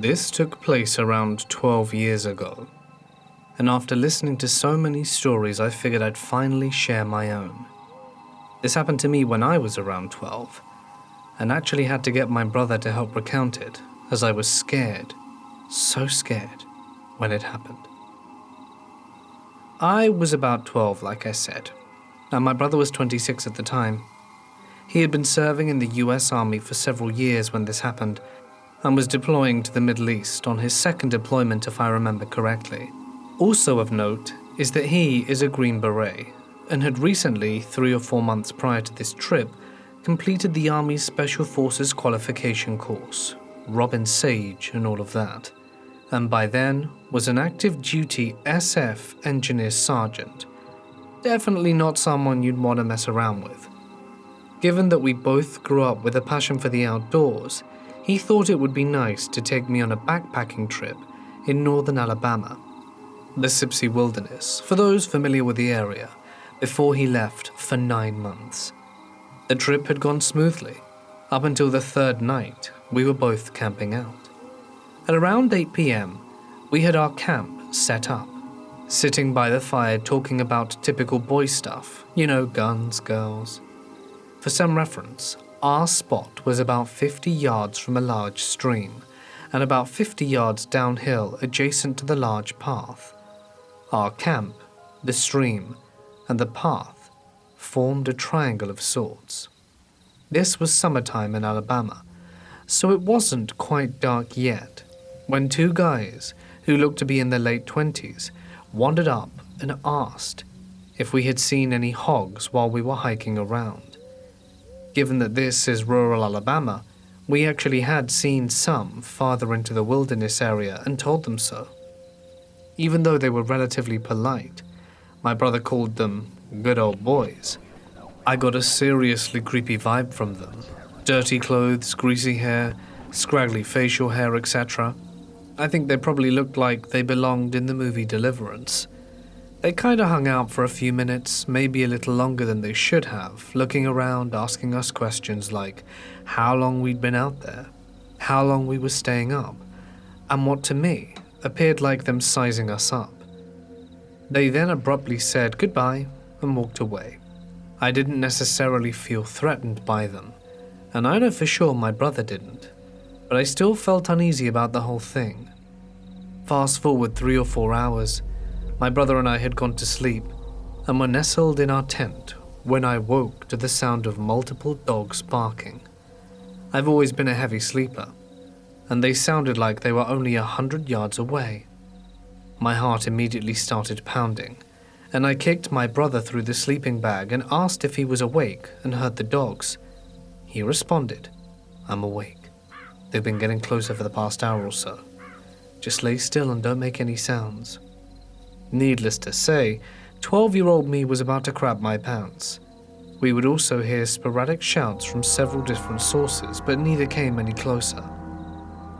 This took place around 12 years ago, and after listening to so many stories, I figured I'd finally share my own. This happened to me when I was around 12, and actually had to get my brother to help recount it, as I was scared, so scared, when it happened. I was about 12, like I said, and my brother was 26 at the time. He had been serving in the US Army for several years when this happened, and was deploying to the Middle East on his second deployment if I remember correctly. Also of note is that he is a Green Beret, and had recently, 3 or 4 months prior to this trip, completed the Army's Special Forces qualification course, Robin Sage and all of that, and by then was an active duty SF Engineer Sergeant. Definitely not someone you'd want to mess around with. Given that we both grew up with a passion for the outdoors, he thought it would be nice to take me on a backpacking trip in northern Alabama, the Sipsey Wilderness, for those familiar with the area, before he left for 9 months. The trip had gone smoothly, up until the third night we were both camping out. At around 8 p.m, we had our camp set up, sitting by the fire talking about typical boy stuff, guns, girls. For some reference, our spot was about 50 yards from a large stream, and about 50 yards downhill adjacent to the large path. Our camp, the stream, and the path formed a triangle of sorts. This was summertime in Alabama, so it wasn't quite dark yet, when 2 guys, who looked to be in their late 20s, wandered up and asked if we had seen any hogs while we were hiking around. Given that this is rural Alabama, we actually had seen some farther into the wilderness area and told them so. Even though they were relatively polite, my brother called them good old boys. I got a seriously creepy vibe from them. Dirty clothes, greasy hair, scraggly facial hair, etc. I think they probably looked like they belonged in the movie Deliverance. They kinda hung out for a few minutes, maybe a little longer than they should have, looking around, asking us questions like how long we'd been out there, how long we were staying up, and what to me appeared like them sizing us up. They then abruptly said goodbye and walked away. I didn't necessarily feel threatened by them, and I know for sure my brother didn't, but I still felt uneasy about the whole thing. Fast forward 3 or 4 hours, my brother and I had gone to sleep and were nestled in our tent when I woke to the sound of multiple dogs barking. I've always been a heavy sleeper, and they sounded like they were only 100 yards away. My heart immediately started pounding, and I kicked my brother through the sleeping bag and asked if he was awake and heard the dogs. He responded, "I'm awake. They've been getting closer for the past hour or so. Just lay still and don't make any sounds." Needless to say, 12-year-old me was about to crap my pants. We would also hear sporadic shouts from several different sources, but neither came any closer.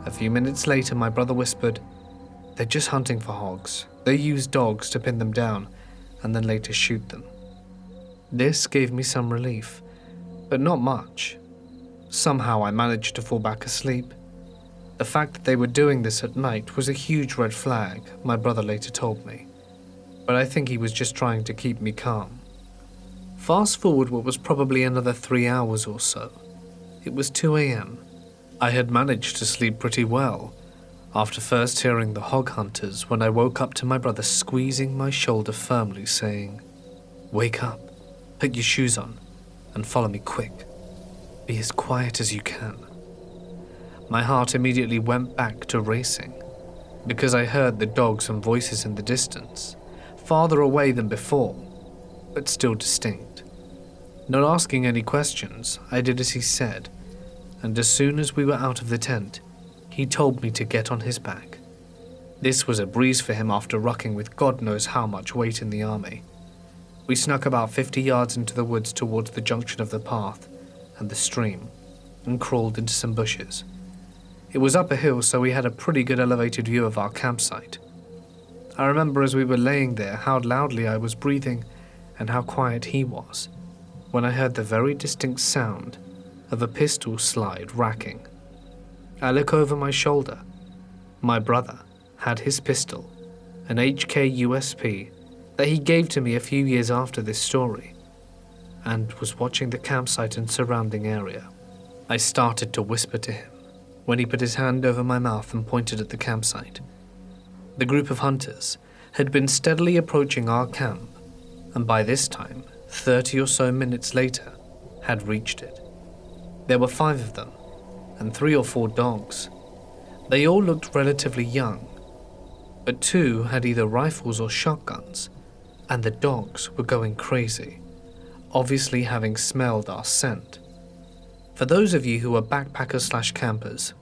A few minutes later, my brother whispered, "They're just hunting for hogs. They use dogs to pin them down, and then later shoot them." This gave me some relief, but not much. Somehow I managed to fall back asleep. The fact that they were doing this at night was a huge red flag, my brother later told me, but I think he was just trying to keep me calm. Fast forward what was probably another 3 hours or so. It was 2 a.m. I had managed to sleep pretty well, after first hearing the hog hunters when I woke up to my brother squeezing my shoulder firmly saying, "Wake up, put your shoes on, and follow me quick. Be as quiet as you can." My heart immediately went back to racing, because I heard the dogs and voices in the distance, farther away than before, but still distinct. Not asking any questions, I did as he said, and as soon as we were out of the tent, he told me to get on his back. This was a breeze for him after rucking with God knows how much weight in the army. We snuck about 50 yards into the woods towards the junction of the path and the stream, and crawled into some bushes. It was up a hill, so we had a pretty good elevated view of our campsite. I remember as we were laying there how loudly I was breathing and how quiet he was, when I heard the very distinct sound of a pistol slide racking. I look over my shoulder, My brother had his pistol, an HK USP, that he gave to me a few years after this story, and was watching the campsite and surrounding area. I started to whisper to him when he put his hand over my mouth and pointed at the campsite. The group of hunters had been steadily approaching our camp, and by this time, 30 or so minutes later, had reached it. There were 5 of them, and 3 or 4 dogs. They all looked relatively young, but 2 had either rifles or shotguns, and the dogs were going crazy, obviously having smelled our scent. For those of you who are backpackers/campers,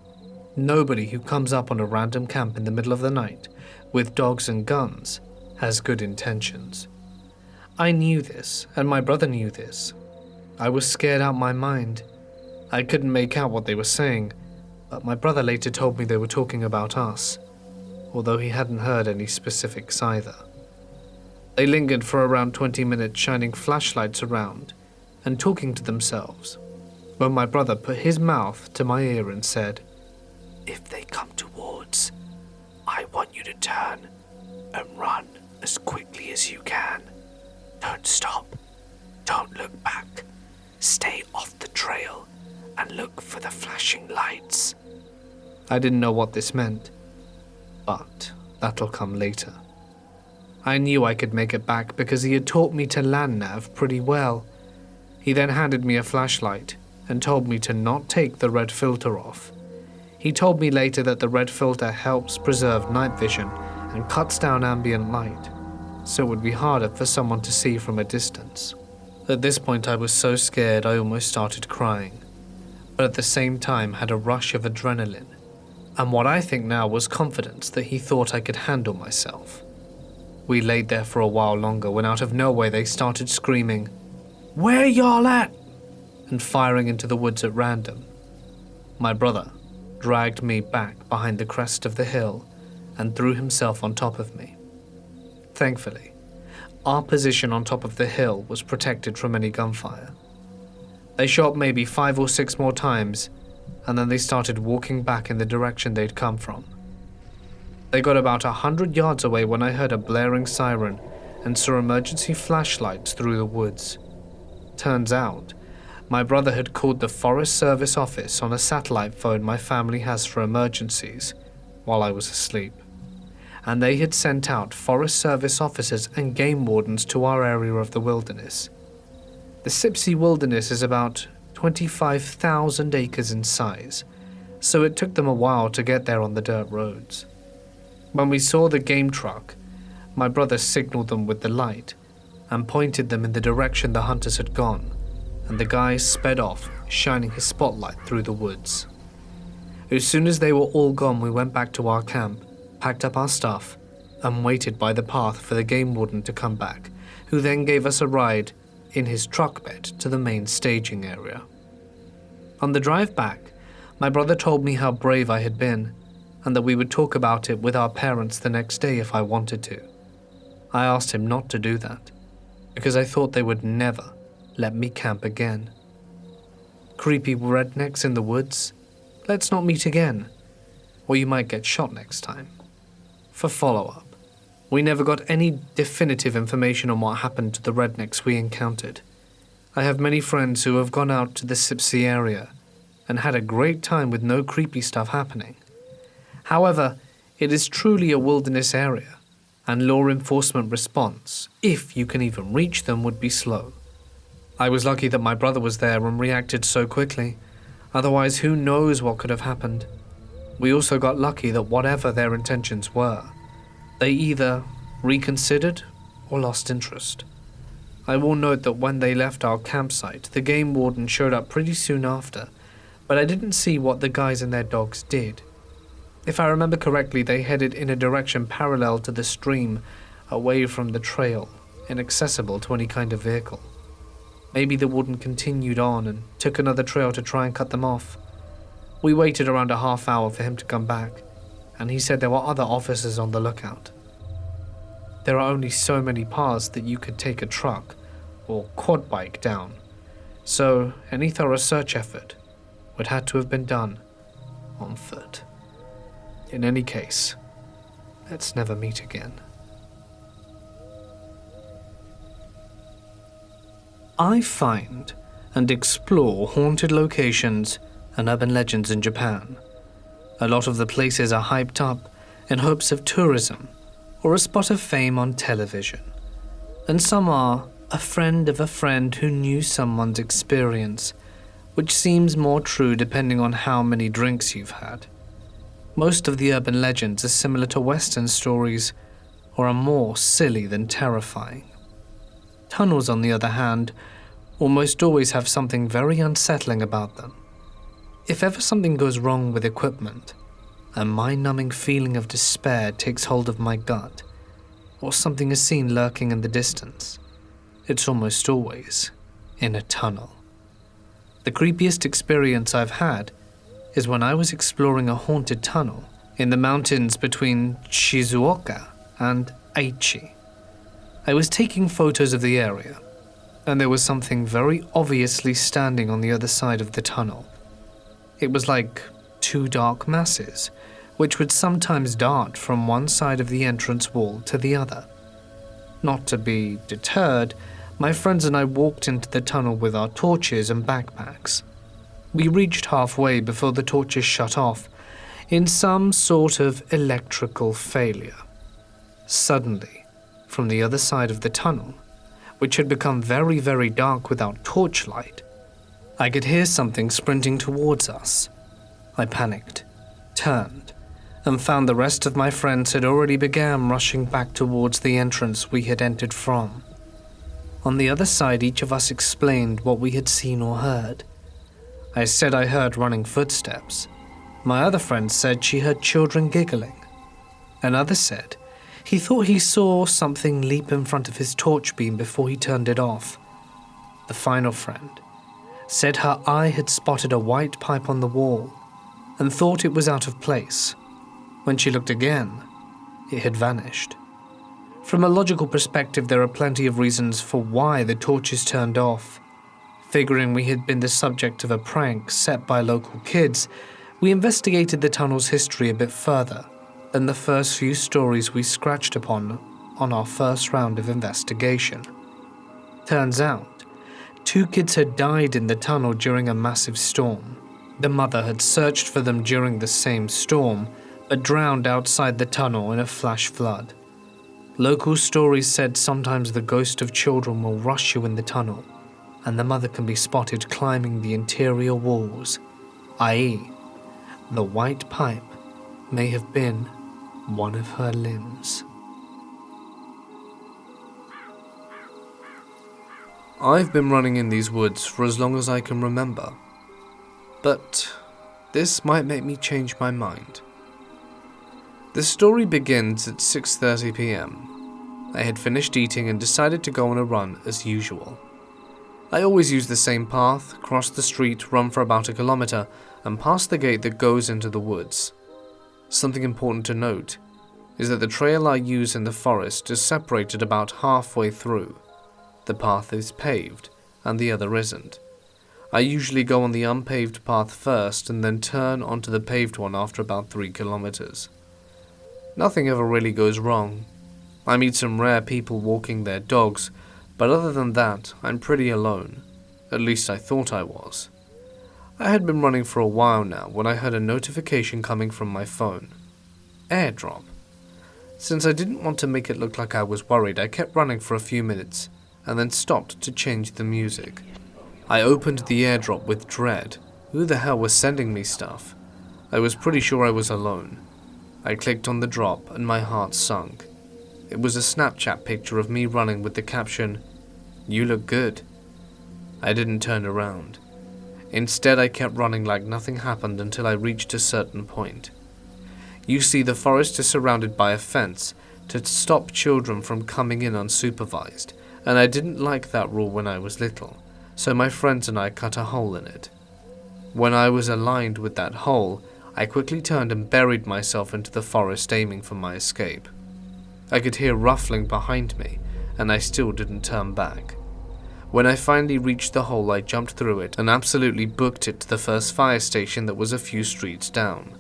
nobody who comes up on a random camp in the middle of the night with dogs and guns has good intentions. I knew this, and my brother knew this. I was scared out my mind. I couldn't make out what they were saying, but my brother later told me they were talking about us, although he hadn't heard any specifics either. They lingered for around 20 minutes, shining flashlights around and talking to themselves, when my brother put his mouth to my ear and said, "If they come towards, I want you to turn and run as quickly as you can. Don't stop. Don't look back. Stay off the trail and look for the flashing lights." I didn't know what this meant, but that'll come later. I knew I could make it back because he had taught me to land nav pretty well. He then handed me a flashlight and told me to not take the red filter off. He told me later that the red filter helps preserve night vision and cuts down ambient light, so it would be harder for someone to see from a distance. At this point I was so scared I almost started crying, but at the same time had a rush of adrenaline, and what I think now was confidence that he thought I could handle myself. We laid there for a while longer when out of nowhere they started screaming, "Where y'all at?" and firing into the woods at random. My brother dragged me back behind the crest of the hill and threw himself on top of me. Thankfully, our position on top of the hill was protected from any gunfire. They shot maybe 5 or 6 more times, and then they started walking back in the direction they'd come from. They got about 100 yards away when I heard a blaring siren and saw emergency flashlights through the woods. Turns out, my brother had called the Forest Service office on a satellite phone my family has for emergencies while I was asleep, and they had sent out Forest Service officers and game wardens to our area of the wilderness. The Sipsey Wilderness is about 25,000 acres in size, so it took them a while to get there on the dirt roads. When we saw the game truck, my brother signaled them with the light and pointed them in the direction the hunters had gone, and the guys sped off, shining his spotlight through the woods. As soon as they were all gone, we went back to our camp, packed up our stuff, and waited by the path for the game warden to come back, who then gave us a ride in his truck bed to the main staging area. On the drive back, my brother told me how brave I had been, and that we would talk about it with our parents the next day if I wanted to. I asked him not to do that, because I thought they would never let me camp again. Creepy rednecks in the woods, let's not meet again, or you might get shot next time. For follow-up, we never got any definitive information on what happened to the rednecks we encountered. I have many friends who have gone out to the Sipsey area and had a great time with no creepy stuff happening. However, it is truly a wilderness area, and law enforcement response, if you can even reach them, would be slow. I was lucky that my brother was there and reacted so quickly, otherwise who knows what could have happened. We also got lucky that whatever their intentions were, they either reconsidered or lost interest. I will note that when they left our campsite, the game warden showed up pretty soon after, but I didn't see what the guys and their dogs did. If I remember correctly, they headed in a direction parallel to the stream, away from the trail, inaccessible to any kind of vehicle. Maybe the warden continued on and took another trail to try and cut them off. We waited around a half hour for him to come back, and he said there were other officers on the lookout. There are only so many paths that you could take a truck or quad bike down, so any thorough search effort would have to have been done on foot. In any case, let's never meet again. I find and explore haunted locations and urban legends in Japan. A lot of the places are hyped up in hopes of tourism or a spot of fame on television. And some are a friend of a friend who knew someone's experience, which seems more true depending on how many drinks you've had. Most of the urban legends are similar to Western stories or are more silly than terrifying. Tunnels, on the other hand, almost always have something very unsettling about them. If ever something goes wrong with equipment, a mind-numbing feeling of despair takes hold of my gut, or something is seen lurking in the distance, it's almost always in a tunnel. The creepiest experience I've had is when I was exploring a haunted tunnel in the mountains between Shizuoka and Aichi. I was taking photos of the area, and there was something very obviously standing on the other side of the tunnel. It was like two dark masses, which would sometimes dart from one side of the entrance wall to the other. Not to be deterred, my friends and I walked into the tunnel with our torches and backpacks. We reached halfway before the torches shut off, in some sort of electrical failure. Suddenly, from the other side of the tunnel, which had become very, very dark without torchlight, I could hear something sprinting towards us. I panicked, turned, and found the rest of my friends had already begun rushing back towards the entrance we had entered from. On the other side, each of us explained what we had seen or heard. I said I heard running footsteps. My other friend said she heard children giggling. Another said he thought he saw something leap in front of his torch beam before he turned it off. The final friend said her eye had spotted a white pipe on the wall and thought it was out of place. When she looked again, it had vanished. From a logical perspective, there are plenty of reasons for why the torches turned off. Figuring we had been the subject of a prank set by local kids, we investigated the tunnel's history a bit further than the first few stories we scratched upon on our first round of investigation. Turns out, 2 kids had died in the tunnel during a massive storm. The mother had searched for them during the same storm, but drowned outside the tunnel in a flash flood. Local stories said sometimes the ghost of children will rush you in the tunnel, and the mother can be spotted climbing the interior walls, i.e., the white pipe may have been one of her limbs. I've been running in these woods for as long as I can remember, but this might make me change my mind. The story begins at 6:30 p.m. I had finished eating and decided to go on a run as usual. I always use the same path, cross the street, run for about 1 kilometer, and pass the gate that goes into the woods. Something important to note is that the trail I use in the forest is separated about halfway through. The path is paved, and the other isn't. I usually go on the unpaved path first and then turn onto the paved one after about 3 kilometers. Nothing ever really goes wrong. I meet some rare people walking their dogs, but other than that, I'm pretty alone. At least I thought I was. I had been running for a while now when I heard a notification coming from my phone. Airdrop. Since I didn't want to make it look like I was worried, I kept running for a few minutes and then stopped to change the music. I opened the airdrop with dread. Who the hell was sending me stuff? I was pretty sure I was alone. I clicked on the drop and my heart sunk. It was a Snapchat picture of me running with the caption, "You look good." I didn't turn around. Instead, I kept running like nothing happened until I reached a certain point. You see, the forest is surrounded by a fence to stop children from coming in unsupervised, and I didn't like that rule when I was little, so my friends and I cut a hole in it. When I was aligned with that hole, I quickly turned and buried myself into the forest, aiming for my escape. I could hear ruffling behind me, and I still didn't turn back. When I finally reached the hole, I jumped through it and absolutely booked it to the first fire station that was a few streets down.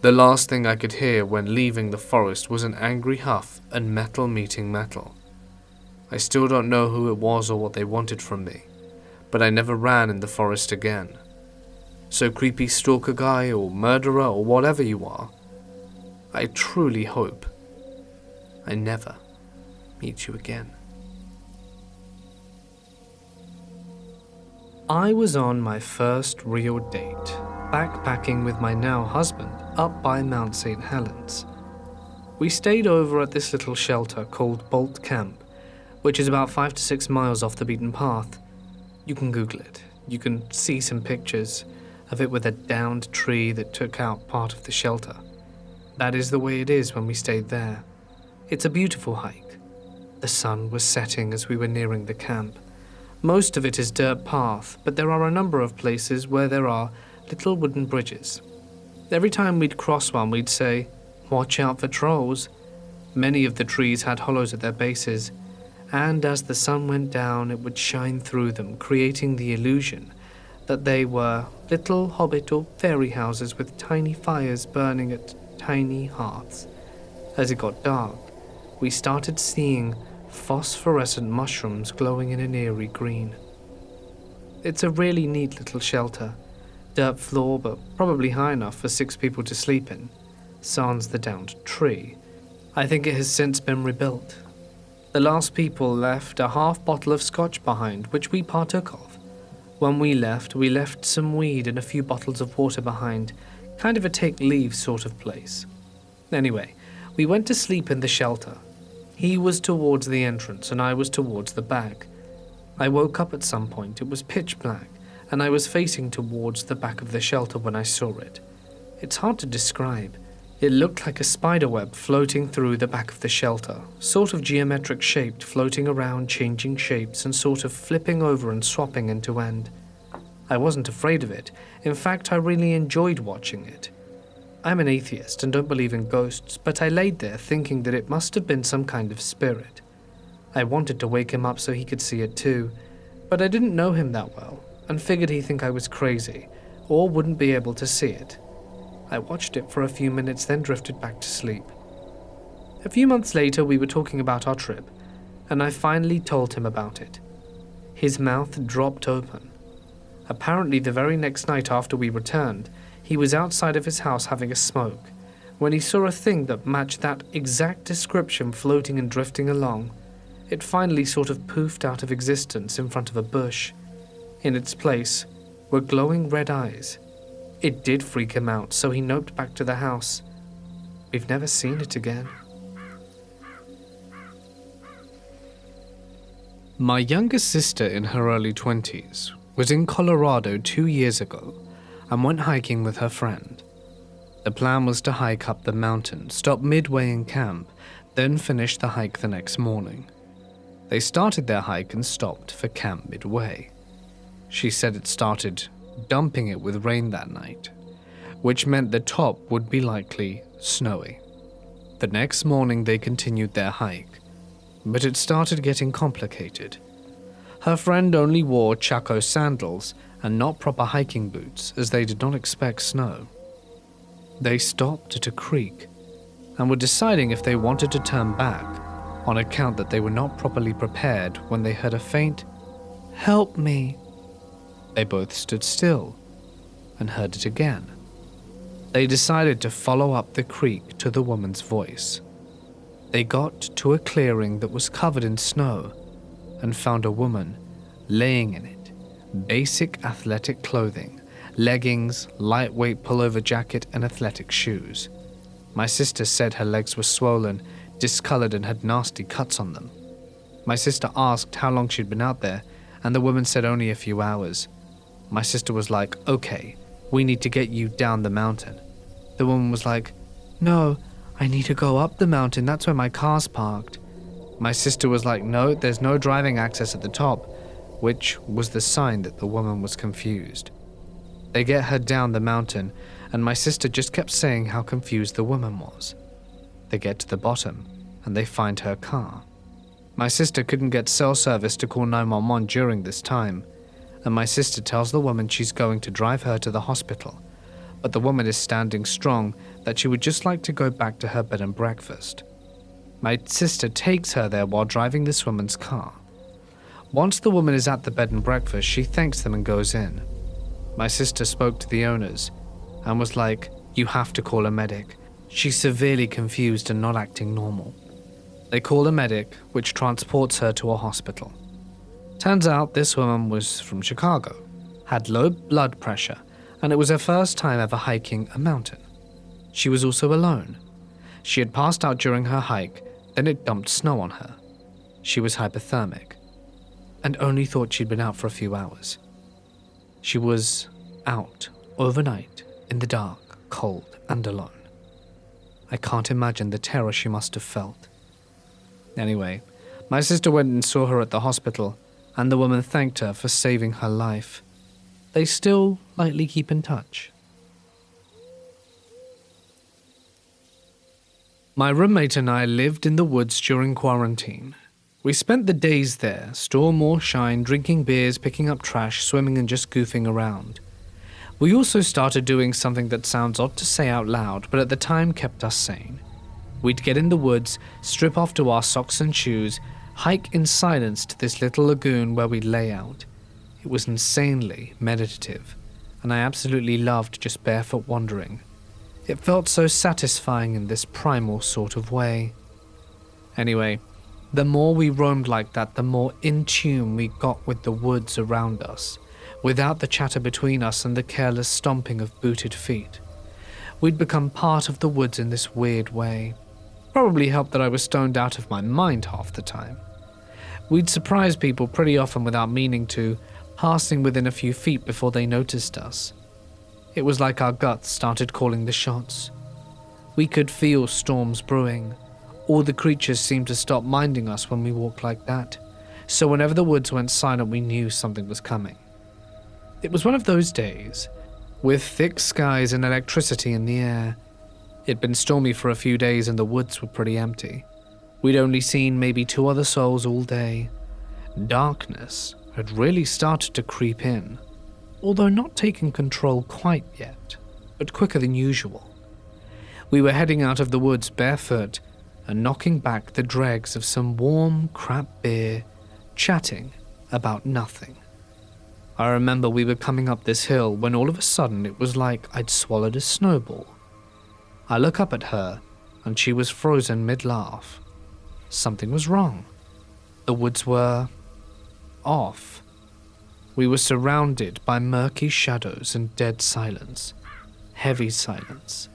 The last thing I could hear when leaving the forest was an angry huff and metal meeting metal. I still don't know who it was or what they wanted from me, but I never ran in the forest again. So creepy stalker guy or murderer or whatever you are, I truly hope I never meet you again. I was on my first real date, backpacking with my now husband up by Mount St. Helens. We stayed over at this little shelter called Bolt Camp, which is about 5 to 6 miles off the beaten path. You can Google it. You can see some pictures of it with a downed tree that took out part of the shelter. That is the way it is when we stayed there. It's a beautiful hike. The sun was setting as we were nearing the camp. Most of it is dirt path, but there are a number of places where there are little wooden bridges. Every time we'd cross one, we'd say, "Watch out for trolls." Many of the trees had hollows at their bases, and as the sun went down, it would shine through them, creating the illusion that they were little hobbit or fairy houses with tiny fires burning at tiny hearths. As it got dark, we started seeing phosphorescent mushrooms glowing in an eerie green. It's a really neat little shelter. Dirt floor, but probably high enough for 6 people to sleep in. Sans the downed tree. I think it has since been rebuilt. The last people left a half bottle of scotch behind, which we partook of. When we left some weed and a few bottles of water behind, kind of a take-leave sort of place. Anyway, we went to sleep in the shelter. He was towards the entrance and I was towards the back. I woke up at some point. It was pitch black, and I was facing towards the back of the shelter when I saw it. It's hard to describe. It looked like a spiderweb floating through the back of the shelter, sort of geometric shaped, floating around, changing shapes and sort of flipping over and swapping end to end. I wasn't afraid of it. In fact, I really enjoyed watching it. I'm an atheist and don't believe in ghosts, but I laid there thinking that it must have been some kind of spirit. I wanted to wake him up so he could see it too, but I didn't know him that well and figured he'd think I was crazy or wouldn't be able to see it. I watched it for a few minutes, then drifted back to sleep. A few months later, we were talking about our trip, and I finally told him about it. His mouth dropped open. Apparently, the very next night after we returned, he was outside of his house having a smoke, when he saw a thing that matched that exact description floating and drifting along. It finally sort of poofed out of existence in front of a bush. In its place were glowing red eyes. It did freak him out, so he noped back to the house. We've never seen it again. My youngest sister, in her early 20s, was in Colorado 2 years ago and went hiking with her friend. The plan was to hike up the mountain, stop midway in camp, then finish the hike the next morning. They started their hike and stopped for camp midway. She said it started dumping it with rain that night, which meant the top would be likely snowy. The next morning they continued their hike, but it started getting complicated. Her friend only wore Chaco sandals and not proper hiking boots, as they did not expect snow. They stopped at a creek and were deciding if they wanted to turn back on account that they were not properly prepared when they heard a faint, "Help me." They both stood still and heard it again. They decided to follow up the creek to the woman's voice. They got to a clearing that was covered in snow and found a woman laying in it. Basic athletic clothing, leggings, lightweight pullover jacket, and athletic shoes. My sister said her legs were swollen, discolored, and had nasty cuts on them. My sister asked how long she'd been out there, and the woman said only a few hours. My sister was like, "Okay, we need to get you down the mountain." The woman was like, "No, I need to go up the mountain, that's where my car's parked." My sister was like, "No, there's no driving access at the top," which was the sign that the woman was confused. They get her down the mountain, and my sister just kept saying how confused the woman was. They get to the bottom, and they find her car. My sister couldn't get cell service to call 911 during this time, and my sister tells the woman she's going to drive her to the hospital, but the woman is standing strong that she would just like to go back to her bed and breakfast. My sister takes her there while driving this woman's car. Once the woman is at the bed and breakfast, she thanks them and goes in. My sister spoke to the owners and was like, "You have to call a medic. She's severely confused and not acting normal." They call a medic, which transports her to a hospital. Turns out this woman was from Chicago, had low blood pressure, and it was her first time ever hiking a mountain. She was also alone. She had passed out during her hike, then it dumped snow on her. She was hypothermic, and only thought she'd been out for a few hours. She was out overnight in the dark, cold, and alone. I can't imagine the terror she must have felt. Anyway, my sister went and saw her at the hospital, and the woman thanked her for saving her life. They still lightly keep in touch. My roommate and I lived in the woods during quarantine. We spent the days there, storm or shine, drinking beers, picking up trash, swimming and just goofing around. We also started doing something that sounds odd to say out loud, but at the time kept us sane. We'd get in the woods, strip off to our socks and shoes, hike in silence to this little lagoon where we'd lay out. It was insanely meditative, and I absolutely loved just barefoot wandering. It felt so satisfying in this primal sort of way. Anyway, the more we roamed like that, the more in tune we got with the woods around us, without the chatter between us and the careless stomping of booted feet. We'd become part of the woods in this weird way. Probably helped that I was stoned out of my mind half the time. We'd surprise people pretty often without meaning to, passing within a few feet before they noticed us. It was like our guts started calling the shots. We could feel storms brewing. All the creatures seemed to stop minding us when we walked like that, so whenever the woods went silent we knew something was coming. It was one of those days, with thick skies and electricity in the air. It'd been stormy for a few days and the woods were pretty empty. We'd only seen maybe 2 other souls all day. Darkness had really started to creep in, although not taking control quite yet, but quicker than usual. We were heading out of the woods barefoot and knocking back the dregs of some warm crap beer, chatting about nothing. I remember we were coming up this hill when all of a sudden it was like I'd swallowed a snowball. I look up at her, and she was frozen mid-laugh. Something was wrong. The woods were off. We were surrounded by murky shadows and dead silence. Heavy silence.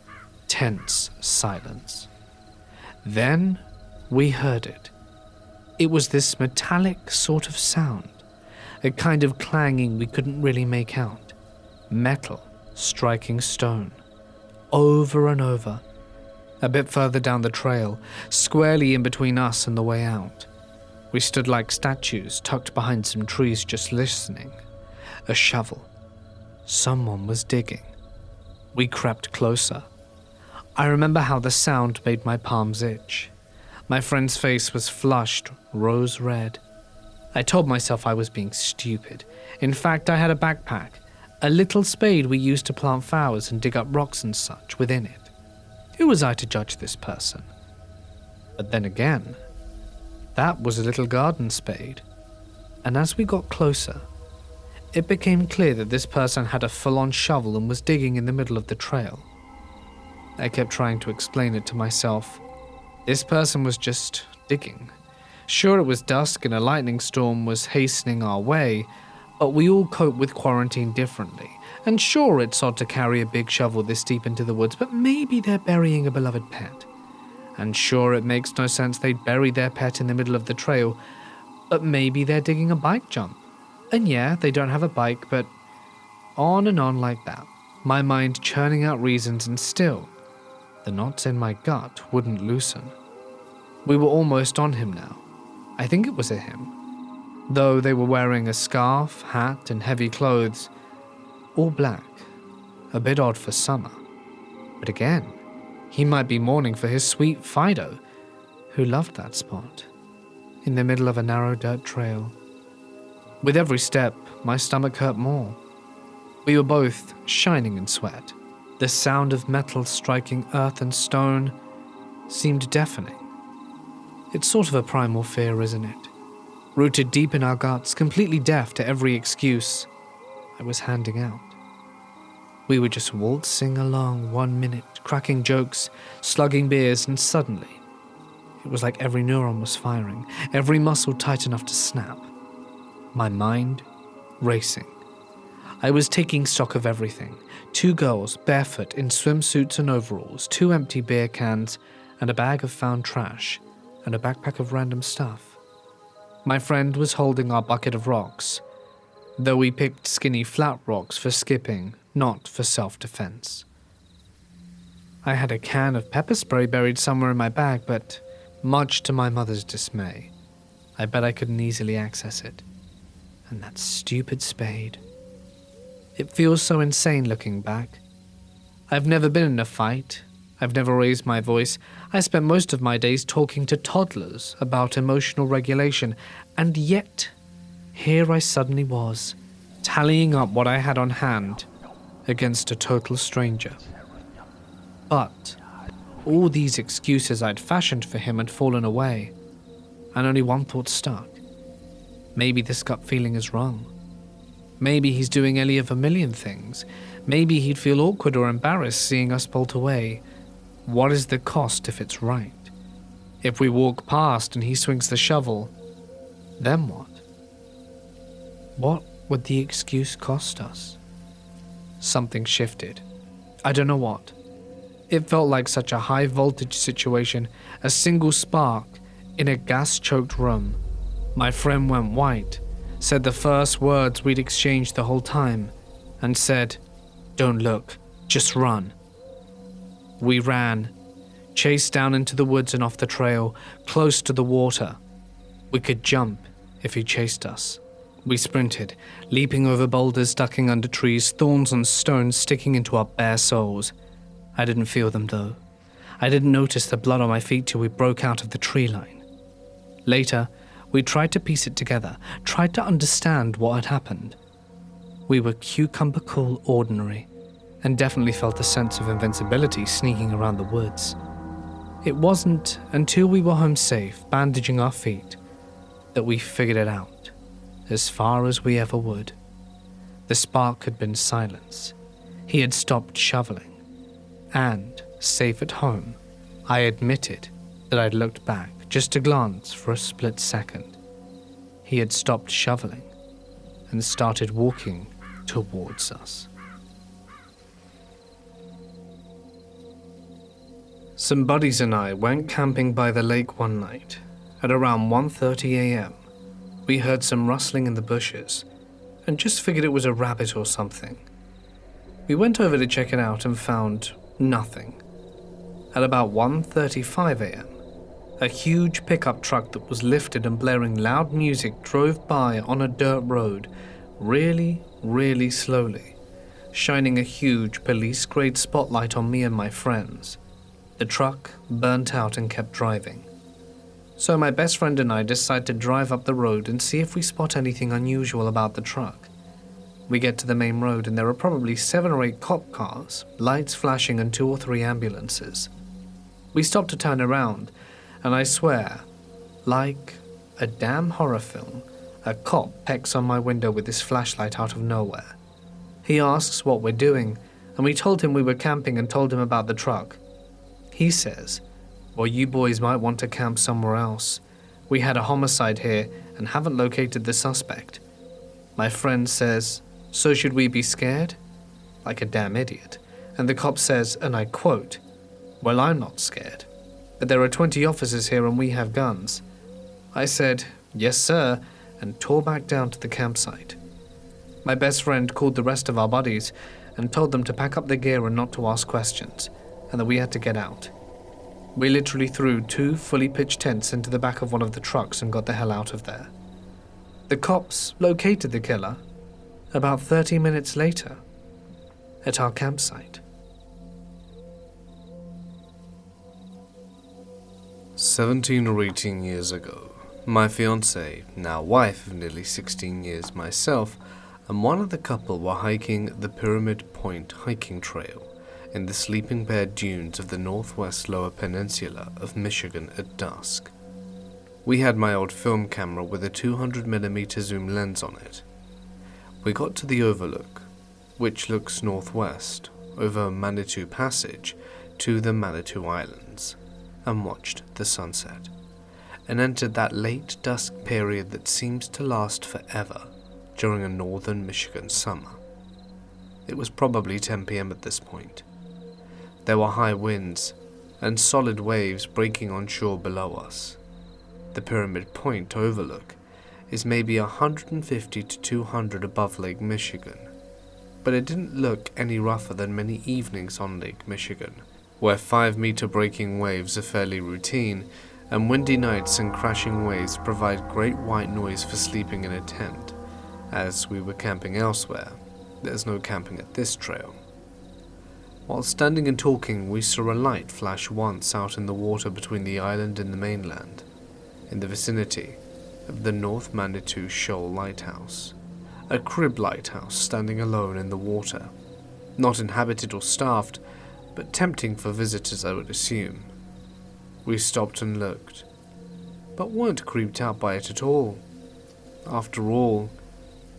Tense silence. Then we heard it. It was this metallic sort of sound, a kind of clanging we couldn't really make out. Metal striking stone. Over and over. A bit further down the trail, squarely in between us and the way out. We stood like statues tucked behind some trees just listening. A shovel. Someone was digging. We crept closer. I remember how the sound made my palms itch. My friend's face was flushed, rose red. I told myself I was being stupid. In fact, I had a backpack. A little spade we used to plant flowers and dig up rocks and such within it. Who was I to judge this person? But then again, that was a little garden spade. And as we got closer, it became clear that this person had a full-on shovel and was digging in the middle of the trail. I kept trying to explain it to myself. This person was just digging. Sure, it was dusk and a lightning storm was hastening our way, but we all cope with quarantine differently. And sure, it's odd to carry a big shovel this deep into the woods, but maybe they're burying a beloved pet. And sure, it makes no sense they'd bury their pet in the middle of the trail, but maybe they're digging a bike jump. And yeah, they don't have a bike, but on and on like that. My mind churning out reasons, and still, the knots in my gut wouldn't loosen. We were almost on him now. I think it was a him. Though they were wearing a scarf, hat, and heavy clothes, all black, a bit odd for summer. But again, he might be mourning for his sweet Fido, who loved that spot, in the middle of a narrow dirt trail. With every step, my stomach hurt more. We were both shining in sweat. The sound of metal striking earth and stone seemed deafening. It's sort of a primal fear, isn't it? Rooted deep in our guts, completely deaf to every excuse I was handing out. We were just waltzing along 1 minute, cracking jokes, slugging beers, and suddenly, it was like every neuron was firing, every muscle tight enough to snap. My mind racing. I was taking stock of everything. 2 girls, barefoot, in swimsuits and overalls, 2 empty beer cans, and a bag of found trash, and a backpack of random stuff. My friend was holding our bucket of rocks, though we picked skinny flat rocks for skipping, not for self-defense. I had a can of pepper spray buried somewhere in my bag, but much to my mother's dismay, I bet I couldn't easily access it. And that stupid spade. It feels so insane looking back. I've never been in a fight. I've never raised my voice. I spent most of my days talking to toddlers about emotional regulation, and yet, here I suddenly was, tallying up what I had on hand against a total stranger. But all these excuses I'd fashioned for him had fallen away, and only one thought stuck. Maybe this gut feeling is wrong. Maybe he's doing any of a million things. Maybe he'd feel awkward or embarrassed seeing us bolt away. What is the cost if it's right? If we walk past and he swings the shovel, then what? What would the excuse cost us? Something shifted. I don't know what. It felt like such a high voltage situation, a single spark in a gas-choked room. My friend went white, said the first words we'd exchanged the whole time, and said, "Don't look, just run." We ran, chased down into the woods and off the trail, close to the water. We could jump if he chased us. We sprinted, leaping over boulders, ducking under trees, thorns and stones sticking into our bare soles. I didn't feel them though. I didn't notice the blood on my feet till we broke out of the tree line. Later, we tried to piece it together, tried to understand what had happened. We were cucumber cool ordinary, and definitely felt a sense of invincibility sneaking around the woods. It wasn't until we were home safe, bandaging our feet, that we figured it out, as far as we ever would. The spark had been silence. He had stopped shoveling. And, safe at home, I admitted that I'd looked back, just to glance for a split second. He had stopped shoveling and started walking towards us. Some buddies and I went camping by the lake one night. At around 1:30 a.m., we heard some rustling in the bushes and just figured it was a rabbit or something. We went over to check it out and found nothing. At about 1:35 a.m., a huge pickup truck that was lifted and blaring loud music drove by on a dirt road, really, really slowly, shining a huge police-grade spotlight on me and my friends. The truck burnt out and kept driving. So my best friend and I decided to drive up the road and see if we spot anything unusual about the truck. We get to the main road and there are probably 7 or 8 cop cars, lights flashing and 2 or 3 ambulances. We stop to turn around, and I swear, like a damn horror film, a cop pecks on my window with his flashlight out of nowhere. He asks what we're doing, and we told him we were camping and told him about the truck. He says, "Well, you boys might want to camp somewhere else. We had a homicide here and haven't located the suspect." My friend says, "So should we be scared?" Like a damn idiot. And the cop says, and I quote, "Well, I'm not scared, but there are 20 officers here and we have guns." I said, "Yes, sir," and tore back down to the campsite. My best friend called the rest of our buddies and told them to pack up their gear and not to ask questions, and that we had to get out. We literally threw 2 fully pitched tents into the back of one of the trucks and got the hell out of there. The cops located the killer about 30 minutes later at our campsite. 17 or 18 years ago, my fiancée, now wife of nearly 16 years myself, and one of the couple were hiking the Pyramid Point hiking trail in the Sleeping Bear Dunes of the northwest lower peninsula of Michigan at dusk. We had my old film camera with a 200mm zoom lens on it. We got to the overlook, which looks northwest, over Manitou Passage to the Manitou Islands, and watched the sunset, and entered that late dusk period that seems to last forever during a northern Michigan summer. It was probably 10 p.m. at this point. There were high winds and solid waves breaking on shore below us. The Pyramid Point overlook is maybe 150 to 200 above Lake Michigan, but it didn't look any rougher than many evenings on Lake Michigan, where 5-meter breaking waves are fairly routine, and windy nights and crashing waves provide great white noise for sleeping in a tent. As we were camping elsewhere, there's no camping at this trail. While standing and talking, we saw a light flash once out in the water between the island and the mainland, in the vicinity of the North Manitou Shoal Lighthouse, a crib lighthouse standing alone in the water, not inhabited or staffed, but tempting for visitors, I would assume. We stopped and looked, but weren't creeped out by it at all. After all,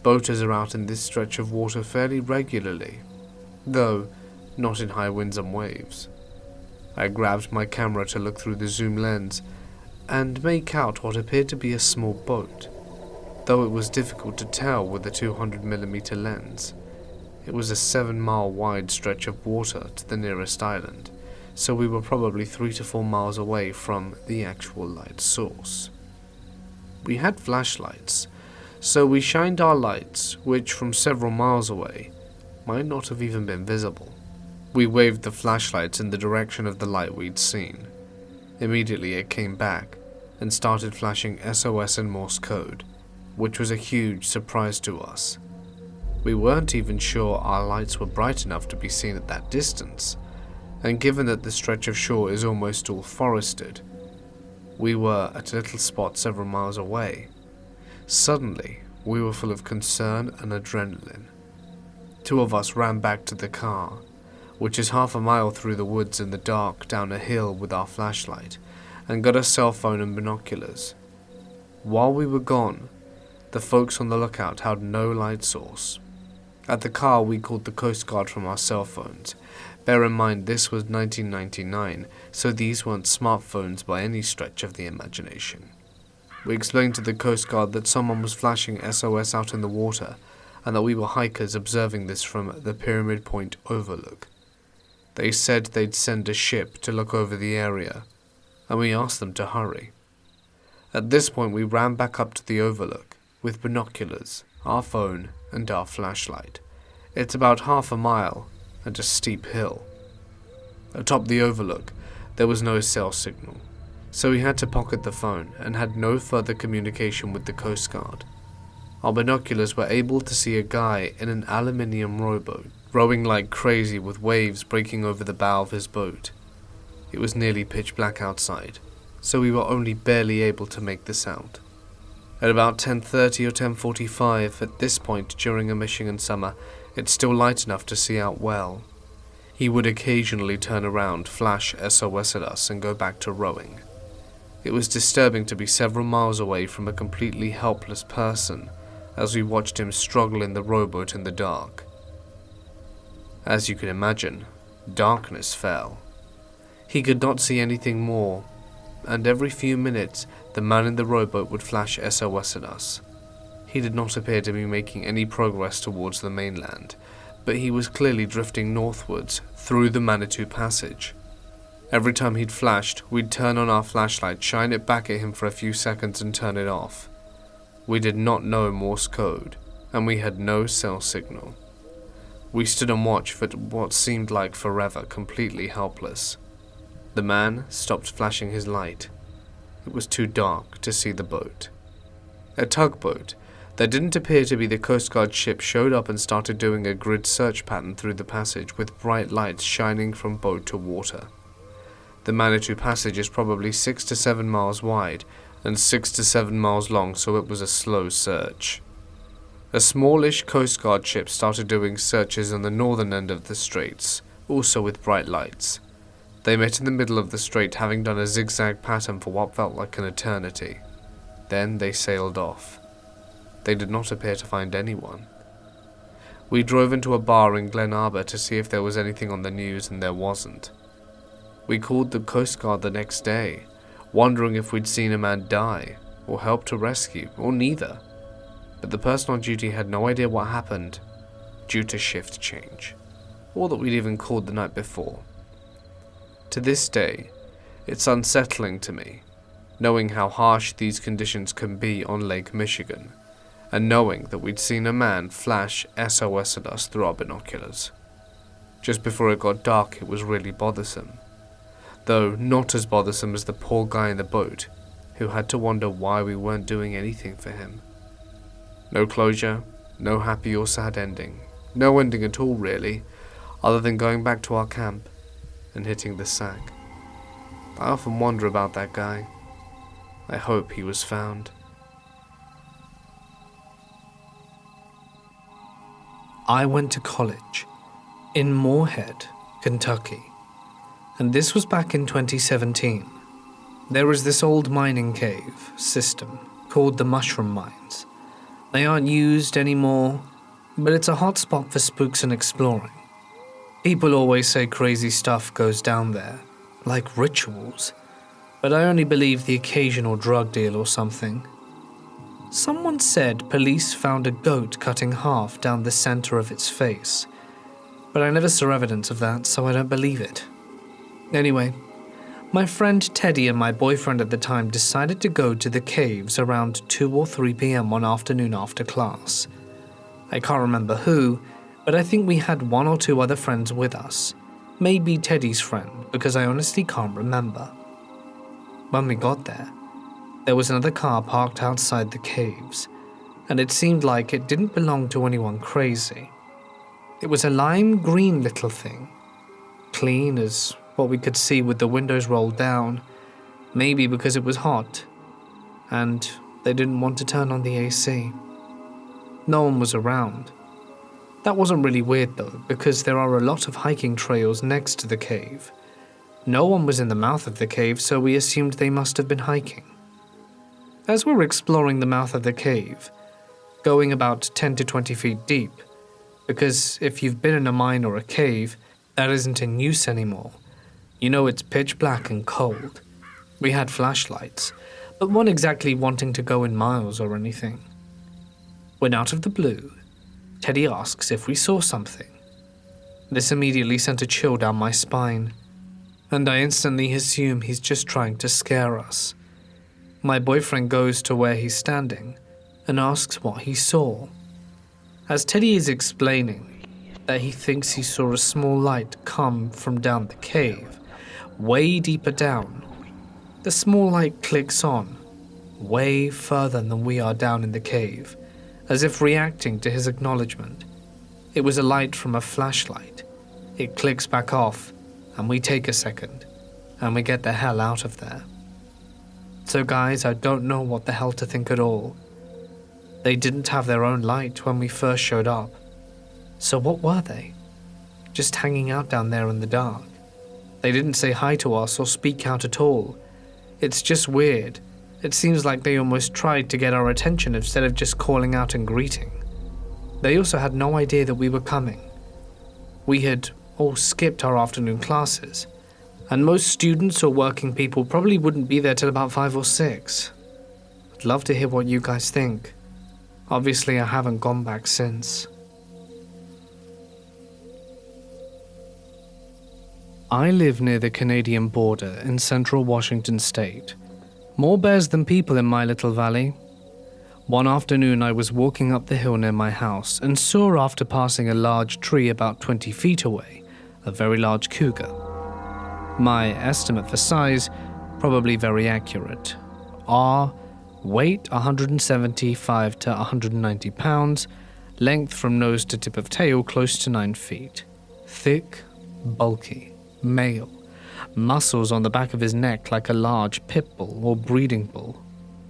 boaters are out in this stretch of water fairly regularly, though not in high winds and waves. I grabbed my camera to look through the zoom lens and make out what appeared to be a small boat, though it was difficult to tell with a 200mm lens. It was a 7-mile wide stretch of water to the nearest island, so we were probably 3 to 4 miles away from the actual light source. We had flashlights, so we shined our lights, which from several miles away might not have even been visible. We waved the flashlights in the direction of the light we'd seen. Immediately it came back and started flashing SOS in Morse code, which was a huge surprise to us. We weren't even sure our lights were bright enough to be seen at that distance, and given that the stretch of shore is almost all forested, we were at a little spot several miles away. Suddenly, we were full of concern and adrenaline. 2 of us ran back to the car, which is half a mile through the woods in the dark down a hill with our flashlight, and got a cell phone and binoculars. While we were gone, the folks on the lookout had no light source. At the car, we called the Coast Guard from our cell phones. Bear in mind this was 1999, so these weren't smartphones by any stretch of the imagination. We explained to the Coast Guard that someone was flashing SOS out in the water, and that we were hikers observing this from the Pyramid Point overlook. They said they'd send a ship to look over the area, and we asked them to hurry. At this point we ran back up to the overlook, with binoculars, our phone, and our flashlight. It's about half a mile, and a steep hill. Atop the overlook, there was no cell signal, so we had to pocket the phone and had no further communication with the Coast Guard. Our binoculars were able to see a guy in an aluminium rowboat, rowing like crazy with waves breaking over the bow of his boat. It was nearly pitch black outside, so we were only barely able to make this out. At about 10:30 or 10:45, at this point during a Michigan summer, it's still light enough to see out well. He would occasionally turn around, flash SOS at us, and go back to rowing. It was disturbing to be several miles away from a completely helpless person as we watched him struggle in the rowboat in the dark. As you can imagine, darkness fell. He could not see anything more, and every few minutes the man in the rowboat would flash SOS at us. He did not appear to be making any progress towards the mainland, but he was clearly drifting northwards through the Manitou Passage. Every time he'd flashed, we'd turn on our flashlight, shine it back at him for a few seconds and turn it off. We did not know Morse code, and we had no cell signal. We stood on watch for what seemed like forever, completely helpless. The man stopped flashing his light. It was too dark to see the boat. A tugboat that didn't appear to be the Coast Guard ship showed up and started doing a grid search pattern through the passage with bright lights shining from boat to water. The Manitou Passage is probably 6 to 7 miles wide and 6 to 7 miles long, so it was a slow search. A smallish Coast Guard ship started doing searches on the northern end of the straits, also with bright lights. They met in the middle of the strait, having done a zigzag pattern for what felt like an eternity. Then they sailed off. They did not appear to find anyone. We drove into a bar in Glen Arbor to see if there was anything on the news, and there wasn't. We called the Coast Guard the next day, wondering if we'd seen a man die, or helped to rescue, or neither. But the person on duty had no idea what happened due to shift change, or that we'd even called the night before. To this day, it's unsettling to me, knowing how harsh these conditions can be on Lake Michigan, and knowing that we'd seen a man flash SOS at us through our binoculars. Just before it got dark, it was really bothersome, though not as bothersome as the poor guy in the boat, who had to wonder why we weren't doing anything for him. No closure, no happy or sad ending, no ending at all really, other than going back to our camp and hitting the sack. I often wonder about that guy. I hope he was found. I went to college in Moorhead, Kentucky, and this was back in 2017. There was this old mining cave system called the Mushroom Mines. They aren't used anymore, but it's a hot spot for spooks and exploring. People always say crazy stuff goes down there, like rituals, but I only believe the occasional drug deal or something. Someone said police found a goat cut in half down the center of its face, but I never saw evidence of that, so I don't believe it. Anyway, my friend Teddy and my boyfriend at the time decided to go to the caves around 2 or 3 p.m. one afternoon after class. I can't remember who, but I think we had 1 or 2 other friends with us. Maybe Teddy's friend, because I honestly can't remember. When we got there was another car parked outside the caves, and it seemed like it didn't belong to anyone crazy. It was a lime green little thing, clean as what we could see with the windows rolled down, maybe because it was hot, and they didn't want to turn on the AC. No one was around. That wasn't really weird though, because there are a lot of hiking trails next to the cave. No one was in the mouth of the cave, so we assumed they must have been hiking. As we were exploring the mouth of the cave, going about 10 to 20 feet deep, because if you've been in a mine or a cave, that isn't in use anymore. You know it's pitch black and cold. We had flashlights, but weren't exactly wanting to go in miles or anything. When out of the blue, Teddy asks if we saw something. This immediately sent a chill down my spine, and I instantly assume he's just trying to scare us. My boyfriend goes to where he's standing and asks what he saw. As Teddy is explaining that he thinks he saw a small light come from down the cave, way deeper down, the small light clicks on, way further than we are down in the cave, as if reacting to his acknowledgement. It was a light from a flashlight. It clicks back off, and we take a second, and we get the hell out of there. So guys, I don't know what the hell to think at all. They didn't have their own light when we first showed up. So what were they? Just hanging out down there in the dark. They didn't say hi to us or speak out at all. It's just weird. It seems like they almost tried to get our attention instead of just calling out and greeting. They also had no idea that we were coming. We had all skipped our afternoon classes, and most students or working people probably wouldn't be there till about 5 or 6. I'd love to hear what you guys think. Obviously, I haven't gone back since. I live near the Canadian border in central Washington state. More bears than people in my little valley. One afternoon I was walking up the hill near my house and saw, after passing a large tree about 20 feet away, a very large cougar. My estimate for size, probably very accurate. Weight 175 to 190 pounds, length from nose to tip of tail close to 9 feet. Thick, bulky, male. Muscles on the back of his neck like a large pit bull or breeding bull.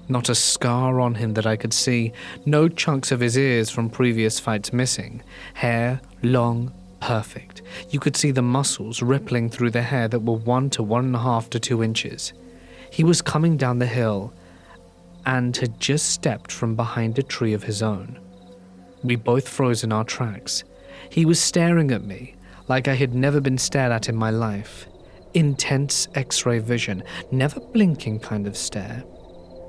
Not a scar on him that I could see, no chunks of his ears from previous fights missing. Hair long, Perfect. You could see the muscles rippling through the hair that were 1 to 1.5 to 2 inches. He was coming down the hill and had just stepped from behind a tree of his own. We both froze in our tracks. He was staring at me like I had never been stared at in my life. Intense X-ray vision, never blinking kind of stare.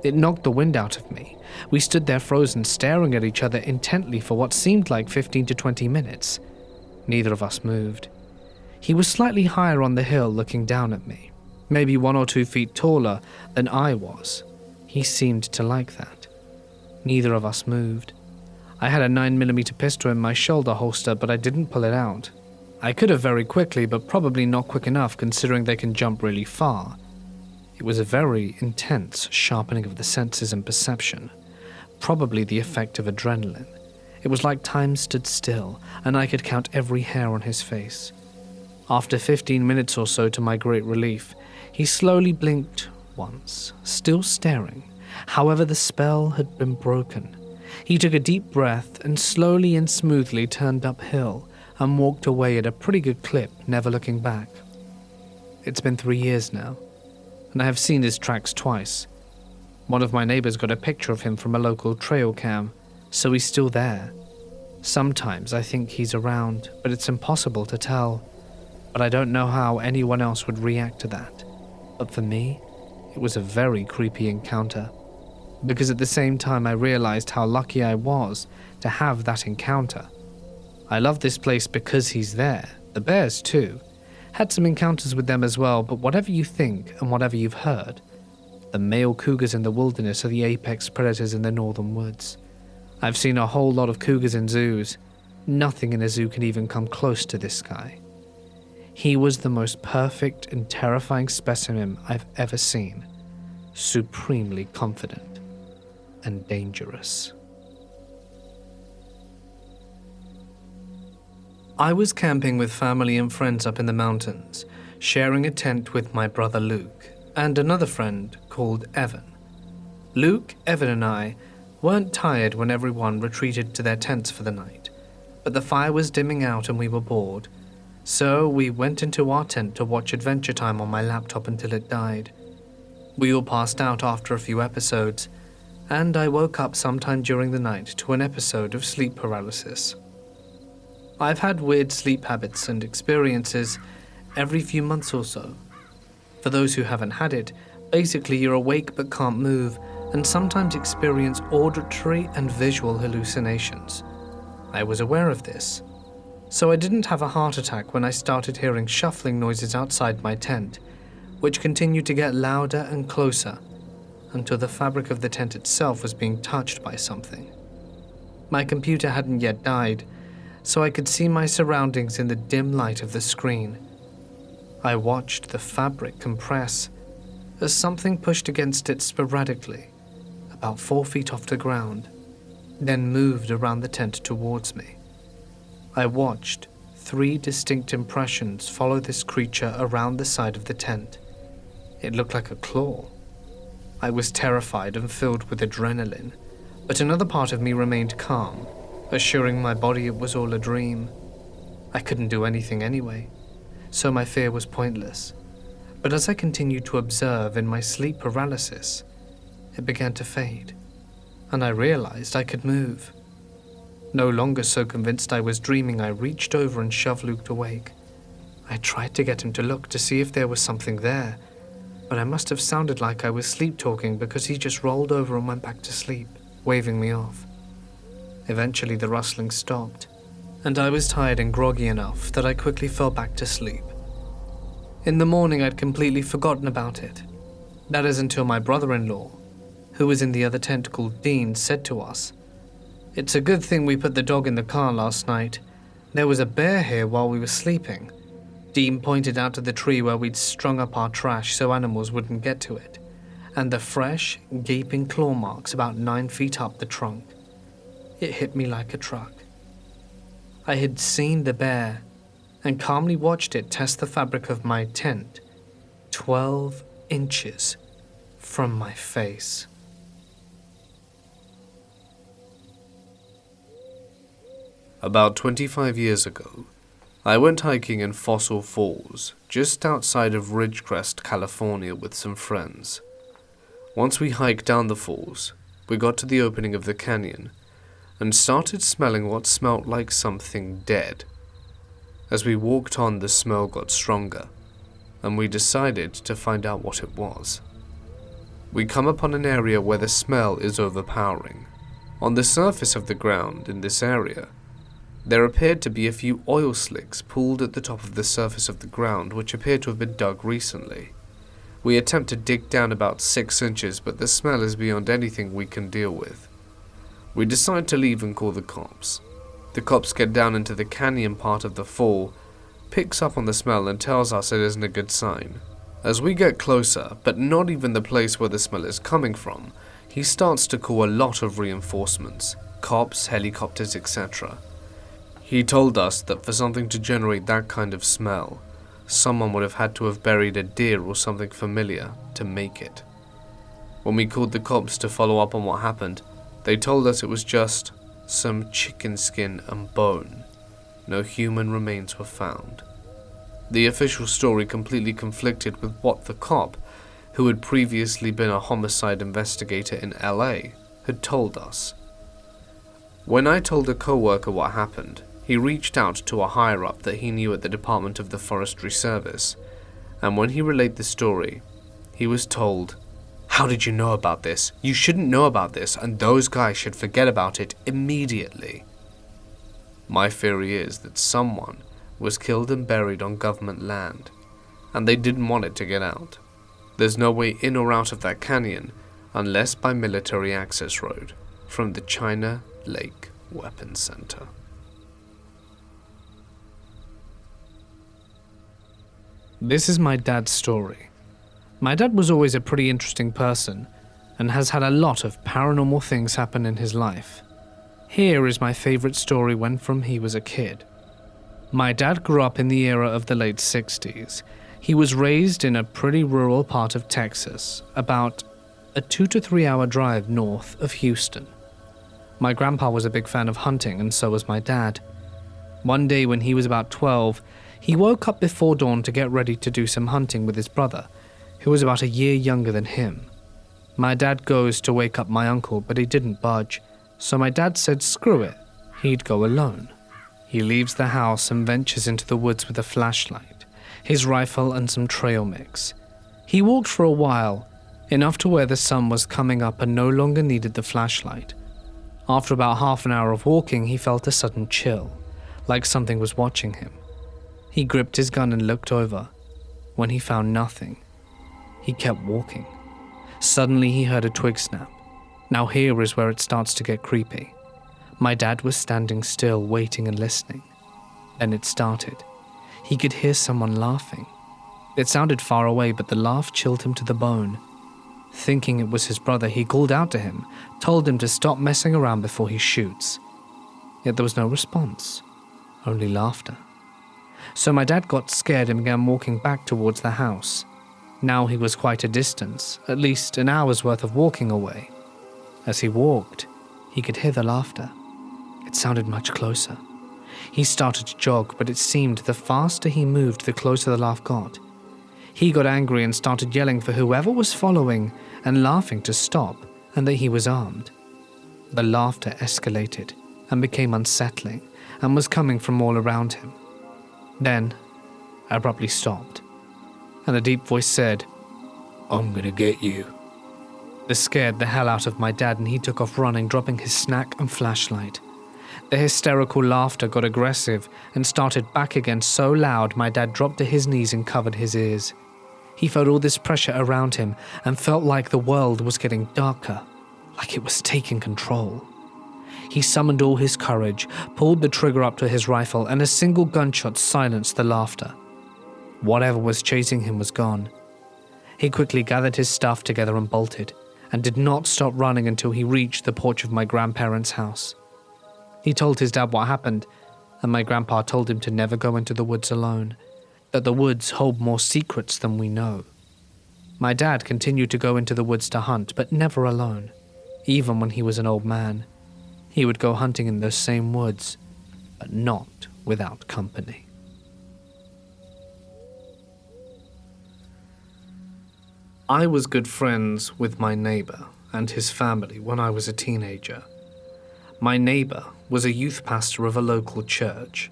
It knocked the wind out of me. We stood there frozen, staring at each other intently for what seemed like 15 to 20 minutes. Neither of us moved. He was slightly higher on the hill looking down at me, maybe 1 or 2 feet taller than I was. He seemed to like that. Neither of us moved. I had a 9mm pistol in my shoulder holster, but I didn't pull it out. I could have very quickly, but probably not quick enough considering they can jump really far. It was a very intense sharpening of the senses and perception, probably the effect of adrenaline. It was like time stood still, and I could count every hair on his face. After 15 minutes or so, to my great relief, he slowly blinked once, still staring. However, the spell had been broken. He took a deep breath and slowly and smoothly turned uphill and walked away at a pretty good clip, never looking back. It's been 3 years now, and I have seen his tracks twice. One of my neighbors got a picture of him from a local trail cam, so he's still there. Sometimes I think he's around, but it's impossible to tell. But I don't know how anyone else would react to that. But for me, it was a very creepy encounter. Because at the same time I realized how lucky I was to have that encounter. I love this place because he's there. The bears too. Had some encounters with them as well, but whatever you think and whatever you've heard, the male cougars in the wilderness are the apex predators in the northern woods. I've seen a whole lot of cougars in zoos. Nothing in a zoo can even come close to this guy. He was the most perfect and terrifying specimen I've ever seen. Supremely confident and dangerous. I was camping with family and friends up in the mountains, sharing a tent with my brother Luke and another friend called Evan. Luke, Evan and I weren't tired when everyone retreated to their tents for the night, but the fire was dimming out and we were bored, so we went into our tent to watch Adventure Time on my laptop until it died. We all passed out after a few episodes, and I woke up sometime during the night to an episode of sleep paralysis. I've had weird sleep habits and experiences every few months or so. For those who haven't had it, basically you're awake but can't move, and sometimes experience auditory and visual hallucinations. I was aware of this, so I didn't have a heart attack when I started hearing shuffling noises outside my tent, which continued to get louder and closer until the fabric of the tent itself was being touched by something. My computer hadn't yet died, so I could see my surroundings in the dim light of the screen. I watched the fabric compress as something pushed against it sporadically, about 4 feet off the ground, then moved around the tent towards me. I watched 3 distinct impressions follow this creature around the side of the tent. It looked like a claw. I was terrified and filled with adrenaline, but another part of me remained calm, assuring my body it was all a dream. I couldn't do anything anyway, so my fear was pointless. But as I continued to observe in my sleep paralysis, it began to fade, and I realized I could move. No longer so convinced I was dreaming, I reached over and shoved Luke awake. I tried to get him to look to see if there was something there, but I must have sounded like I was sleep-talking because he just rolled over and went back to sleep, waving me off. Eventually the rustling stopped, and I was tired and groggy enough that I quickly fell back to sleep. In the morning I'd completely forgotten about it. That is until my brother-in-law, who was in the other tent called Dean, said to us, "It's a good thing we put the dog in the car last night. There was a bear here while we were sleeping." Dean pointed out to the tree where we'd strung up our trash so animals wouldn't get to it, and the fresh, gaping claw marks about 9 feet up the trunk. It hit me like a truck. I had seen the bear and calmly watched it test the fabric of my tent 12 inches from my face. About 25 years ago, I went hiking in Fossil Falls, just outside of Ridgecrest, California, with some friends. Once we hiked down the falls, we got to the opening of the canyon and started smelling what smelt like something dead. As we walked on, the smell got stronger, and we decided to find out what it was. We come upon an area where the smell is overpowering. On the surface of the ground in this area, there appeared to be a few oil slicks pooled at the top of the surface of the ground, which appeared to have been dug recently. We attempt to dig down about 6 inches, but the smell is beyond anything we can deal with. We decide to leave and call the cops. The cops get down into the canyon part of the fall, picks up on the smell and tells us it isn't a good sign. As we get closer, but not even the place where the smell is coming from, he starts to call a lot of reinforcements, cops, helicopters, etc. He told us that for something to generate that kind of smell, someone would have had to have buried a deer or something familiar to make it. When we called the cops to follow up on what happened, they told us it was just some chicken skin and bone. No human remains were found. The official story completely conflicted with what the cop, who had previously been a homicide investigator in LA, had told us. When I told a co-worker what happened, he reached out to a higher-up that he knew at the Department of the Forestry Service, and when he relayed the story, he was told, "How did you know about this? You shouldn't know about this, and those guys should forget about it immediately." My theory is that someone was killed and buried on government land, and they didn't want it to get out. There's no way in or out of that canyon unless by military access road from the China Lake Weapons Center. This is my dad's story. My dad was always a pretty interesting person and has had a lot of paranormal things happen in his life. Here is my favorite story when from he was a kid. My dad grew up in the era of the late 60s. He was raised in a pretty rural part of Texas, about a 2 to 3 hour drive north of Houston. My grandpa was a big fan of hunting, and so was my dad. One day when he was about 12, he woke up before dawn to get ready to do some hunting with his brother, who was about a year younger than him. My dad goes to wake up my uncle, but he didn't budge, so my dad said screw it, he'd go alone. He leaves the house and ventures into the woods with a flashlight, his rifle and some trail mix. He walked for a while, enough to where the sun was coming up and no longer needed the flashlight. After about half an hour of walking, he felt a sudden chill, like something was watching him. He gripped his gun and looked over. When he found nothing, he kept walking. Suddenly he heard a twig snap. Now here is where it starts to get creepy. My dad was standing still, waiting and listening. Then it started. He could hear someone laughing. It sounded far away, but the laugh chilled him to the bone. Thinking it was his brother, he called out to him, told him to stop messing around before he shoots. Yet there was no response, only laughter. So my dad got scared and began walking back towards the house. Now he was quite a distance, at least an hour's worth of walking away. As he walked, he could hear the laughter. It sounded much closer. He started to jog, but it seemed the faster he moved, the closer the laugh got. He got angry and started yelling for whoever was following and laughing to stop, and that he was armed. The laughter escalated and became unsettling and was coming from all around him. Then, abruptly stopped, and a deep voice said, "I'm gonna get you." This scared the hell out of my dad, and he took off running, dropping his snack and flashlight. The hysterical laughter got aggressive and started back again so loud my dad dropped to his knees and covered his ears. He felt all this pressure around him and felt like the world was getting darker, like it was taking control. He summoned all his courage, pulled the trigger up to his rifle, and a single gunshot silenced the laughter. Whatever was chasing him was gone. He quickly gathered his stuff together and bolted, and did not stop running until he reached the porch of my grandparents' house. He told his dad what happened, and my grandpa told him to never go into the woods alone, that the woods hold more secrets than we know. My dad continued to go into the woods to hunt, but never alone, even when he was an old man. He would go hunting in those same woods, but not without company. I was good friends with my neighbor and his family when I was a teenager. My neighbor was a youth pastor of a local church.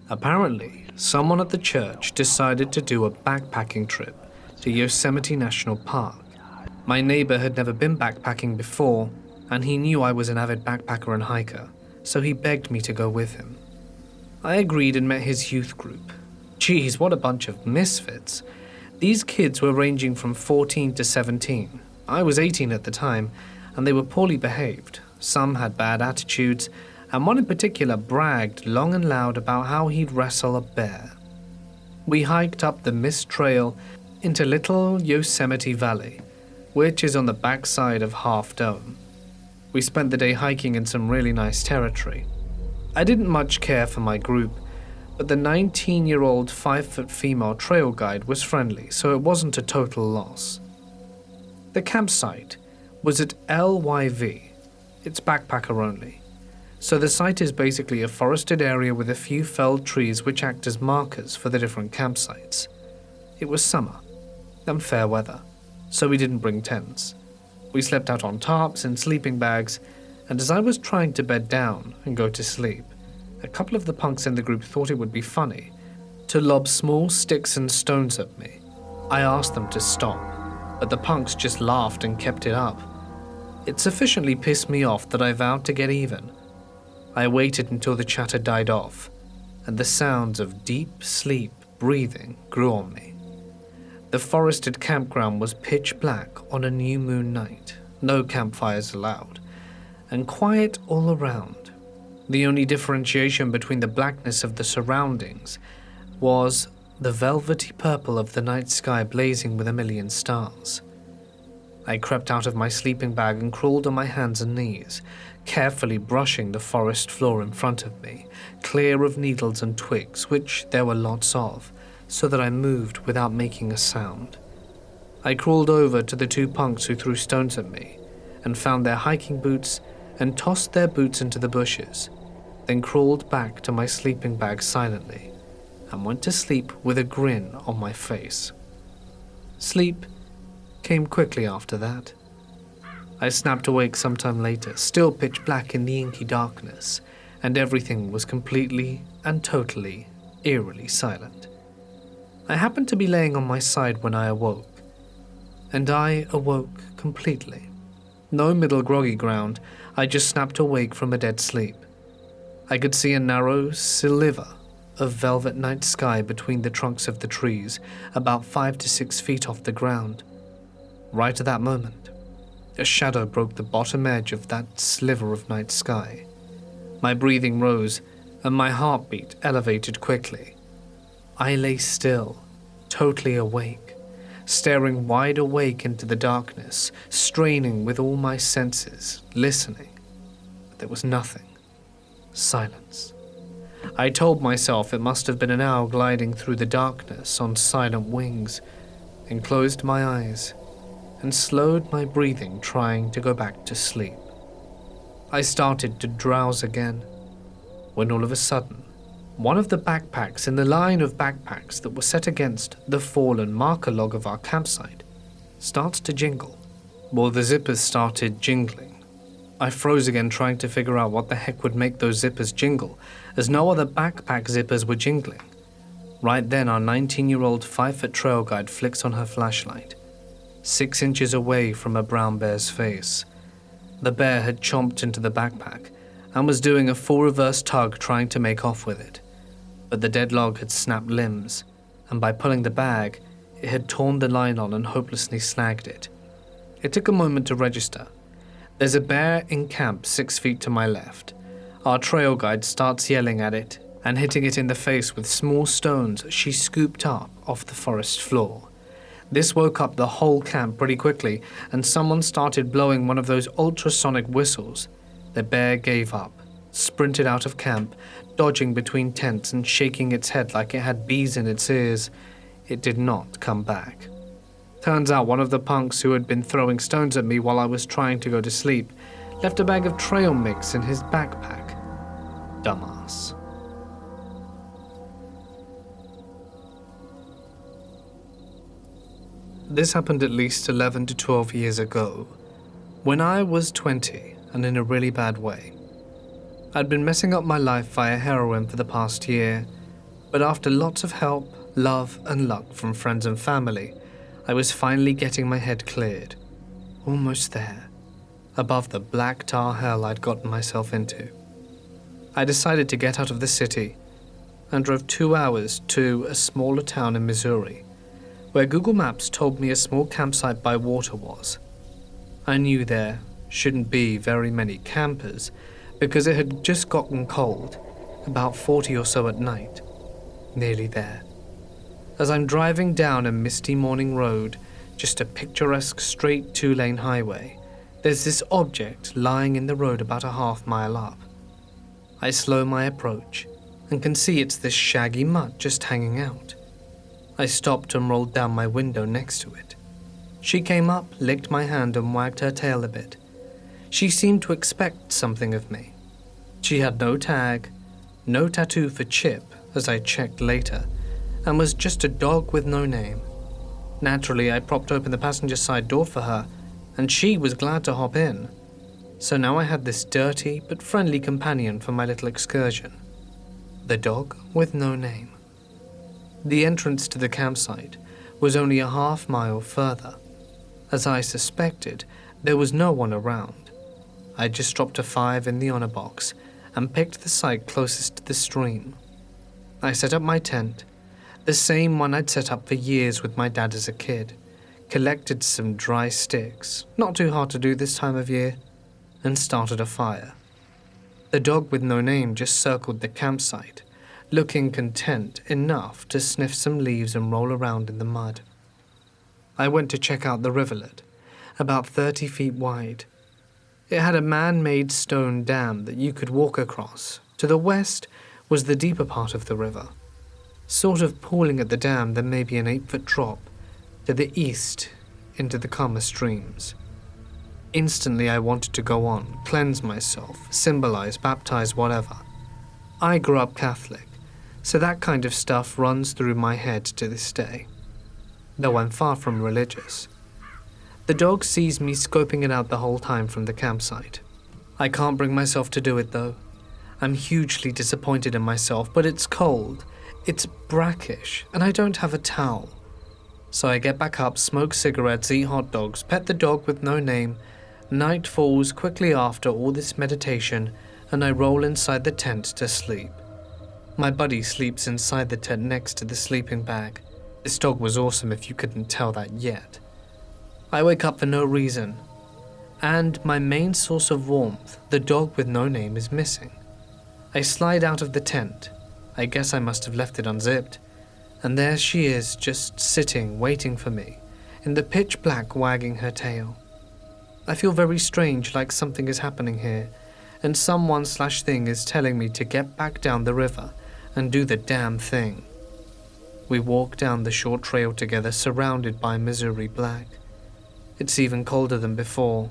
Apparently, someone at the church decided to do a backpacking trip to Yosemite National Park. My neighbor had never been backpacking before, and he knew I was an avid backpacker and hiker, so he begged me to go with him. I agreed and met his youth group. Geez, what a bunch of misfits. These kids were ranging from 14 to 17. I was 18 at the time, and they were poorly behaved. Some had bad attitudes, and one in particular bragged long and loud about how he'd wrestle a bear. We hiked up the mist trail into Little Yosemite Valley, which is on the backside of Half Dome. We spent the day hiking in some really nice territory. I didn't much care for my group, but the 19-year-old 5-foot female trail guide was friendly, so it wasn't a total loss. The campsite was at LYV. It's backpacker only. So the site is basically a forested area with a few felled trees which act as markers for the different campsites. It was summer and fair weather, so we didn't bring tents. We slept out on tarps and sleeping bags, and as I was trying to bed down and go to sleep, a couple of the punks in the group thought it would be funny to lob small sticks and stones at me. I asked them to stop, but the punks just laughed and kept it up. It sufficiently pissed me off that I vowed to get even. I waited until the chatter died off, and the sounds of deep sleep breathing grew on me. The forested campground was pitch black on a new moon night, no campfires allowed, and quiet all around. The only differentiation between the blackness of the surroundings was the velvety purple of the night sky blazing with a million stars. I crept out of my sleeping bag and crawled on my hands and knees, carefully brushing the forest floor in front of me, clear of needles and twigs, which there were lots of, so that I moved without making a sound. I crawled over to the two punks who threw stones at me, and found their hiking boots and tossed their boots into the bushes, then crawled back to my sleeping bag silently, and went to sleep with a grin on my face. Sleep came quickly after that. I snapped awake sometime later, still pitch black in the inky darkness, and everything was completely and totally, eerily silent. I happened to be laying on my side when I awoke, and I awoke completely. No middle groggy ground, I just snapped awake from a dead sleep. I could see a narrow sliver of velvet night sky between the trunks of the trees, about 5 to 6 feet off the ground. Right at that moment, a shadow broke the bottom edge of that sliver of night sky. My breathing rose, and my heartbeat elevated quickly. I lay still, totally awake, staring wide awake into the darkness, straining with all my senses, listening. But there was nothing. Silence. I told myself it must have been an owl gliding through the darkness on silent wings, and closed my eyes and slowed my breathing, trying to go back to sleep. I started to drowse again, when all of a sudden, one of the backpacks in the line of backpacks that were set against the fallen marker log of our campsite starts to jingle. Well, the zippers started jingling. I froze again, trying to figure out what the heck would make those zippers jingle, as no other backpack zippers were jingling. Right then, our 19-year-old 5-foot trail guide flicks on her flashlight, 6 inches away from a brown bear's face. The bear had chomped into the backpack and was doing a full reverse tug, trying to make off with it. But the dead log had snapped limbs, and by pulling the bag, it had torn the nylon and hopelessly snagged it. It took a moment to register. There's a bear in camp 6 feet to my left. Our trail guide starts yelling at it and hitting it in the face with small stones she scooped up off the forest floor. This woke up the whole camp pretty quickly, and someone started blowing one of those ultrasonic whistles. The bear gave up, sprinted out of camp, dodging between tents and shaking its head like it had bees in its ears. It did not come back. Turns out one of the punks who had been throwing stones at me while I was trying to go to sleep left a bag of trail mix in his backpack. Dumbass. This happened at least 11 to 12 years ago, when I was 20 and in a really bad way. I'd been messing up my life via heroin for the past year, but after lots of help, love and luck from friends and family, I was finally getting my head cleared. Almost there, above the black tar hell I'd gotten myself into. I decided to get out of the city and drove 2 hours to a smaller town in Missouri, where Google Maps told me a small campsite by water was. I knew there shouldn't be very many campers because it had just gotten cold, about 40 or so at night. Nearly there. As I'm driving down a misty morning road, just a picturesque straight 2-lane highway, there's this object lying in the road about a half-mile up. I slow my approach and can see it's this shaggy mutt just hanging out. I stopped and rolled down my window next to it. She came up, licked my hand and wagged her tail a bit. She seemed to expect something of me. She had no tag, no tattoo for Chip, as I checked later, and was just a dog with no name. Naturally, I propped open the passenger side door for her, and she was glad to hop in. So now I had this dirty but friendly companion for my little excursion. The dog with no name. The entrance to the campsite was only a half-mile further. As I suspected, there was no one around. I just dropped a 5 in the honor box and picked the site closest to the stream. I set up my tent, the same one I'd set up for years with my dad as a kid, collected some dry sticks, not too hard to do this time of year, and started a fire. The dog with no name just circled the campsite, looking content enough to sniff some leaves and roll around in the mud. I went to check out the rivulet, about 30 feet wide. It had a man-made stone dam that you could walk across. To the west was the deeper part of the river, sort of pooling at the dam, then maybe an 8-foot drop to the east into the calmer streams. Instantly I wanted to go on, cleanse myself, symbolize, baptize, whatever. I grew up Catholic, so that kind of stuff runs through my head to this day, though I'm far from religious. The dog sees me scoping it out the whole time from the campsite. I can't bring myself to do it though. I'm hugely disappointed in myself, but it's cold, it's brackish, and I don't have a towel. So I get back up, smoke cigarettes, eat hot dogs, pet the dog with no name. Night falls quickly after all this meditation, and I roll inside the tent to sleep. My buddy sleeps inside the tent next to the sleeping bag. This dog was awesome if you couldn't tell that yet. I wake up for no reason, and my main source of warmth, the dog with no name, is missing. I slide out of the tent. I guess I must have left it unzipped. And there she is, just sitting, waiting for me, in the pitch black, wagging her tail. I feel very strange, like something is happening here, and someone/thing is telling me to get back down the river and do the damn thing. We walk down the short trail together, surrounded by Missouri black. It's even colder than before,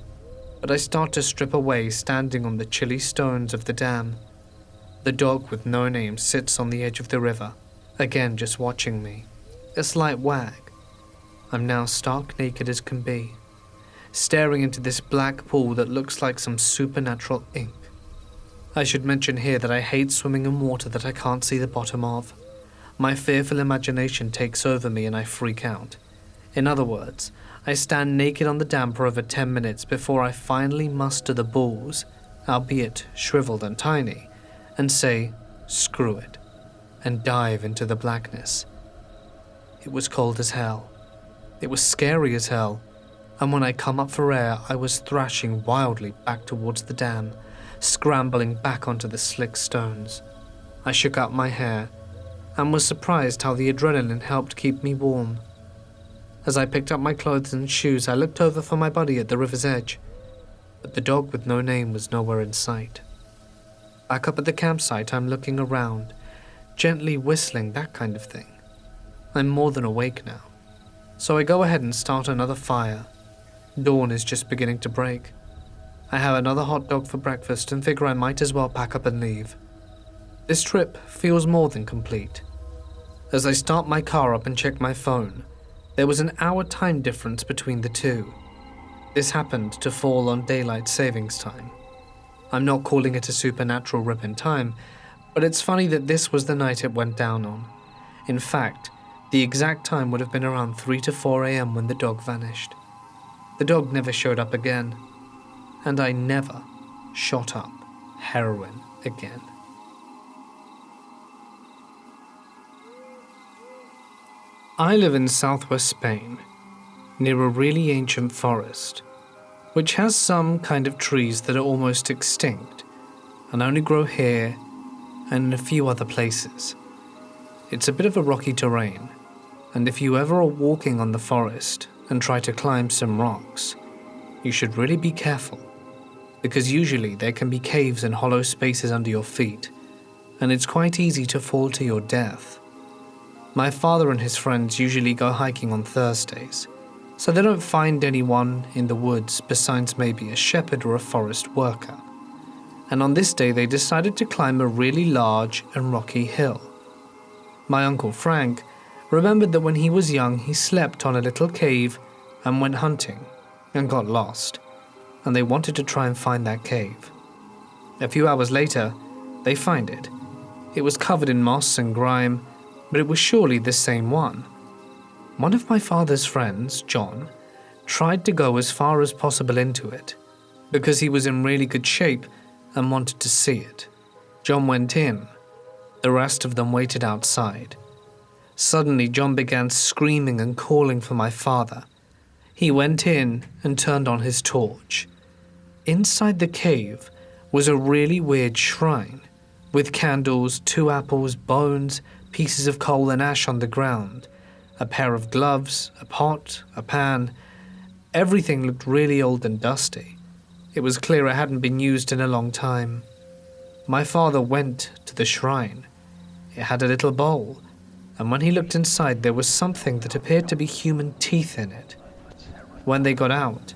but I start to strip away, standing on the chilly stones of the dam. The dog with no name sits on the edge of the river, again just watching me. A slight wag. I'm now stark naked as can be, staring into this black pool that looks like some supernatural ink. I should mention here that I hate swimming in water that I can't see the bottom of. My fearful imagination takes over me and I freak out. In other words, I stand naked on the dam for over 10 minutes before I finally muster the balls, albeit shriveled and tiny, and say, screw it, and dive into the blackness. It was cold as hell. It was scary as hell, and when I come up for air, I was thrashing wildly back towards the dam, scrambling back onto the slick stones. I shook out my hair, and was surprised how the adrenaline helped keep me warm. As I picked up my clothes and shoes, I looked over for my buddy at the river's edge, but the dog with no name was nowhere in sight. Back up at the campsite, I'm looking around, gently whistling, that kind of thing. I'm more than awake now, so I go ahead and start another fire. Dawn is just beginning to break. I have another hot dog for breakfast and figure I might as well pack up and leave. This trip feels more than complete. As I start my car up and check my phone, There was an hour time difference between the two. This happened to fall on daylight savings time. I'm not calling it a supernatural rip in time, but it's funny that this was the night it went down on. In fact, the exact time would have been around 3 to 4 a.m. when the dog vanished. The dog never showed up again, and I never shot up heroin again. I live in southwest Spain, near a really ancient forest, which has some kind of trees that are almost extinct and only grow here and in a few other places. It's a bit of a rocky terrain, and if you ever are walking on the forest and try to climb some rocks, you should really be careful, because usually there can be caves and hollow spaces under your feet, and it's quite easy to fall to your death. My father and his friends usually go hiking on Thursdays, so they don't find anyone in the woods besides maybe a shepherd or a forest worker. And on this day they decided to climb a really large and rocky hill. My Uncle Frank remembered that when he was young he slept on a little cave and went hunting and got lost, and they wanted to try and find that cave. A few hours later, they find it. It was covered in moss and grime, but it was surely the same one. One of my father's friends, John, tried to go as far as possible into it, because he was in really good shape and wanted to see it. John went in. The rest of them waited outside. Suddenly, John began screaming and calling for my father. He went in and turned on his torch. Inside the cave was a really weird shrine, with candles, 2 apples, bones, pieces of coal and ash on the ground, a pair of gloves, a pot, a pan. Everything looked really old and dusty. It was clear it hadn't been used in a long time. My father went to the shrine. It had a little bowl, and when he looked inside there was something that appeared to be human teeth in it. When they got out,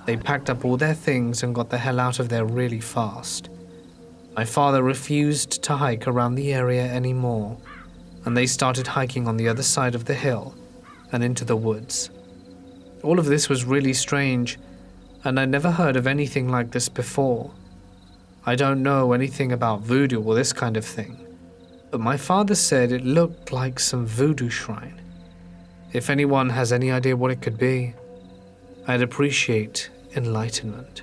they packed up all their things and got the hell out of there really fast. My father refused to hike around the area anymore, and they started hiking on the other side of the hill and into the woods. All of this was really strange, and I'd never heard of anything like this before. I don't know anything about voodoo or this kind of thing, but my father said it looked like some voodoo shrine. If anyone has any idea what it could be, I'd appreciate enlightenment.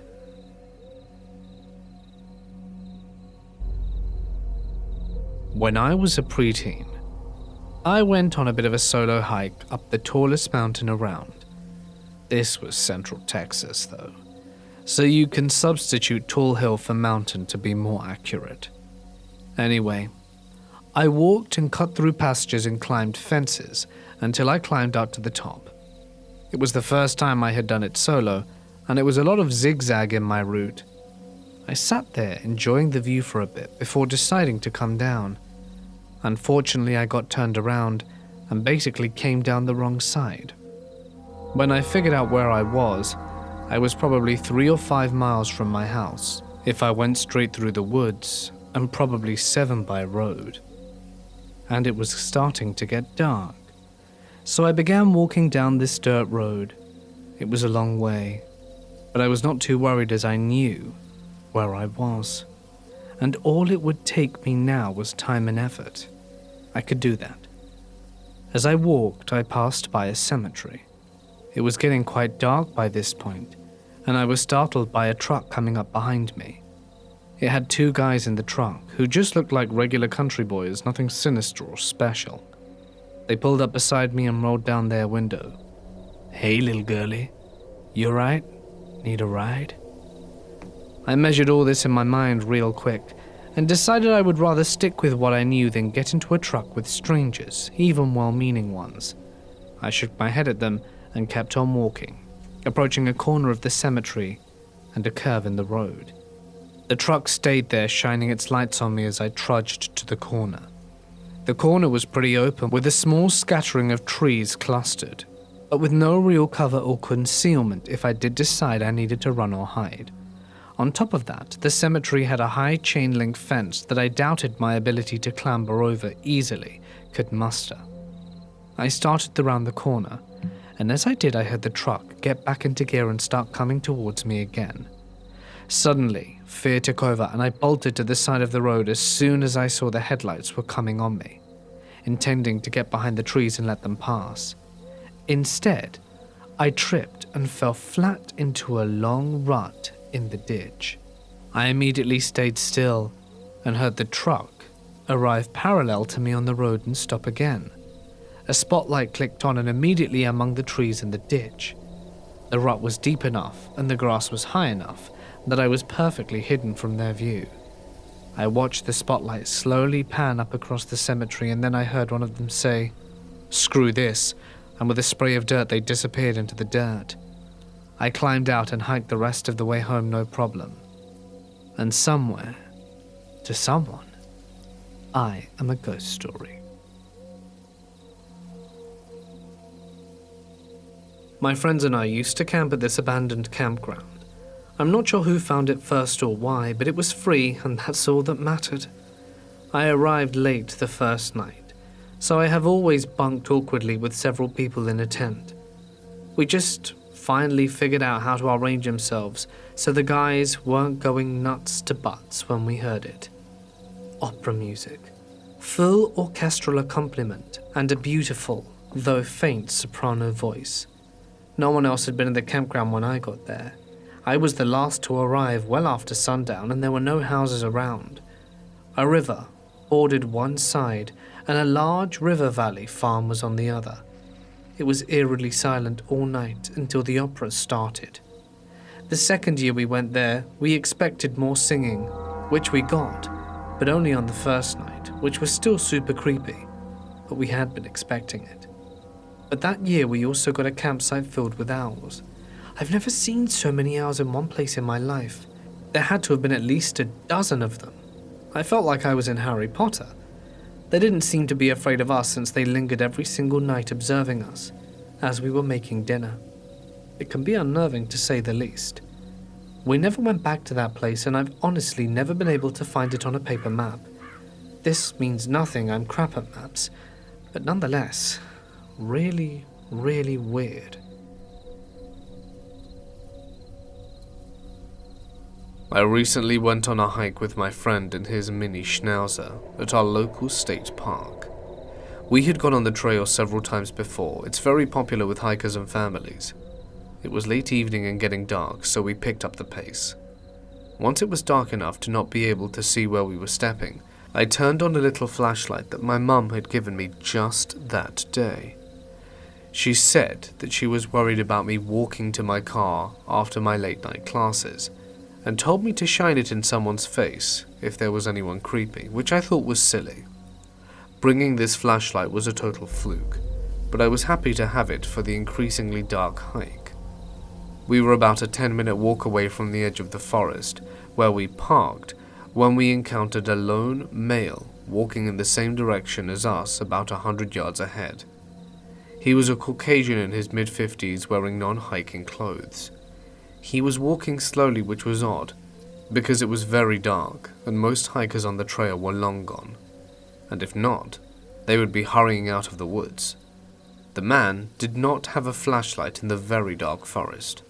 When I was a preteen, I went on a bit of a solo hike up the tallest mountain around. This was Central Texas, though, so you can substitute tall hill for mountain to be more accurate. Anyway, I walked and cut through pastures and climbed fences until I climbed out to the top. It was the first time I had done it solo, and it was a lot of zigzag in my route. I sat there enjoying the view for a bit before deciding to come down. Unfortunately, I got turned around and basically came down the wrong side. When I figured out where I was probably 3 or 5 miles from my house if I went straight through the woods, and probably 7 by road. And it was starting to get dark. So I began walking down this dirt road. It was a long way, but I was not too worried as I knew where I was. And all it would take me now was time and effort. I could do that. As I walked, I passed by a cemetery. It was getting quite dark by this point, and I was startled by a truck coming up behind me. It had 2 guys in the truck who just looked like regular country boys, nothing sinister or special. They pulled up beside me and rolled down their window. "Hey, little girlie, you alright? Need a ride?" I measured all this in my mind real quick and decided I would rather stick with what I knew than get into a truck with strangers, even well-meaning ones. I shook my head at them and kept on walking, approaching a corner of the cemetery and a curve in the road. The truck stayed there, shining its lights on me as I trudged to the corner. The corner was pretty open, with a small scattering of trees clustered, but with no real cover or concealment if I did decide I needed to run or hide. On top of that, the cemetery had a high chain-link fence that I doubted my ability to clamber over easily could muster. I started around the corner and as I did, I heard the truck get back into gear and start coming towards me again. Suddenly, fear took over and I bolted to the side of the road as soon as I saw the headlights were coming on me, intending to get behind the trees and let them pass. Instead, I tripped and fell flat into a long rut in the ditch. I immediately stayed still and heard the truck arrive parallel to me on the road and stop again. A spotlight clicked on and immediately among the trees in the ditch. The rut was deep enough and the grass was high enough that I was perfectly hidden from their view. I watched the spotlight slowly pan up across the cemetery, and then I heard one of them say, "Screw this," and with a spray of dirt they disappeared into the dirt. I climbed out and hiked the rest of the way home no problem. And somewhere, to someone, I am a ghost story. My friends and I used to camp at this abandoned campground. I'm not sure who found it first or why, but it was free and that's all that mattered. I arrived late the first night, so I have always bunked awkwardly with several people in a tent. We just finally figured out how to arrange themselves so the guys weren't going nuts to butts when we heard it. Opera music, full orchestral accompaniment, and a beautiful, though faint soprano voice. No one else had been at the campground when I got there. I was the last to arrive well after sundown and there were no houses around. A river bordered one side and a large river valley farm was on the other. It was eerily silent all night until the opera started. The second year we went there, we expected more singing, which we got, but only on the first night, which was still super creepy, but we had been expecting it. But that year we also got a campsite filled with owls. I've never seen so many owls in one place in my life. There had to have been at least a dozen of them. I felt like I was in Harry Potter. They didn't seem to be afraid of us since they lingered every single night observing us as we were making dinner. It can be unnerving to say the least. We never went back to that place and I've honestly never been able to find it on a paper map. This means nothing, I'm crap at maps, but nonetheless, really, really weird. I recently went on a hike with my friend and his mini schnauzer at our local state park. We had gone on the trail several times before. It's very popular with hikers and families. It was late evening and getting dark, so we picked up the pace. Once it was dark enough to not be able to see where we were stepping, I turned on a little flashlight that my mum had given me just that day. She said that she was worried about me walking to my car after my late night classes, and told me to shine it in someone's face if there was anyone creepy, which I thought was silly. Bringing this flashlight was a total fluke, but I was happy to have it for the increasingly dark hike. We were about a 10-minute walk away from the edge of the forest, where we parked, when we encountered a lone male walking in the same direction as us about 100 yards ahead. He was a Caucasian in his mid-50s wearing non-hiking clothes. He was walking slowly, which was odd, because it was very dark and most hikers on the trail were long gone, and if not, they would be hurrying out of the woods. The man did not have a flashlight in the very dark forest.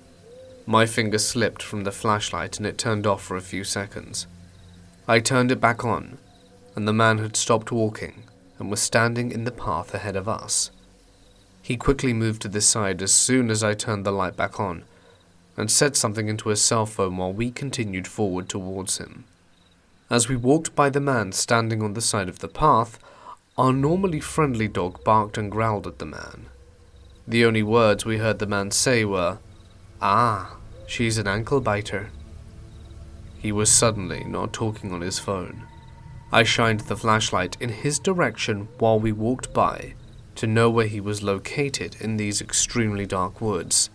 My finger slipped from the flashlight and it turned off for a few seconds. I turned it back on, and the man had stopped walking and was standing in the path ahead of us. He quickly moved to the side as soon as I turned the light back on, and said something into his cell phone while we continued forward towards him. As we walked by the man standing on the side of the path, our normally friendly dog barked and growled at the man. The only words we heard the man say were, "Ah, she's an ankle biter." He was suddenly not talking on his phone. I shined the flashlight in his direction while we walked by to know where he was located in these extremely dark woods.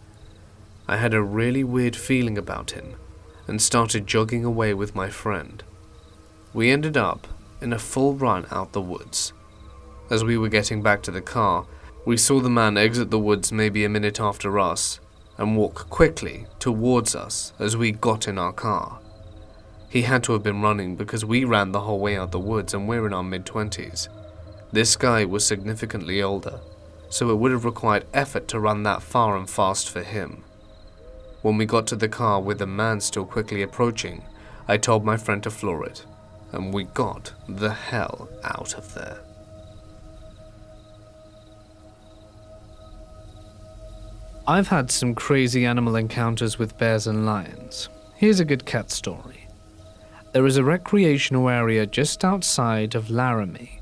I had a really weird feeling about him and started jogging away with my friend. We ended up in a full run out the woods. As we were getting back to the car, we saw the man exit the woods maybe a minute after us and walk quickly towards us as we got in our car. He had to have been running because we ran the whole way out the woods and we're in our mid-20s. This guy was significantly older, so it would have required effort to run that far and fast for him. When we got to the car with the man still quickly approaching, I told my friend to floor it, and we got the hell out of there. I've had some crazy animal encounters with bears and lions. Here's a good cat story. There is a recreational area just outside of Laramie,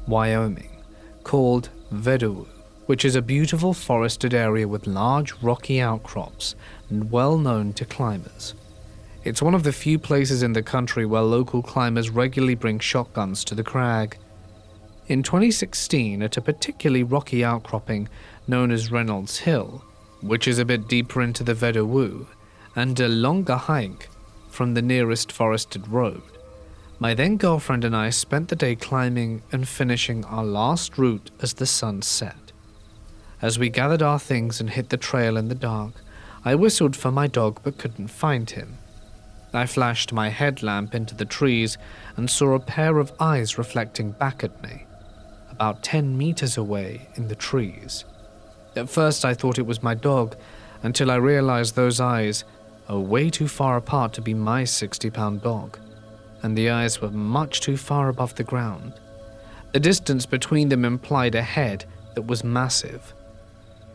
Wyoming, called Voodoo, which is a beautiful forested area with large rocky outcrops and well known to climbers. It's one of the few places in the country where local climbers regularly bring shotguns to the crag. In 2016, at a particularly rocky outcropping known as Reynolds Hill, which is a bit deeper into the Voodoo and a longer hike from the nearest forested road, my then girlfriend and I spent the day climbing and finishing our last route as the sun set. As we gathered our things and hit the trail in the dark, I whistled for my dog but couldn't find him. I flashed my headlamp into the trees and saw a pair of eyes reflecting back at me, about 10 meters away in the trees. At first I thought it was my dog, until I realized those eyes are way too far apart to be my 60-pound dog, and the eyes were much too far above the ground. The distance between them implied a head that was massive.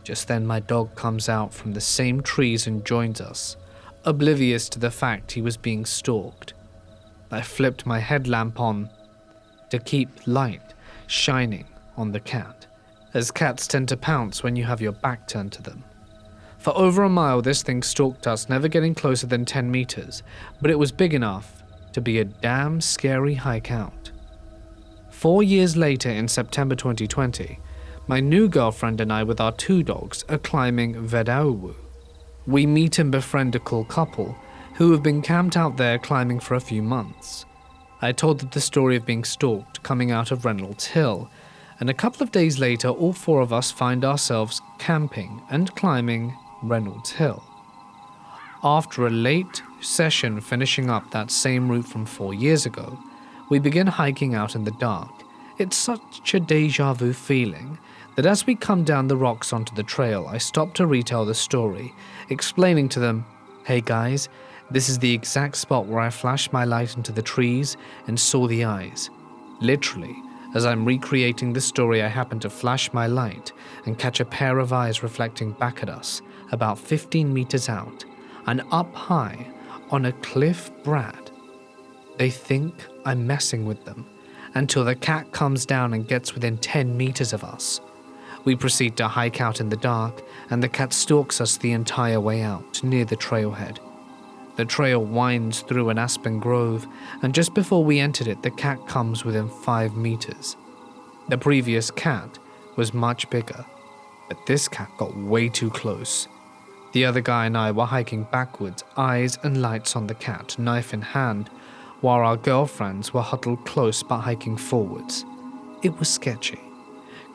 Just then my dog comes out from the same trees and joins us, oblivious to the fact he was being stalked. I flipped my headlamp on to keep light shining on the cat, as cats tend to pounce when you have your back turned to them. For over a mile this thing stalked us, never getting closer than 10 meters, but it was big enough to be a damn scary hike out. 4 years later, in September 2020, my new girlfriend and I with our 2 dogs are climbing Voodoo. We meet and befriend a cool couple who have been camped out there climbing for a few months. I told them the story of being stalked coming out of Reynolds Hill, and a couple of days later all 4 of us find ourselves camping and climbing Reynolds Hill. After a late session finishing up that same route from 4 years ago, we begin hiking out in the dark. It's such a deja vu feeling that as we come down the rocks onto the trail, I stop to retell the story, explaining to them, "Hey guys, this is the exact spot where I flashed my light into the trees and saw the eyes." Literally, as I'm recreating the story, I happen to flash my light and catch a pair of eyes reflecting back at us about 15 meters out and up high on a cliff brad. They think I'm messing with them until the cat comes down and gets within 10 meters of us. We proceed to hike out in the dark, and the cat stalks us the entire way out near the trailhead. The trail winds through an aspen grove, and just before we entered it, the cat comes within 5 meters. The previous cat was much bigger, but this cat got way too close. The other guy and I were hiking backwards, eyes and lights on the cat, knife in hand, while our girlfriends were huddled close but hiking forwards. It was sketchy.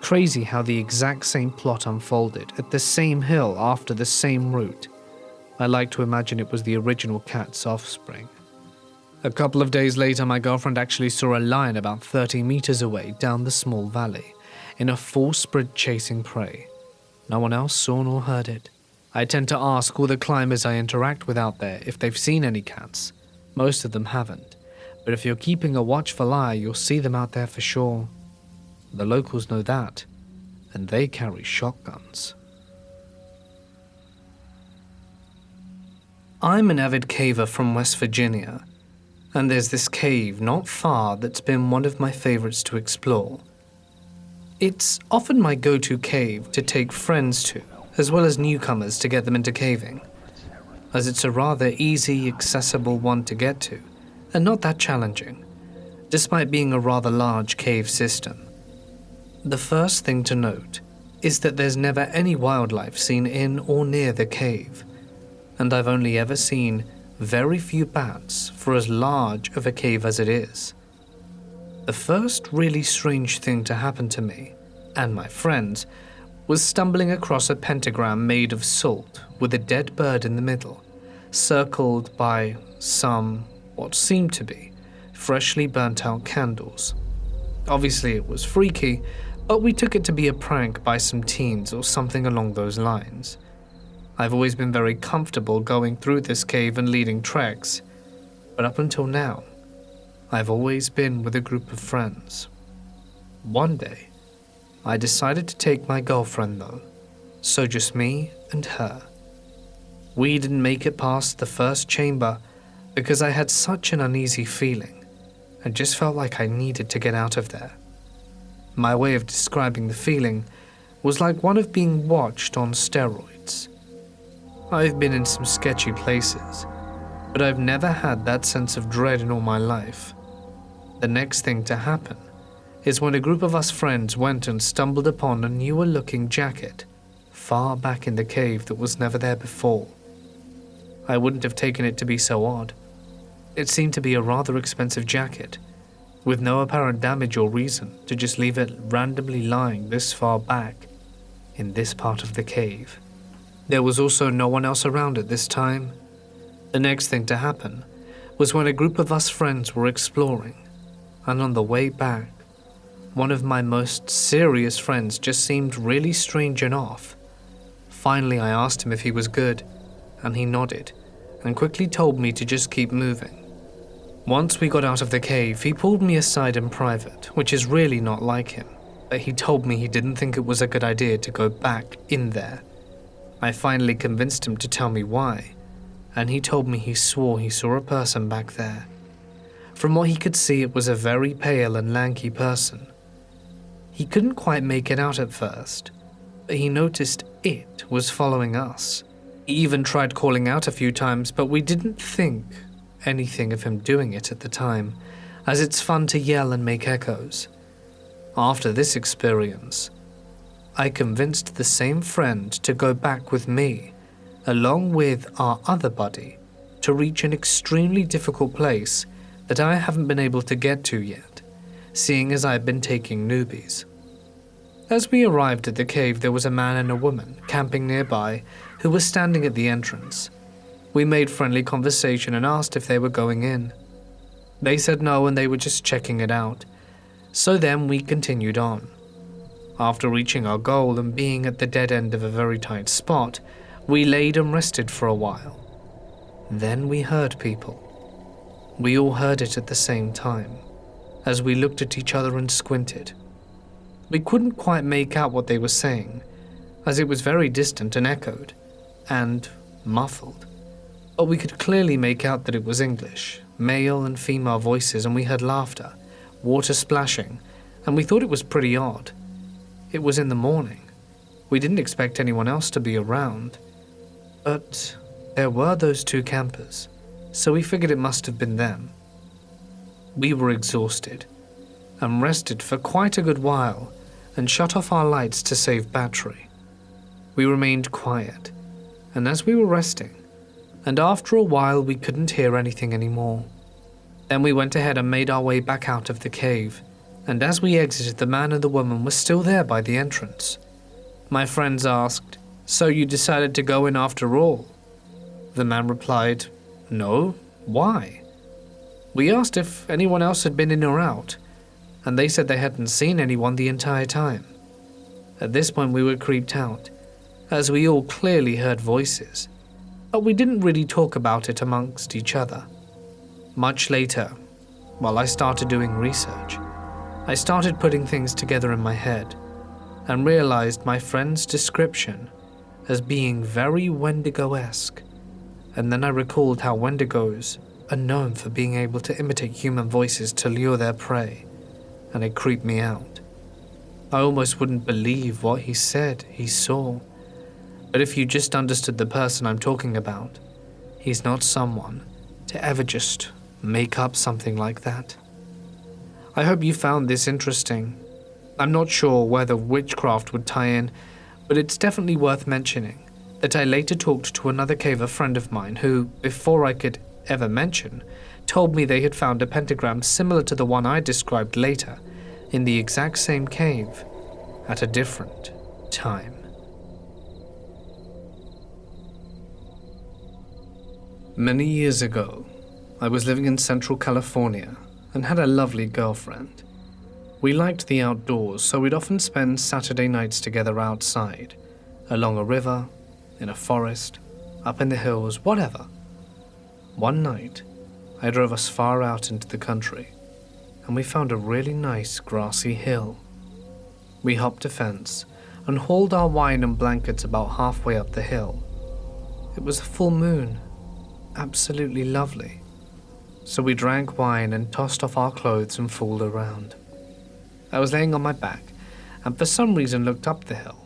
Crazy how the exact same plot unfolded at the same hill after the same route. I like to imagine it was the original cat's offspring. A couple of days later, my girlfriend actually saw a lion about 30 meters away down the small valley, in a full sprint chasing prey. No one else saw nor heard it. I tend to ask all the climbers I interact with out there if they've seen any cats. Most of them haven't, but if you're keeping a watchful eye, you'll see them out there for sure. The locals know that, and they carry shotguns. I'm an avid caver from West Virginia, and there's this cave not far that's been one of my favorites to explore. It's often my go-to cave to take friends to, as well as newcomers to get them into caving, as it's a rather easy, accessible one to get to, and not that challenging, despite being a rather large cave system. The first thing to note is that there's never any wildlife seen in or near the cave, and I've only ever seen very few bats for as large of a cave as it is. The first really strange thing to happen to me, and my friends, was stumbling across a pentagram made of salt with a dead bird in the middle, circled by some, what seemed to be, freshly burnt out candles. Obviously it was freaky, but we took it to be a prank by some teens or something along those lines. I've always been very comfortable going through this cave and leading treks, but up until now, I've always been with a group of friends. One day, I decided to take my girlfriend though, so just me and her. We didn't make it past the first chamber because I had such an uneasy feeling and just felt like I needed to get out of there. My way of describing the feeling was like one of being watched on steroids. I've been in some sketchy places, but I've never had that sense of dread in all my life. The next thing to happen is when a group of us friends went and stumbled upon a newer looking jacket far back in the cave that was never there before. I wouldn't have taken it to be so odd. It seemed to be a rather expensive jacket, with no apparent damage or reason to just leave it randomly lying this far back in this part of the cave. There was also no one else around at this time. The next thing to happen was when a group of us friends were exploring, and on the way back, one of my most serious friends just seemed really strange and off. Finally, I asked him if he was good, and he nodded and quickly told me to just keep moving. Once we got out of the cave, he pulled me aside in private, which is really not like him, but he told me he didn't think it was a good idea to go back in there. I finally convinced him to tell me why, and he told me he swore he saw a person back there. From what he could see, it was a very pale and lanky person. He couldn't quite make it out at first, but he noticed it was following us. He even tried calling out a few times, but we didn't think anything of him doing it at the time, as it's fun to yell and make echoes. After this experience, I convinced the same friend to go back with me, along with our other buddy, to reach an extremely difficult place that I haven't been able to get to yet, seeing as I've been taking newbies. As we arrived at the cave, there was a man and a woman camping nearby who were standing at the entrance. We made friendly conversation and asked if they were going in. They said no and they were just checking it out. So then we continued on. After reaching our goal and being at the dead end of a very tight spot, we laid and rested for a while. Then we heard people. We all heard it at the same time, as we looked at each other and squinted. We couldn't quite make out what they were saying, as it was very distant and echoed, and muffled. But we could clearly make out that it was English, male and female voices, and we heard laughter, water splashing, and we thought it was pretty odd. It was in the morning. We didn't expect anyone else to be around. But there were those two campers, so we figured it must have been them. We were exhausted, and rested for quite a good while, and shut off our lights to save battery. We remained quiet, and as we were resting, and after a while we couldn't hear anything anymore. Then we went ahead and made our way back out of the cave, and as we exited, the man and the woman were still there by the entrance. My friends asked, "So you decided to go in after all?" The man replied, "No, why?" We asked if anyone else had been in or out, and they said they hadn't seen anyone the entire time. At this point we were creeped out, as we all clearly heard voices, but we didn't really talk about it amongst each other. Much later, while I started doing research, I started putting things together in my head and realized my friend's description as being very Wendigo-esque, and then I recalled how Wendigos are known for being able to imitate human voices to lure their prey, and it creeped me out. I almost wouldn't believe what he said he saw, but if you just understood the person I'm talking about, he's not someone to ever just make up something like that. I hope you found this interesting. I'm not sure whether witchcraft would tie in, but it's definitely worth mentioning that I later talked to another caver friend of mine who, before I could ever mention, told me they had found a pentagram similar to the one I described later in the exact same cave at a different time. Many years ago, I was living in Central California and had a lovely girlfriend. We liked the outdoors, so we'd often spend Saturday nights together outside, along a river, in a forest, up in the hills, whatever. One night, I drove us far out into the country, and we found a really nice grassy hill. We hopped a fence and hauled our wine and blankets about halfway up the hill. It was a full moon, absolutely lovely. So we drank wine and tossed off our clothes and fooled around. I was laying on my back and for some reason looked up the hill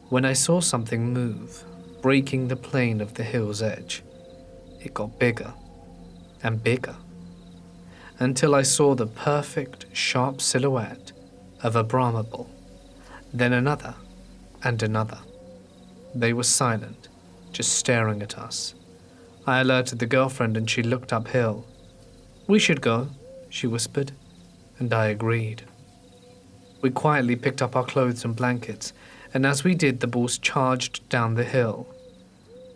when I saw something move, breaking the plane of the hill's edge. It got bigger and bigger until I saw the perfect, sharp silhouette of a Brahma bull, then another and another. They were silent, just staring at us. I alerted the girlfriend and she looked uphill. "We should go," she whispered, and I agreed. We quietly picked up our clothes and blankets, and as we did, the bulls charged down the hill.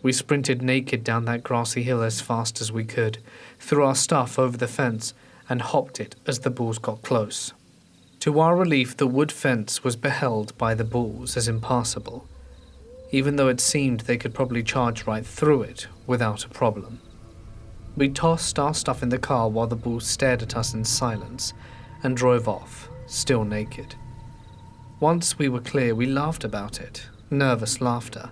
We sprinted naked down that grassy hill as fast as we could, threw our stuff over the fence, and hopped it as the bulls got close. To our relief, the wood fence was beheld by the bulls as impassable, even though it seemed they could probably charge right through it without a problem. We tossed our stuff in the car while the bulls stared at us in silence and drove off, still naked. Once we were clear, we laughed about it, nervous laughter.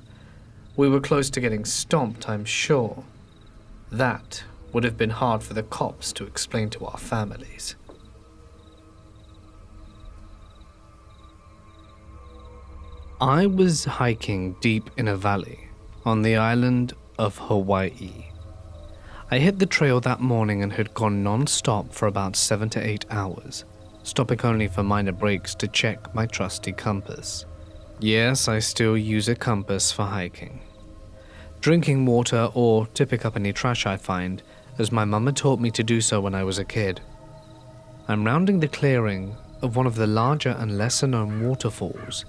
We were close to getting stomped, I'm sure. That would have been hard for the cops to explain to our families. I was hiking deep in a valley on the island of Hawaii. I hit the trail that morning and had gone non-stop for about 7 to 8 hours, stopping only for minor breaks to check my trusty compass. Yes, I still use a compass for hiking. Drinking water or to pick up any trash I find, as my mum had taught me to do so when I was a kid. I'm rounding the clearing of one of the larger and lesser-known waterfalls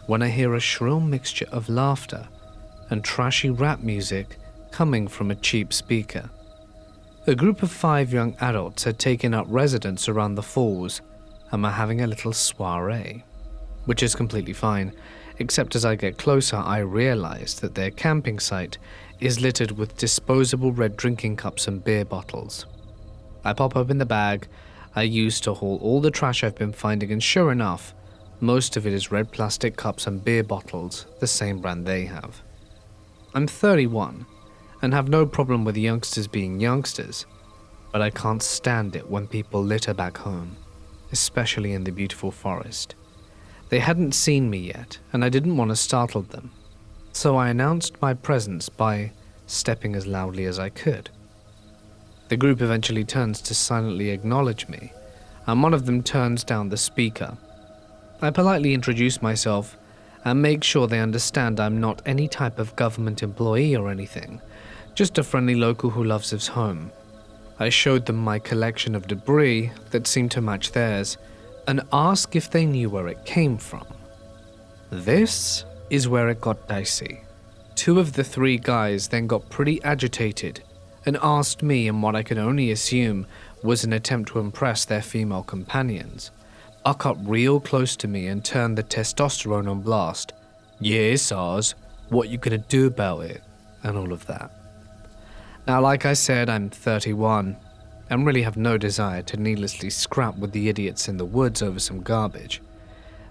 when I hear a shrill mixture of laughter and trashy rap music coming from a cheap speaker. A group of 5 young adults had taken up residence around the falls and were having a little soiree, which is completely fine, except as I get closer I realize that their camping site is littered with disposable red drinking cups and beer bottles. I pop open the bag I used to haul all the trash I've been finding, and sure enough, most of it is red plastic cups and beer bottles, the same brand they have. I'm 31 and have no problem with youngsters being youngsters, but I can't stand it when people litter back home, especially in the beautiful forest. They hadn't seen me yet, and I didn't want to startle them, so I announced my presence by stepping as loudly as I could. The group eventually turns to silently acknowledge me, and one of them turns down the speaker. I politely introduce myself and make sure they understand I'm not any type of government employee or anything, just a friendly local who loves his home. I showed them my collection of debris that seemed to match theirs and asked if they knew where it came from. This is where it got dicey. 2 of the 3 guys then got pretty agitated and asked me in what I could only assume was an attempt to impress their female companions. Buck up real close to me and turned the testosterone on blast. "Yeah, it's ours. What you gonna do about it?" and all of that. Now, like I said, I'm 31 and really have no desire to needlessly scrap with the idiots in the woods over some garbage.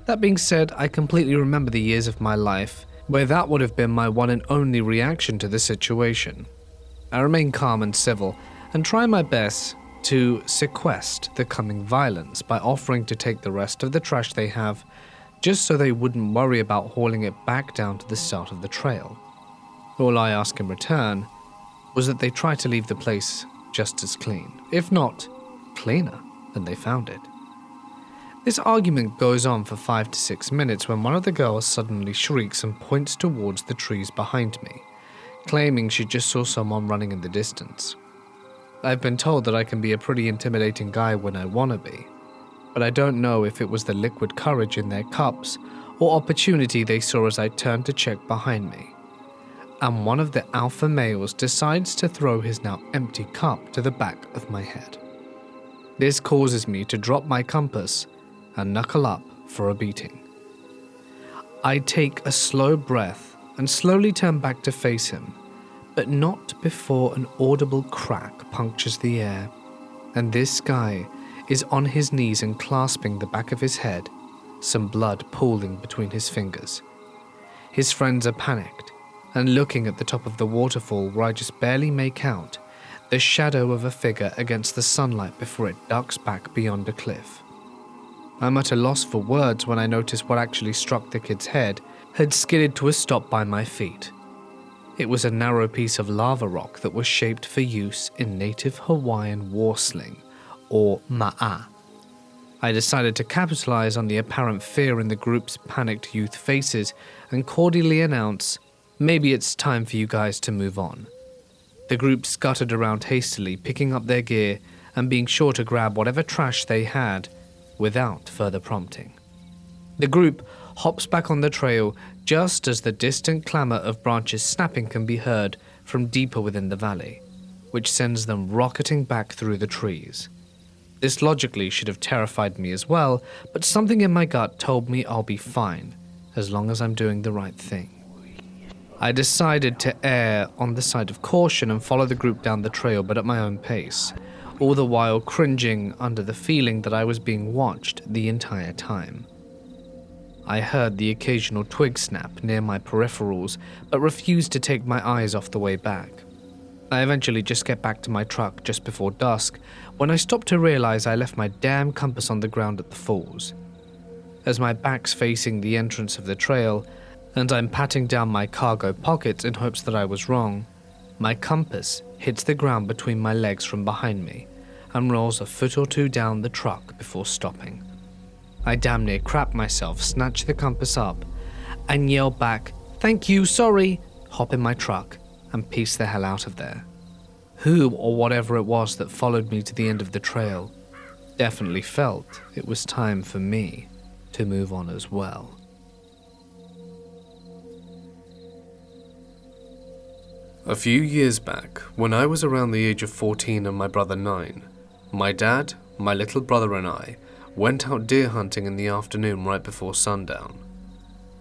That being said, I completely remember the years of my life where that would have been my one and only reaction to the situation. I remain calm and civil and try my best to sequester the coming violence by offering to take the rest of the trash they have, just so they wouldn't worry about hauling it back down to the start of the trail. All I ask in return was that they try to leave the place just as clean, if not cleaner, than they found it. This argument goes on for 5 to 6 minutes when one of the girls suddenly shrieks and points towards the trees behind me, claiming she just saw someone running in the distance. I've been told that I can be a pretty intimidating guy when I want to be, but I don't know if it was the liquid courage in their cups or opportunity they saw as I turned to check behind me. And one of the alpha males decides to throw his now empty cup to the back of my head. This causes me to drop my compass and knuckle up for a beating. I take a slow breath and slowly turn back to face him, but not before an audible crack punctures the air, and this guy is on his knees and clasping the back of his head, some blood pooling between his fingers. His friends are panicked and looking at the top of the waterfall where I just barely make out the shadow of a figure against the sunlight before it ducks back beyond a cliff. I'm at a loss for words when I notice what actually struck the kid's head had skidded to a stop by my feet. It was a narrow piece of lava rock that was shaped for use in native Hawaiian war sling, or ma'a. I decided to capitalize on the apparent fear in the group's panicked youth faces and cordially announce, "Maybe it's time for you guys to move on." The group scuttered around hastily, picking up their gear and being sure to grab whatever trash they had without further prompting. The group hops back on the trail just as the distant clamor of branches snapping can be heard from deeper within the valley, which sends them rocketing back through the trees. This logically should have terrified me as well, but something in my gut told me I'll be fine, as long as I'm doing the right thing. I decided to err on the side of caution and follow the group down the trail, but at my own pace, all the while cringing under the feeling that I was being watched the entire time. I heard the occasional twig snap near my peripherals, but refused to take my eyes off the way back. I eventually just get back to my truck just before dusk, when I stop to realize I left my damn compass on the ground at the falls. As my back's facing the entrance of the trail, and I'm patting down my cargo pockets in hopes that I was wrong, my compass hits the ground between my legs from behind me and rolls a foot or two down the truck before stopping. I damn near crap myself, snatch the compass up, and yell back, "Thank you, sorry," hop in my truck, and piece the hell out of there. Who or whatever it was that followed me to the end of the trail definitely felt it was time for me to move on as well. A few years back, when I was around the age of 14 and my brother 9, my dad, my little brother and I went out deer hunting in the afternoon right before sundown.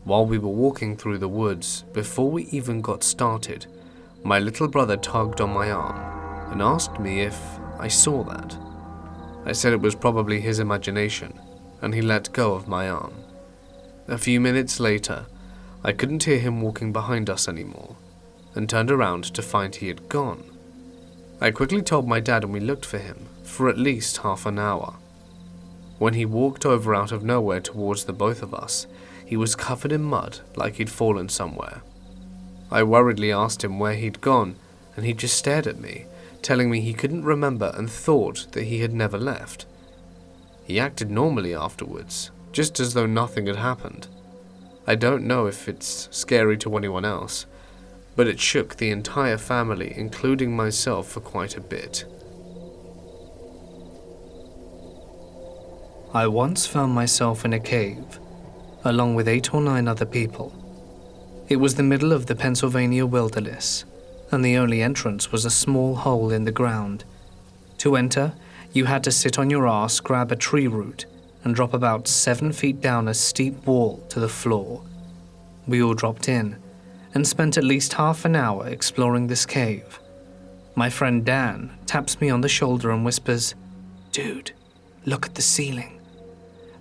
While we were walking through the woods, before we even got started, my little brother tugged on my arm and asked me if I saw that. I said it was probably his imagination, and he let go of my arm. A few minutes later, I couldn't hear him walking behind us anymore, and turned around to find he had gone. I quickly told my dad and we looked for him for at least half an hour. When he walked over out of nowhere towards the both of us, he was covered in mud like he'd fallen somewhere. I worriedly asked him where he'd gone, and he just stared at me, telling me he couldn't remember and thought that he had never left. He acted normally afterwards, just as though nothing had happened. I don't know if it's scary to anyone else, but it shook the entire family, including myself, for quite a bit. I once found myself in a cave, along with 8 or 9 other people. It was the middle of the Pennsylvania wilderness, and the only entrance was a small hole in the ground. To enter, you had to sit on your ass, grab a tree root, and drop about 7 feet down a steep wall to the floor. We all dropped in, and spent at least half an hour exploring this cave. My friend Dan taps me on the shoulder and whispers, "Dude, look at the ceiling."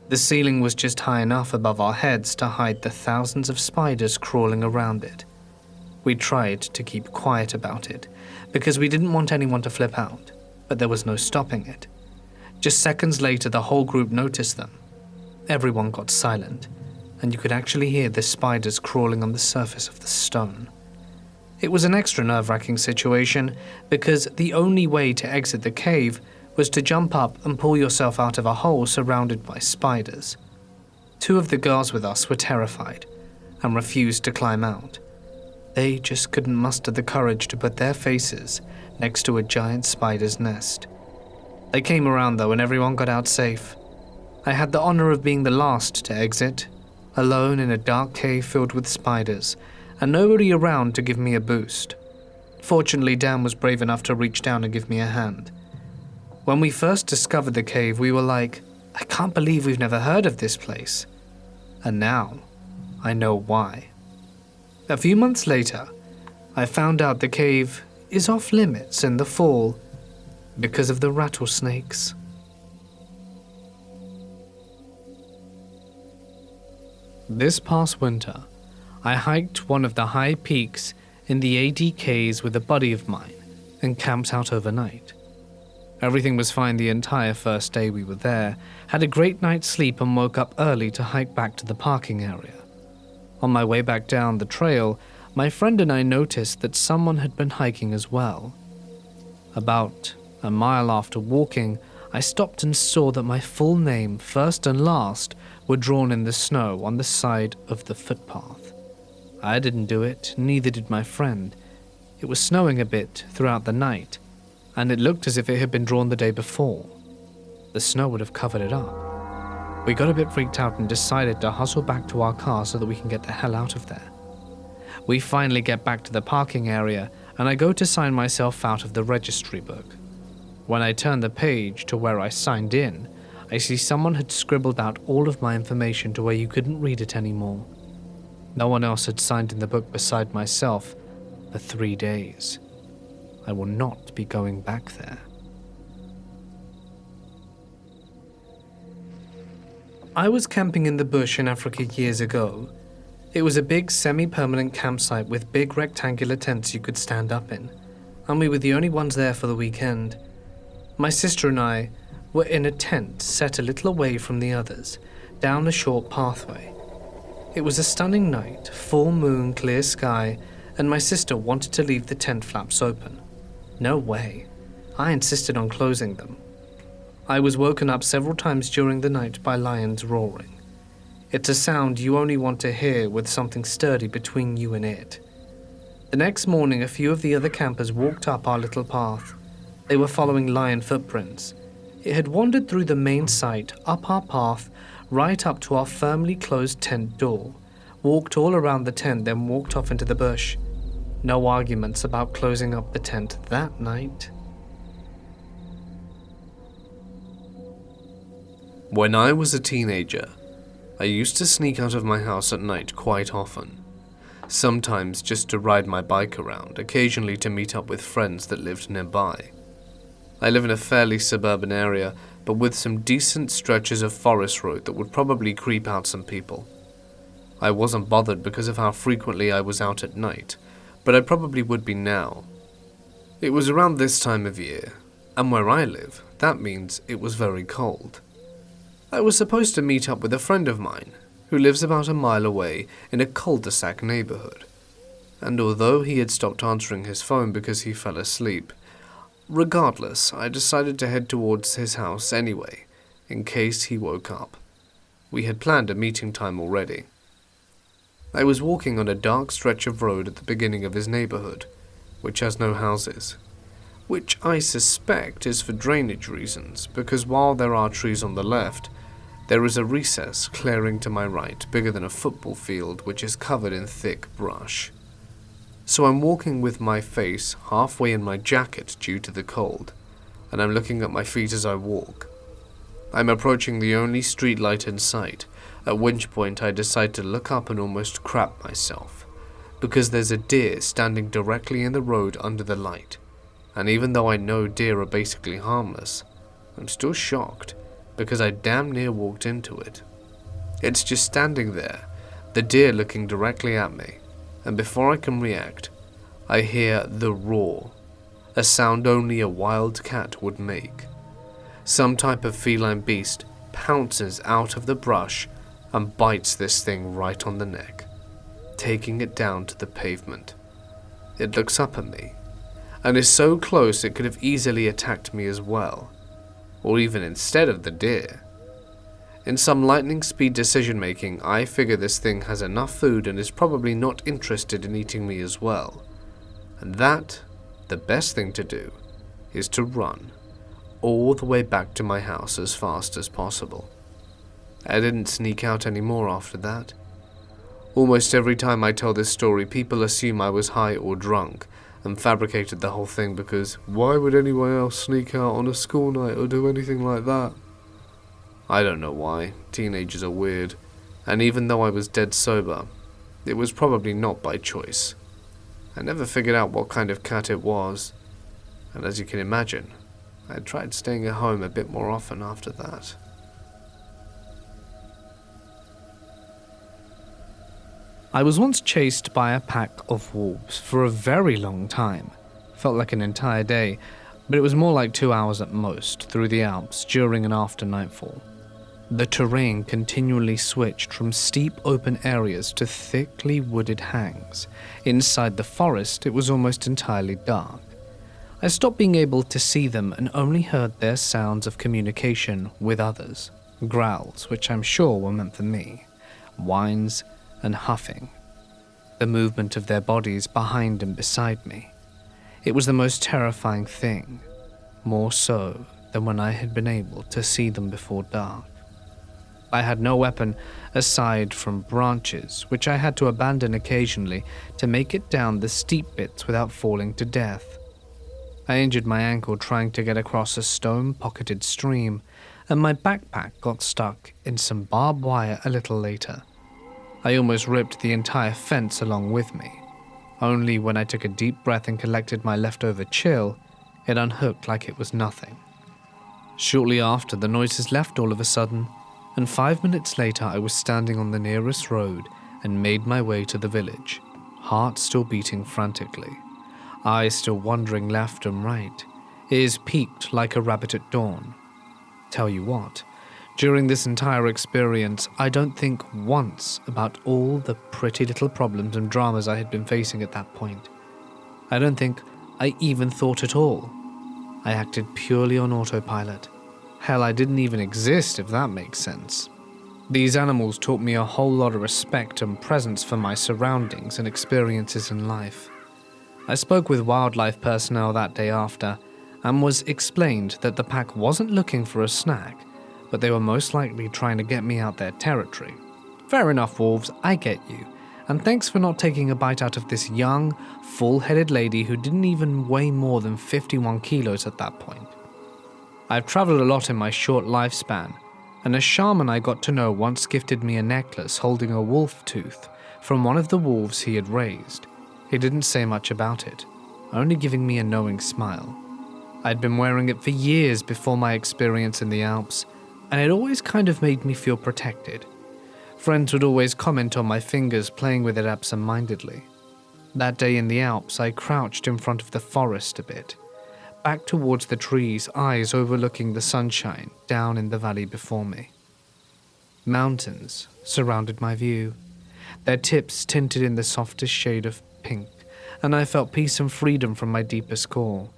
The ceiling was just high enough above our heads to hide the thousands of spiders crawling around it. We tried to keep quiet about it, because we didn't want anyone to flip out, but there was no stopping it. Just seconds later, the whole group noticed them. Everyone got silent, and you could actually hear the spiders crawling on the surface of the stone. It was an extra nerve-wracking situation, because the only way to exit the cave was to jump up and pull yourself out of a hole surrounded by spiders. 2 of the girls with us were terrified and refused to climb out. They just couldn't muster the courage to put their faces next to a giant spider's nest. They came around though, and everyone got out safe. I had the honor of being the last to exit, alone in a dark cave filled with spiders, and nobody around to give me a boost. Fortunately, Dan was brave enough to reach down and give me a hand. When we first discovered the cave, we were like, I can't believe we've never heard of this place. And now, I know why. A few months later, I found out the cave is off limits in the fall because of the rattlesnakes. This past winter, I hiked one of the high peaks in the ADKs with a buddy of mine and camped out overnight. Everything was fine the entire first day we were there, had a great night's sleep and woke up early to hike back to the parking area. On my way back down the trail, my friend and I noticed that someone had been hiking as well. About a mile after walking, I stopped and saw that my full name, first and last, were drawn in the snow on the side of the footpath. I didn't do it, neither did my friend. It was snowing a bit throughout the night, and it looked as if it had been drawn the day before. The snow would have covered it up. We got a bit freaked out and decided to hustle back to our car so that we can get the hell out of there. We finally get back to the parking area, and I go to sign myself out of the registry book. When I turn the page to where I signed in, I see someone had scribbled out all of my information to where you couldn't read it anymore. No one else had signed in the book beside myself for 3 days. I will not be going back there. I was camping in the bush in Africa years ago. It was a big semi-permanent campsite with big rectangular tents you could stand up in, and we were the only ones there for the weekend. My sister and I were in a tent set a little away from the others, down a short pathway. It was a stunning night, full moon, clear sky, and my sister wanted to leave the tent flaps open. No way. I insisted on closing them. I was woken up several times during the night by lions roaring. It's a sound you only want to hear with something sturdy between you and it. The next morning, a few of the other campers walked up our little path. They were following lion footprints. It had wandered through the main site, up our path, right up to our firmly closed tent door, walked all around the tent, then walked off into the bush. No arguments about closing up the tent that night. When I was a teenager, I used to sneak out of my house at night quite often. Sometimes just to ride my bike around, occasionally to meet up with friends that lived nearby. I live in a fairly suburban area, but with some decent stretches of forest road that would probably creep out some people. I wasn't bothered because of how frequently I was out at night, but I probably would be now. It was around this time of year, and where I live, that means it was very cold. I was supposed to meet up with a friend of mine, who lives about a mile away in a cul-de-sac neighborhood. And although he had stopped answering his phone because he fell asleep, regardless, I decided to head towards his house anyway, in case he woke up. We had planned a meeting time already. I was walking on a dark stretch of road at the beginning of his neighborhood, which has no houses, which I suspect is for drainage reasons, because while there are trees on the left, there is a recess clearing to my right, bigger than a football field, which is covered in thick brush. So I'm walking with my face halfway in my jacket due to the cold, and I'm looking at my feet as I walk. I'm approaching the only street light in sight, at which point I decide to look up and almost crap myself, because there's a deer standing directly in the road under the light, and even though I know deer are basically harmless, I'm still shocked, because I damn near walked into it. It's just standing there, the deer looking directly at me, and before I can react, I hear the roar, a sound only a wild cat would make. Some type of feline beast pounces out of the brush and bites this thing right on the neck, taking it down to the pavement. It looks up at me, and is so close it could have easily attacked me as well, or even instead of the deer. In some lightning speed decision making, I figure this thing has enough food and is probably not interested in eating me as well, and that, the best thing to do, is to run all the way back to my house as fast as possible. I didn't sneak out anymore after that. Almost every time I tell this story, people assume I was high or drunk, and fabricated the whole thing because why would anyone else sneak out on a school night or do anything like that? I don't know why, teenagers are weird, and even though I was dead sober, it was probably not by choice. I never figured out what kind of cat it was, and as you can imagine, I tried staying at home a bit more often after that. I was once chased by a pack of wolves for a very long time. Felt like an entire day, but it was more like 2 hours at most through the Alps during and after nightfall. The terrain continually switched from steep open areas to thickly wooded hangs. Inside the forest, it was almost entirely dark. I stopped being able to see them and only heard their sounds of communication with others. Growls, which I'm sure were meant for me. Whines and huffing. The movement of their bodies behind and beside me. It was the most terrifying thing, more so than when I had been able to see them before dark. I had no weapon aside from branches, which I had to abandon occasionally to make it down the steep bits without falling to death. I injured my ankle trying to get across a stone-pocketed stream, and my backpack got stuck in some barbed wire a little later. I almost ripped the entire fence along with me. Only when I took a deep breath and collected my leftover chill, it unhooked like it was nothing. Shortly after, the noises left all of a sudden, and 5 minutes later I was standing on the nearest road and made my way to the village, heart still beating frantically, eyes still wandering left and right, ears peaked like a rabbit at dawn. Tell you what, during this entire experience, I don't think once about all the pretty little problems and dramas I had been facing at that point. I don't think I even thought at all. I acted purely on autopilot. Hell, I didn't even exist, if that makes sense. These animals taught me a whole lot of respect and presence for my surroundings and experiences in life. I spoke with wildlife personnel that day after, and was explained that the pack wasn't looking for a snack, but they were most likely trying to get me out their territory. Fair enough, wolves, I get you, and thanks for not taking a bite out of this young, full-headed lady who didn't even weigh more than 51 kilos at that point. I've traveled a lot in my short lifespan, and a shaman I got to know once gifted me a necklace holding a wolf tooth from one of the wolves he had raised. He didn't say much about it, only giving me a knowing smile. I'd been wearing it for years before my experience in the Alps, and it always kind of made me feel protected. Friends would always comment on my fingers playing with it absent-mindedly. That day in the Alps, I crouched in front of the forest a bit, back towards the trees, eyes overlooking the sunshine down in the valley before me. Mountains surrounded my view, their tips tinted in the softest shade of pink, and I felt peace and freedom from my deepest core,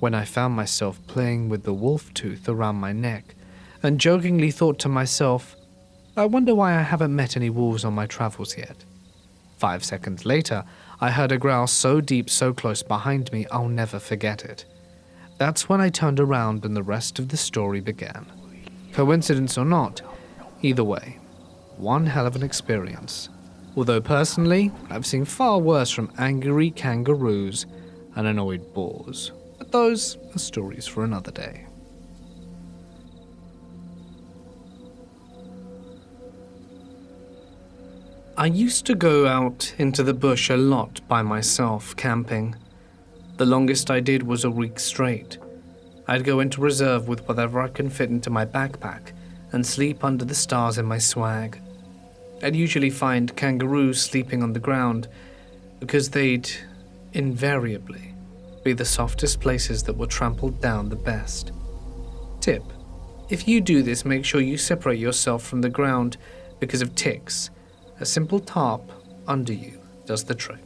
when I found myself playing with the wolf tooth around my neck, and jokingly thought to myself, I wonder why I haven't met any wolves on my travels yet. 5 seconds later, I heard a growl so deep, so close behind me, I'll never forget it. That's when I turned around and the rest of the story began. Coincidence or not, either way, one hell of an experience. Although personally, I've seen far worse from angry kangaroos and annoyed boars. But those are stories for another day. I used to go out into the bush a lot by myself, camping. The longest I did was a week straight. I'd go into reserve with whatever I can fit into my backpack and sleep under the stars in my swag. I'd usually find kangaroos sleeping on the ground because they'd invariably be the softest places that were trampled down the best. Tip: if you do this, make sure you separate yourself from the ground because of ticks. A simple tarp under you does the trick.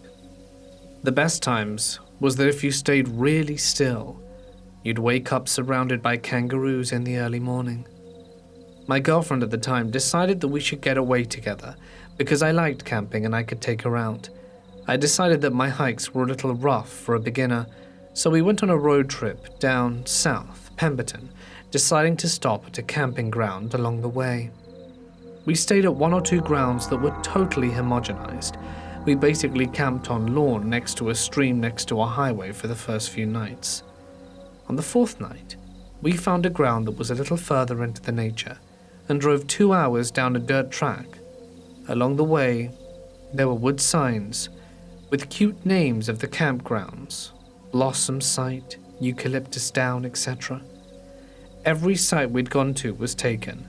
The best times was that if you stayed really still, you'd wake up surrounded by kangaroos in the early morning. My girlfriend at the time decided that we should get away together because I liked camping and I could take her out. I decided that my hikes were a little rough for a beginner, so we went on a road trip down south, Pemberton, deciding to stop at a camping ground along the way. We stayed at 1 or 2 grounds that were totally homogenized. We basically camped on lawn next to a stream next to a highway for the first few nights. On the 4th night, we found a ground that was a little further into the nature, and drove 2 hours down a dirt track. Along the way, there were wood signs with cute names of the campgrounds, Blossom Site, Eucalyptus Down, etc. Every site we'd gone to was taken,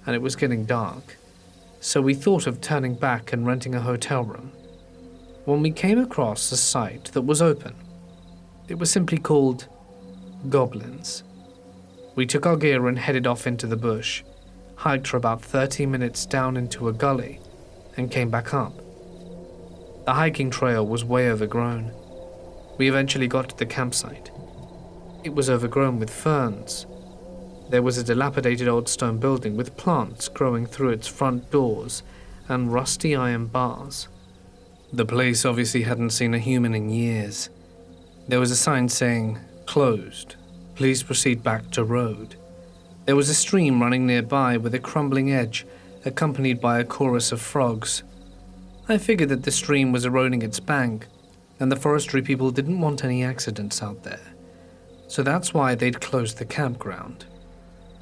and it was getting dark, so we thought of turning back and renting a hotel room. When we came across a site that was open, it was simply called Goblins. We took our gear and headed off into the bush, hiked for about 30 minutes down into a gully, and came back up. The hiking trail was way overgrown. We eventually got to the campsite. It was overgrown with ferns. There was a dilapidated old stone building with plants growing through its front doors and rusty iron bars. The place obviously hadn't seen a human in years. There was a sign saying, "Closed. Please proceed back to road." There was a stream running nearby with a crumbling edge, accompanied by a chorus of frogs. I figured that the stream was eroding its bank, and the forestry people didn't want any accidents out there. So that's why they'd closed the campground.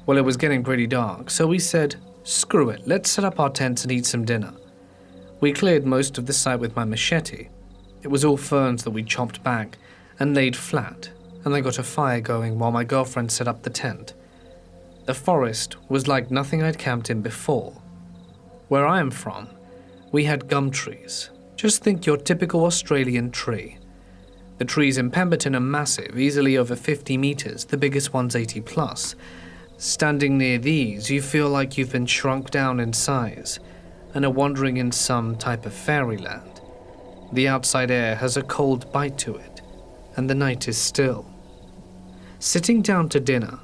Well, it was getting pretty dark, so we said, screw it, let's set up our tents and eat some dinner. We cleared most of the site with my machete. It was all ferns that we chopped back and laid flat, and I got a fire going while my girlfriend set up the tent. The forest was like nothing I'd camped in before. Where I am from, we had gum trees. Just think your typical Australian tree. The trees in Pemberton are massive, easily over 50 meters, the biggest one's 80 plus. Standing near these, you feel like you've been shrunk down in size and are wandering in some type of fairyland. The outside air has a cold bite to it, and the night is still. Sitting down to dinner,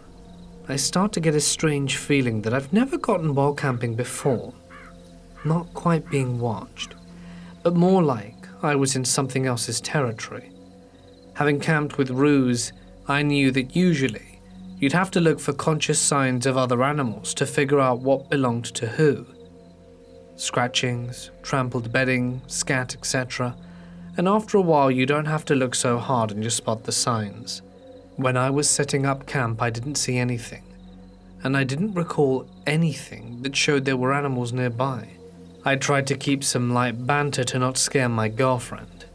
I start to get a strange feeling that I've never gotten while camping before. Not quite being watched, but more like I was in something else's territory. Having camped with Ruse, I knew that usually you'd have to look for conscious signs of other animals to figure out what belonged to who. Scratchings, trampled bedding, scat, etc. And after a while you don't have to look so hard and just spot the signs. When I was setting up camp I didn't see anything, and I didn't recall anything that showed there were animals nearby. I tried to keep some light banter to not scare my girlfriend.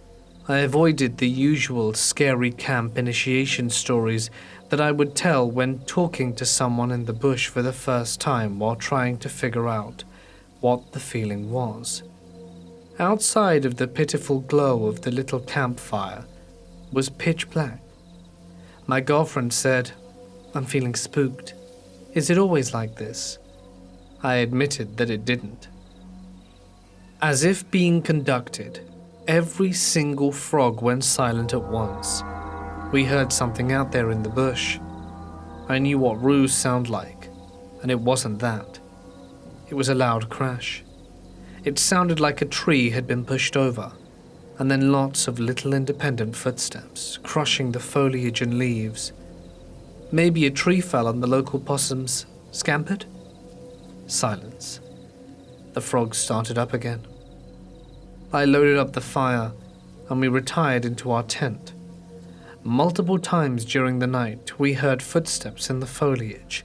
I avoided the usual scary camp initiation stories that I would tell when talking to someone in the bush for the first time while trying to figure out what the feeling was. Outside of the pitiful glow of the little campfire was pitch black. My girlfriend said, "I'm feeling spooked. Is it always like this?" I admitted that it didn't. As if being conducted, every single frog went silent at once. We heard something out there in the bush. I knew what roos sound like, and it wasn't that. It was a loud crash. It sounded like a tree had been pushed over, and then lots of little independent footsteps, crushing the foliage and leaves. Maybe a tree fell and the local possums scampered? Silence. The frogs started up again. I loaded up the fire, and we retired into our tent. Multiple times during the night, we heard footsteps in the foliage,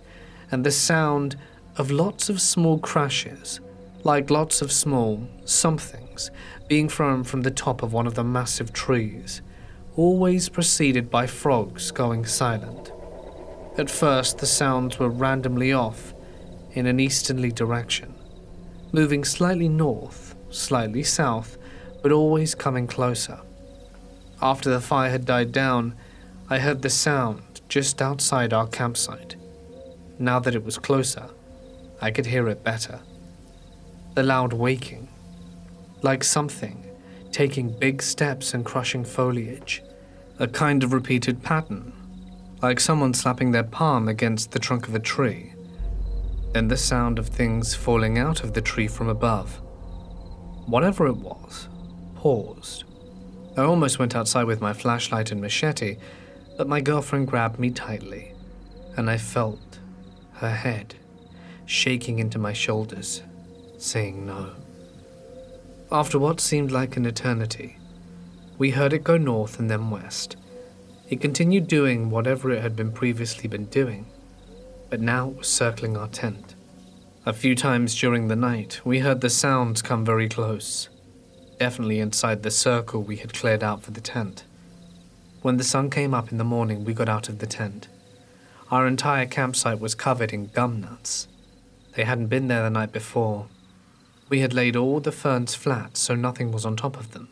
and the sound of lots of small crashes, like lots of small somethings being thrown from the top of one of the massive trees, always preceded by frogs going silent. At first, the sounds were randomly off in an easterly direction, moving slightly north, slightly south, but always coming closer. After the fire had died down, I heard the sound just outside our campsite. Now that it was closer, I could hear it better. The loud waking, like something taking big steps and crushing foliage, a kind of repeated pattern, like someone slapping their palm against the trunk of a tree. Then the sound of things falling out of the tree from above. Whatever it was, paused. I almost went outside with my flashlight and machete, but my girlfriend grabbed me tightly, and I felt her head shaking into my shoulders, saying no. After what seemed like an eternity, we heard it go north and then west. It continued doing whatever it had previously been doing, but now it was circling our tent. A few times during the night, we heard the sounds come very close, definitely inside the circle we had cleared out for the tent. When the sun came up in the morning, we got out of the tent. Our entire campsite was covered in gum nuts. They hadn't been there the night before. We had laid all the ferns flat, so nothing was on top of them.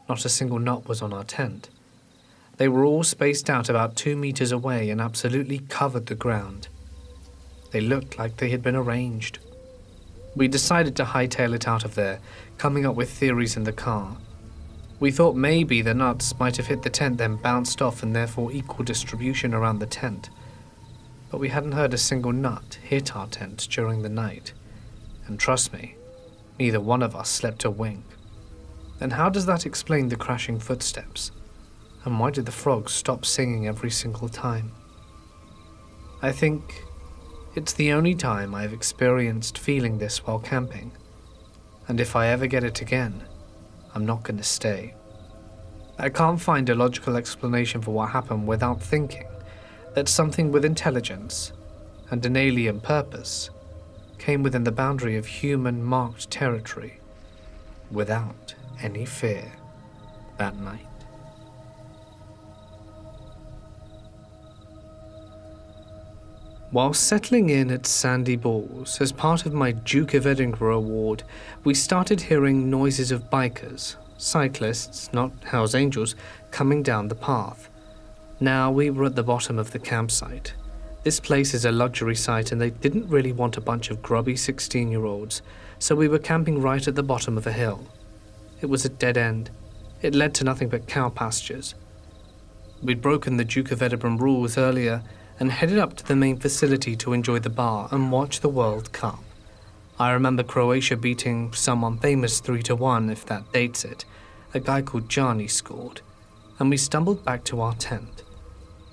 Not a single nut was on our tent. They were all spaced out about 2 meters away and absolutely covered the ground. They looked like they had been arranged. We decided to hightail it out of there, coming up with theories in the car. We thought maybe the nuts might have hit the tent then bounced off and therefore equal distribution around the tent. But we hadn't heard a single nut hit our tent during the night. And trust me, neither one of us slept a wink. Then how does that explain the crashing footsteps? And why did the frogs stop singing every single time? I think it's the only time I've experienced feeling this while camping. And if I ever get it again, I'm not going to stay. I can't find a logical explanation for what happened without thinking that something with intelligence and an alien purpose came within the boundary of human-marked territory without any fear that night. While settling in at Sandy Balls as part of my Duke of Edinburgh award, we started hearing noises of bikers, cyclists, not Hells Angels, coming down the path. Now we were at the bottom of the campsite. This place is a luxury site and they didn't really want a bunch of grubby 16-year-olds, so we were camping right at the bottom of a hill. It was a dead end. It led to nothing but cow pastures. We'd broken the Duke of Edinburgh rules earlier and headed up to the main facility to enjoy the bar and watch the World Cup. I remember Croatia beating someone famous 3-1, if that dates it. A guy called Johnny scored, and we stumbled back to our tent.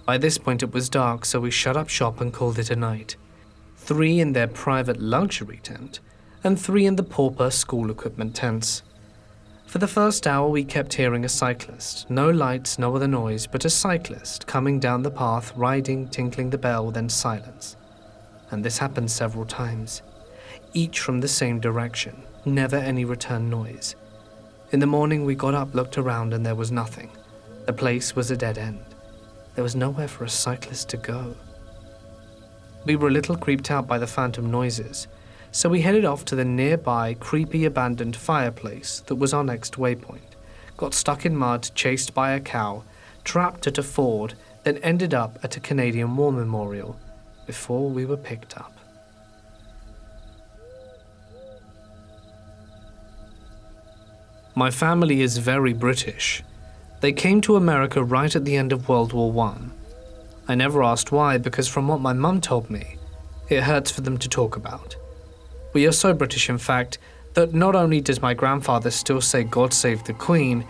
By this point it was dark, so we shut up shop and called it a night. 3 in their private luxury tent, and 3 in the pauper school equipment tents. For the first hour we kept hearing a cyclist, no lights, no other noise, but a cyclist coming down the path, riding, tinkling the bell, then silence. And this happened several times, each from the same direction, never any return noise. In the morning we got up, looked around, and there was nothing. The place was a dead end. There was nowhere for a cyclist to go. We were a little creeped out by the phantom noises, so we headed off to the nearby creepy abandoned fireplace that was our next waypoint, got stuck in mud, chased by a cow, trapped at a ford, then ended up at a Canadian War Memorial before we were picked up. My family is very British. They came to America right at the end of World War I. I never asked why, because from what my mum told me, it hurts for them to talk about. We are so British, in fact, that not only does my grandfather still say God save the Queen,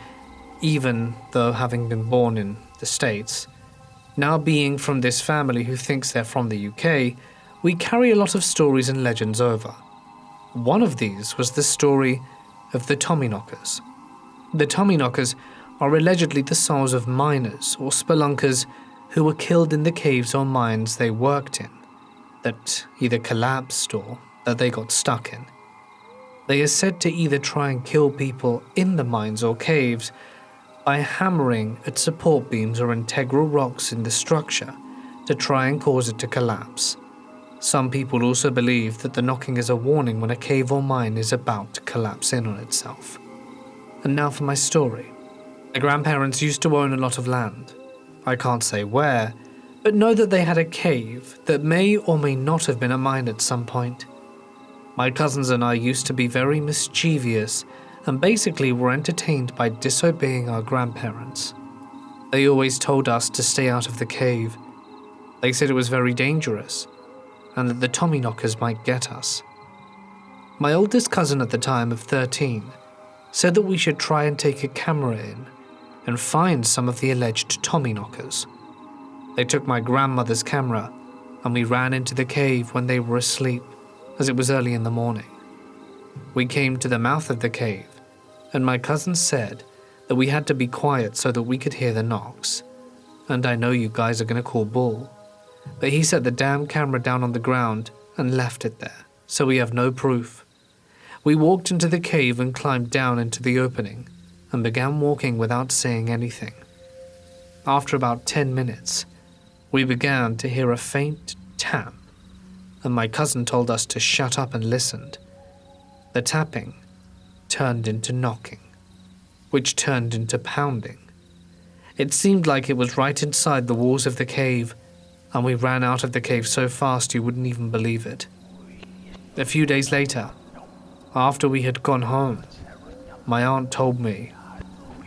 even though having been born in the States, now being from this family who thinks they're from the UK, we carry a lot of stories and legends over. One of these was the story of the Tommyknockers. The Tommyknockers are allegedly the souls of miners or spelunkers who were killed in the caves or mines they worked in, that either collapsed or that they got stuck in. They are said to either try and kill people in the mines or caves by hammering at support beams or integral rocks in the structure to try and cause it to collapse. Some people also believe that the knocking is a warning when a cave or mine is about to collapse in on itself. And now for my story. My grandparents used to own a lot of land. I can't say where, but know that they had a cave that may or may not have been a mine at some point. My cousins and I used to be very mischievous and basically were entertained by disobeying our grandparents. They always told us to stay out of the cave. They said it was very dangerous and that the Tommyknockers might get us. My oldest cousin at the time of 13 said that we should try and take a camera in and find some of the alleged Tommyknockers. They took my grandmother's camera and we ran into the cave when they were asleep, as it was early in the morning. We came to the mouth of the cave, and my cousin said that we had to be quiet so that we could hear the knocks. And I know you guys are going to call bull, but he set the damn camera down on the ground and left it there. so we have no proof. We walked into the cave and climbed down into the opening and began walking without saying anything. After about 10 minutes, we began to hear a faint tap, and my cousin told us to shut up and listened. The tapping turned into knocking, which turned into pounding. It seemed like it was right inside the walls of the cave, and we ran out of the cave so fast you wouldn't even believe it. A few days later, after we had gone home, my aunt told me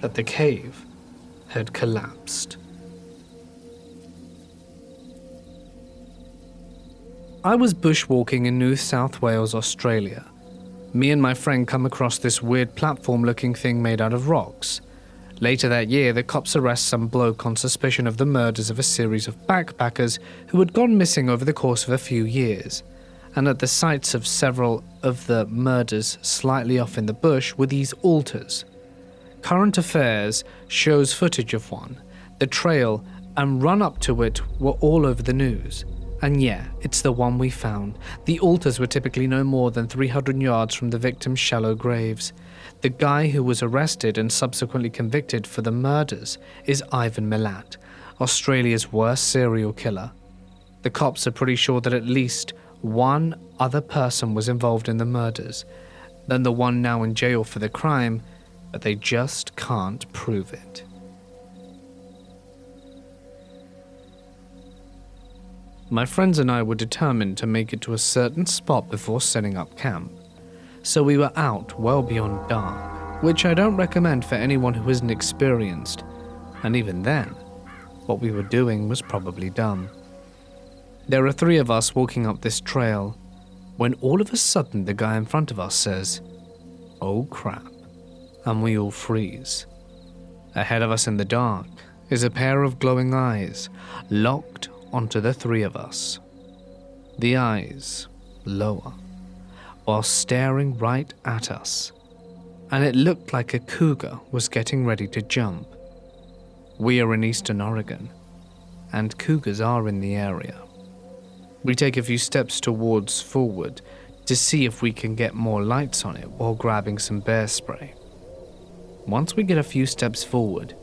that the cave had collapsed. I was bushwalking in New South Wales, Australia. Me and my friend come across this weird platform-looking thing made out of rocks. Later that year, the cops arrest some bloke on suspicion of the murders of a series of backpackers who had gone missing over the course of a few years. And at the sites of several of the murders slightly off in the bush were these altars. Current Affairs shows footage of one. The trail and run up to it were all over the news. And yeah, it's the one we found. The altars were typically no more than 300 yards from the victim's shallow graves. The guy who was arrested and subsequently convicted for the murders is Ivan Milat, Australia's worst serial killer. The cops are pretty sure that at least one other person was involved in the murders than the one now in jail for the crime, but they just can't prove it. My friends and I were determined to make it to a certain spot before setting up camp, so we were out well beyond dark, which I don't recommend for anyone who isn't experienced, and even then, what we were doing was probably dumb. There are 3 of us walking up this trail, when all of a sudden the guy in front of us says, "Oh crap," and we all freeze. Ahead of us in the dark is a pair of glowing eyes, locked onto the 3 of us. The eyes lower, while staring right at us, and it looked like a cougar was getting ready to jump. We are in Eastern Oregon, and cougars are in the area. We take a few steps towards forward to see if we can get more lights on it while grabbing some bear spray. Once we get a few steps forward,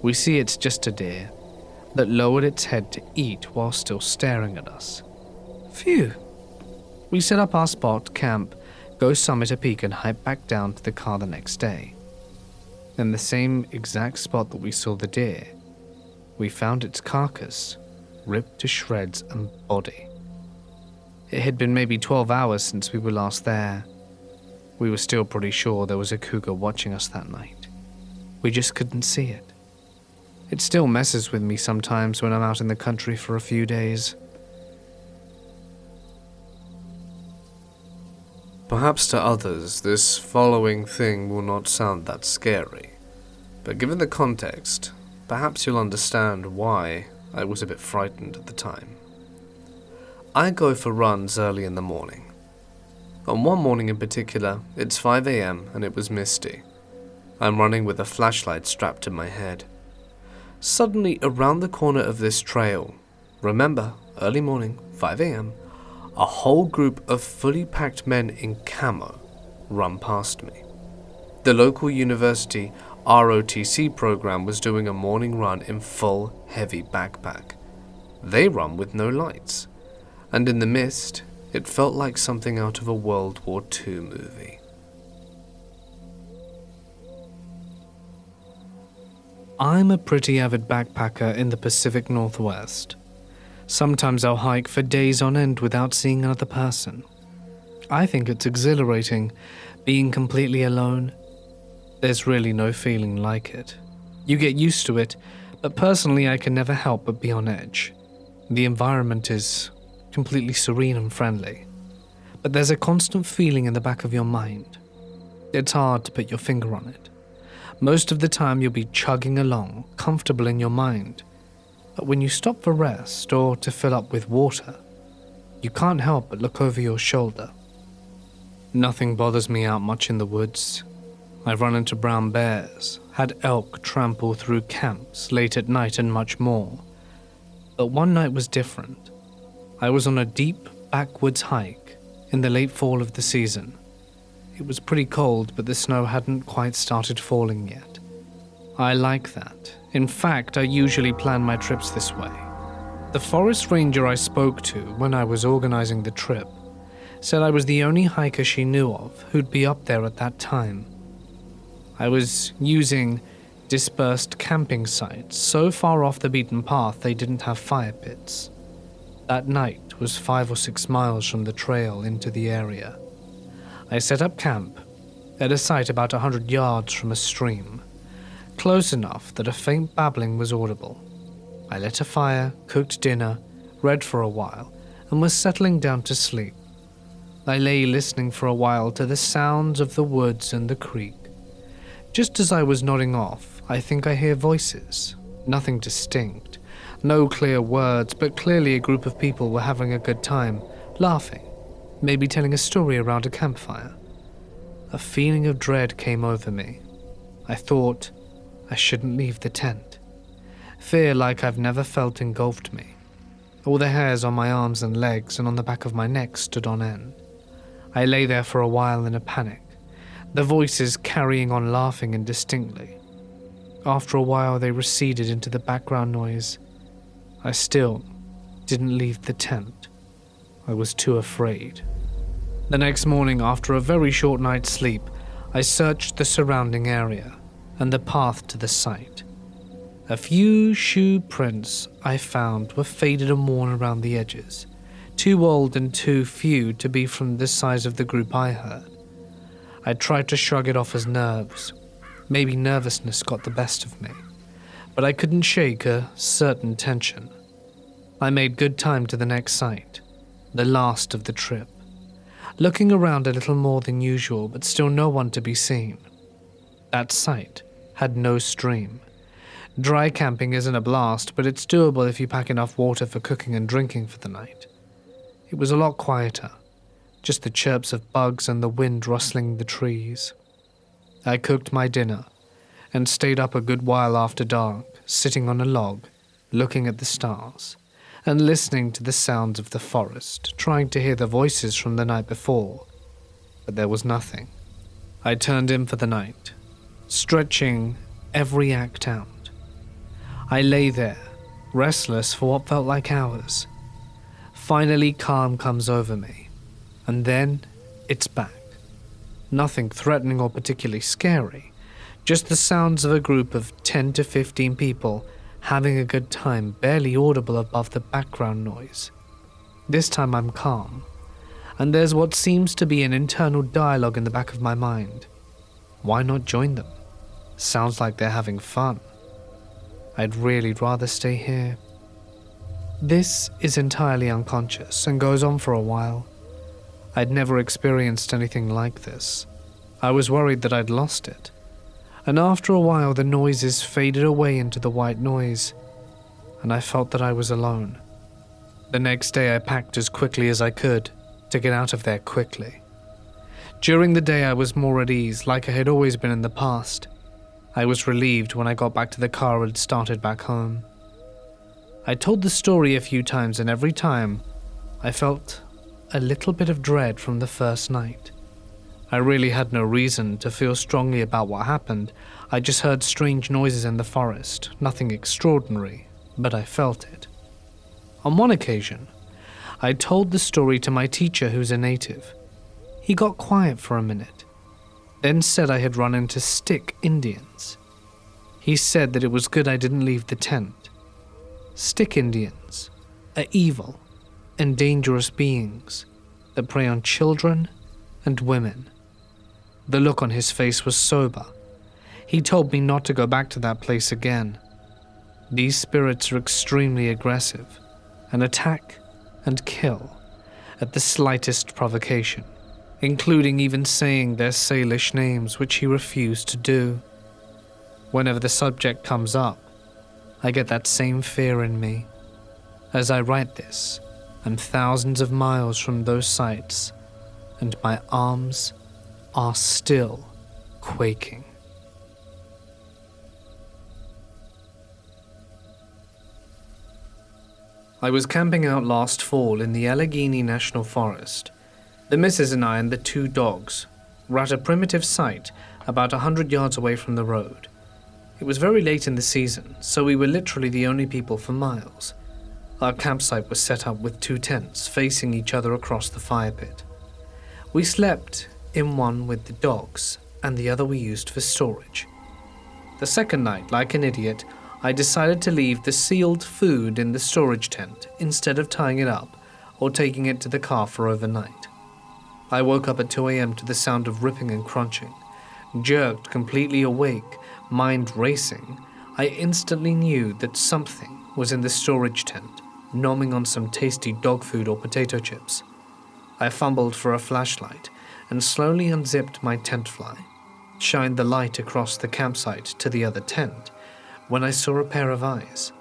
we see it's just a deer that lowered its head to eat while still staring at us. Phew! We set up our spot, camp, go summit a peak and hike back down to the car the next day. In the same exact spot that we saw the deer, we found its carcass, ripped to shreds and body. It had been maybe 12 hours since we were last there. We were still pretty sure there was a cougar watching us that night. We just couldn't see it. It still messes with me sometimes when I'm out in the country for a few days. Perhaps to others, this following thing will not sound that scary, but given the context, perhaps you'll understand why I was a bit frightened at the time. I go for runs early in the morning. On one morning in particular, it's 5 a.m. and it was misty. I'm running with a flashlight strapped to my head. Suddenly, around the corner of this trail, remember, early morning, 5 a.m., a whole group of fully packed men in camo run past me. The local university ROTC program was doing a morning run in full heavy backpack. They run with no lights, and in the mist, it felt like something out of a World War II movie. I'm a pretty avid backpacker in the Pacific Northwest. Sometimes I'll hike for days on end without seeing another person. I think it's exhilarating, being completely alone. There's really no feeling like it. You get used to it, but personally I can never help but be on edge. The environment is completely serene and friendly, but there's a constant feeling in the back of your mind. It's hard to put your finger on it. Most of the time you'll be chugging along, comfortable in your mind. But when you stop for rest or to fill up with water, you can't help but look over your shoulder. Nothing bothers me out much in the woods. I've run into brown bears, had elk trample through camps late at night and much more. But one night was different. I was on a deep backwoods hike in the late fall of the season. It was pretty cold, but the snow hadn't quite started falling yet. I like that. In fact, I usually plan my trips this way. The forest ranger I spoke to when I was organizing the trip said I was the only hiker she knew of who'd be up there at that time. I was using dispersed camping sites so far off the beaten path they didn't have fire pits. That night was 5 or 6 miles from the trail into the area. I set up camp at a site about 100 yards from a stream, close enough that a faint babbling was audible. I lit a fire, cooked dinner, read for a while, and was settling down to sleep. I lay listening for a while to the sounds of the woods and the creek. Just as I was nodding off, I think I hear voices. Nothing distinct, no clear words, but clearly a group of people were having a good time, laughing, maybe telling a story around a campfire. A feeling of dread came over me. I thought I shouldn't leave the tent. Fear like I've never felt engulfed me. All the hairs on my arms and legs and on the back of my neck stood on end. I lay there for a while in a panic, the voices carrying on laughing indistinctly. After a while they receded into the background noise. I still didn't leave the tent. I was too afraid. The next morning, after a very short night's sleep, I searched the surrounding area and the path to the site. A few shoe prints I found were faded and worn around the edges, too old and too few to be from the size of the group I heard. I tried to shrug it off as nerves. Maybe nervousness got the best of me, but I couldn't shake a certain tension. I made good time to the next site, the last of the trip, looking around a little more than usual, but still no one to be seen. That site had no stream. Dry camping isn't a blast, but it's doable if you pack enough water for cooking and drinking for the night. It was a lot quieter, just the chirps of bugs and the wind rustling the trees. I cooked my dinner and stayed up a good while after dark, sitting on a log, looking at the stars, and listening to the sounds of the forest, trying to hear the voices from the night before, but there was nothing. I turned in for the night, stretching every act out. I lay there, restless for what felt like hours. Finally, calm comes over me, and then it's back. Nothing threatening or particularly scary, just the sounds of a group of 10 to 15 people having a good time, barely audible above the background noise. This time I'm calm, and there's what seems to be an internal dialogue in the back of my mind. Why not join them? Sounds like they're having fun. I'd really rather stay here. This is entirely unconscious and goes on for a while. I'd never experienced anything like this. I was worried that I'd lost it. And after a while the noises faded away into the white noise, and I felt that I was alone. The next day I packed as quickly as I could to get out of there quickly. During the day I was more at ease, like I had always been in the past. I was relieved when I got back to the car and started back home. I told the story a few times, and every time I felt a little bit of dread from the first night. I really had no reason to feel strongly about what happened. I just heard strange noises in the forest, nothing extraordinary, but I felt it. On one occasion, I told the story to my teacher who's a native. He got quiet for a minute, then said I had run into stick Indians. He said that it was good I didn't leave the tent. Stick Indians are evil and dangerous beings that prey on children and women. The look on his face was sober. He told me not to go back to that place again. These spirits are extremely aggressive and attack and kill at the slightest provocation, including even saying their Salish names, which he refused to do. Whenever the subject comes up, I get that same fear in me. As I write this, I'm thousands of miles from those sites, and my arms are still quaking. I was camping out last fall in the Allegheny National Forest, The missus and I and the 2 dogs were at a primitive site about 100 yards away from the road. It was very late in the season, so we were literally the only people for miles. Our campsite was set up with 2 tents facing each other across the fire pit. We slept in one with the dogs, and the other we used for storage. The second night, like an idiot, I decided to leave the sealed food in the storage tent instead of tying it up or taking it to the car for overnight. I woke up at 2 a.m. to the sound of ripping and crunching. Jerked, completely awake, mind racing, I instantly knew that something was in the storage tent, nomming on some tasty dog food or potato chips. I fumbled for a flashlight and slowly unzipped my tent fly, shined the light across the campsite to the other tent, when I saw a pair of eyes.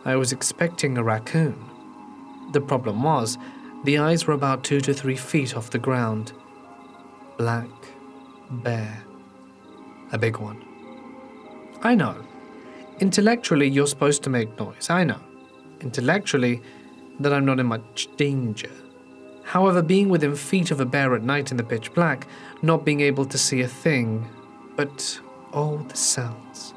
I was expecting a raccoon. The problem was, the eyes were about 2 to 3 feet off the ground. Black, bare, a big one. I know. Intellectually, you're supposed to make noise. I know. Intellectually, that I'm not in much danger. However, being within feet of a bear at night in the pitch black, not being able to see a thing, but all the sounds.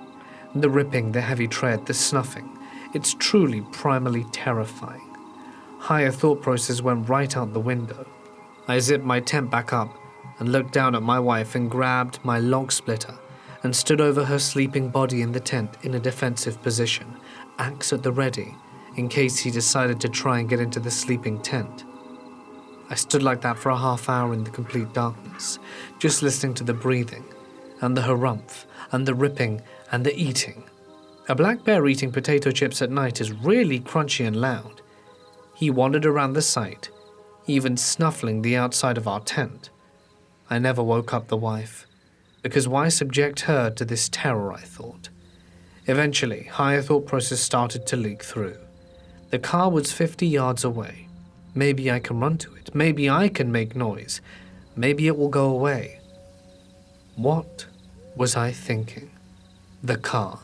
The ripping, the heavy tread, the snuffing. It's truly primally terrifying. Higher thought process went right out the window. I zipped my tent back up and looked down at my wife and grabbed my log splitter and stood over her sleeping body in the tent in a defensive position, axe at the ready, in case he decided to try and get into the sleeping tent. I stood like that for a half hour in the complete darkness, just listening to the breathing, and the harumph, and the ripping, and the eating. A black bear eating potato chips at night is really crunchy and loud. He wandered around the site, even snuffling the outside of our tent. I never woke up the wife, because why subject her to this terror, I thought. Eventually, higher thought process started to leak through. The car was 50 yards away. Maybe I can run to it. Maybe I can make noise. Maybe it will go away. What was I thinking? The car.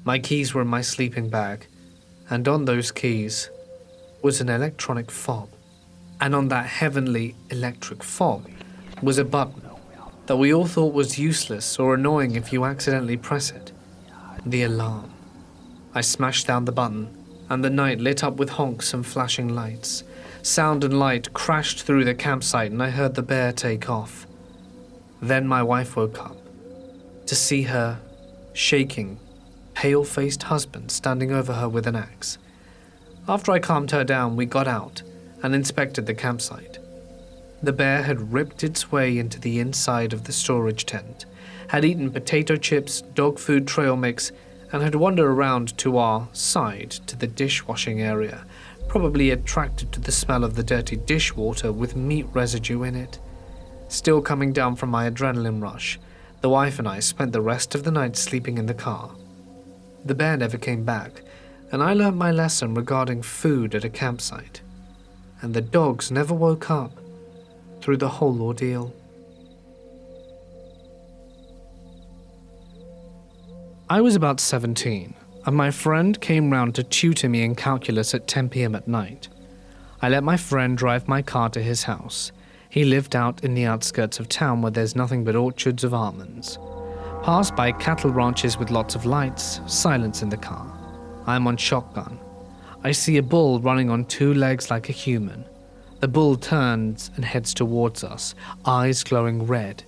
My keys were in my sleeping bag, and on those keys was an electronic fob. And on that heavenly electric fob was a button that we all thought was useless or annoying if you accidentally press it. The alarm. I smashed down the button, and the night lit up with honks and flashing lights. Sound and light crashed through the campsite, and I heard the bear take off. Then my wife woke up to see her shaking, pale-faced husband standing over her with an axe. After I calmed her down, we got out and inspected the campsite. The bear had ripped its way into the inside of the storage tent, had eaten potato chips, dog food trail mix, and had wandered around to our side to the dishwashing area, probably attracted to the smell of the dirty dishwater with meat residue in it. Still coming down from my adrenaline rush, the wife and I spent the rest of the night sleeping in the car. The bear never came back, and I learned my lesson regarding food at a campsite. And the dogs never woke up through the whole ordeal. I was about 17, and my friend came round to tutor me in calculus at 10 p.m. at night. I let my friend drive my car to his house. He lived out in the outskirts of town where there's nothing but orchards of almonds. Passed by cattle ranches with lots of lights, silence in the car. I'm on shotgun. I see a bull running on 2 legs like a human. The bull turns and heads towards us, eyes glowing red.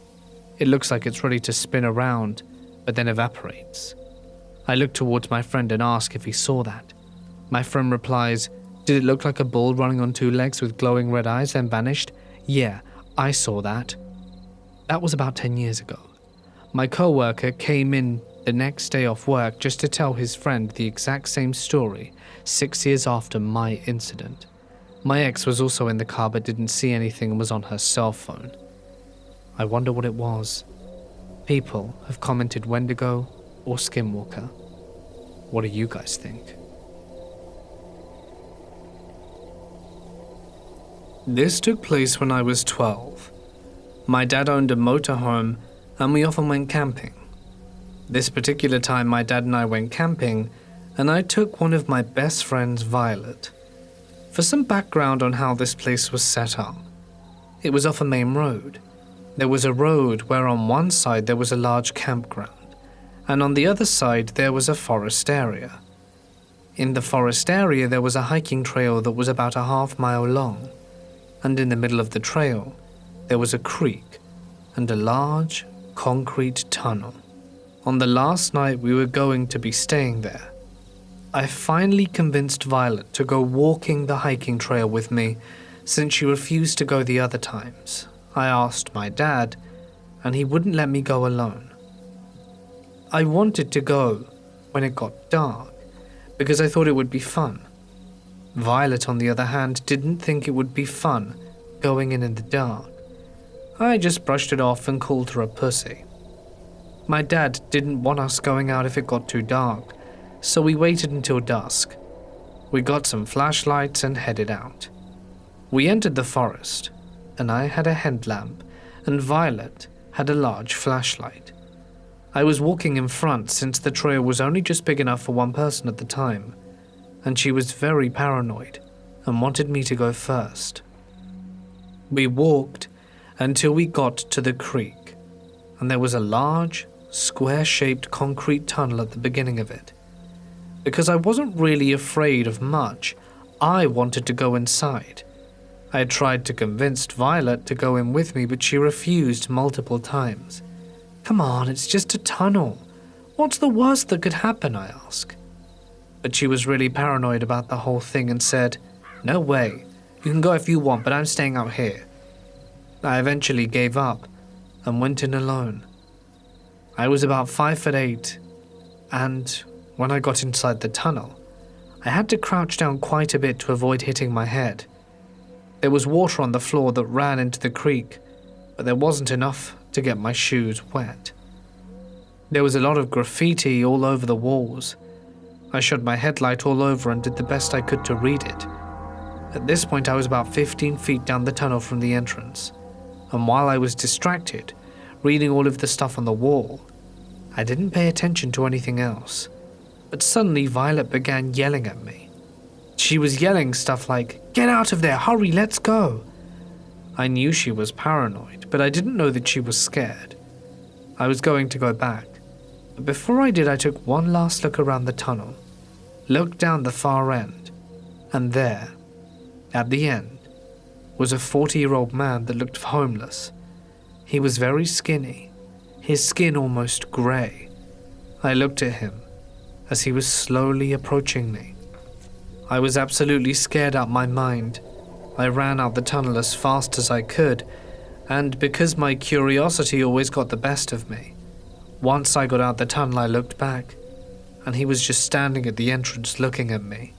It looks like it's ready to spin around, but then evaporates. I look towards my friend and ask if he saw that. My friend replies, "Did it look like a bull running on 2 legs with glowing red eyes and vanished? Yeah, I saw that." That was about 10 years ago. My co-worker came in the next day off work just to tell his friend the exact same story 6 years after my incident. My ex was also in the car but didn't see anything and was on her cell phone. I wonder what it was. People have commented Wendigo or Skinwalker. What do you guys think? This took place when I was 12. My dad owned a motorhome and we often went camping. This particular time my dad and I went camping and I took one of my best friends, Violet. For some background on how this place was set up, It was off a main road. There was a road where on one side there was a large campground, and on the other side there was a forest area. In the forest area there was a hiking trail that was about a half-mile long, and in the middle of the trail there was a creek and a large concrete tunnel. On the last night we were going to be staying there, I finally convinced Violet to go walking the hiking trail with me since she refused to go the other times. I asked my dad, and he wouldn't let me go alone. I wanted to go when it got dark because I thought it would be fun. Violet, on the other hand, didn't think it would be fun going in the dark. I just brushed it off and called her a pussy. My dad didn't want us going out if it got too dark, so we waited until dusk. We got some flashlights and headed out. We entered the forest, and I had a headlamp, and Violet had a large flashlight. I was walking in front since the trail was only just big enough for one person at the time, and she was very paranoid and wanted me to go first. We walked until we got to the creek, and there was a large, square-shaped concrete tunnel at the beginning of it. Because I wasn't really afraid of much, I wanted to go inside. I had tried to convince Violet to go in with me, but she refused multiple times. "Come on, it's just a tunnel. What's the worst that could happen?" I asked. But she was really paranoid about the whole thing and said, "No way. You can go if you want, but I'm staying out here." I eventually gave up and went in alone. I was about 5'8", and when I got inside the tunnel, I had to crouch down quite a bit to avoid hitting my head. There was water on the floor that ran into the creek, but there wasn't enough to get my shoes wet. There was a lot of graffiti all over the walls. I shone my headlight all over and did the best I could to read it. At this point I was about 15 feet down the tunnel from the entrance, and while I was distracted, reading all of the stuff on the wall, I didn't pay attention to anything else. But suddenly Violet began yelling at me. She was yelling stuff like, "Get out of there, hurry, let's go." I knew she was paranoid, but I didn't know that she was scared. I was going to go back, but before I did I took one last look around the tunnel, looked down the far end, and there, at the end, was a 40-year-old man that looked homeless. He was very skinny, his skin almost grey. I looked at him as he was slowly approaching me. I was absolutely scared out my mind. I ran out the tunnel as fast as I could, and because my curiosity always got the best of me, once I got out the tunnel I looked back, and he was just standing at the entrance looking at me.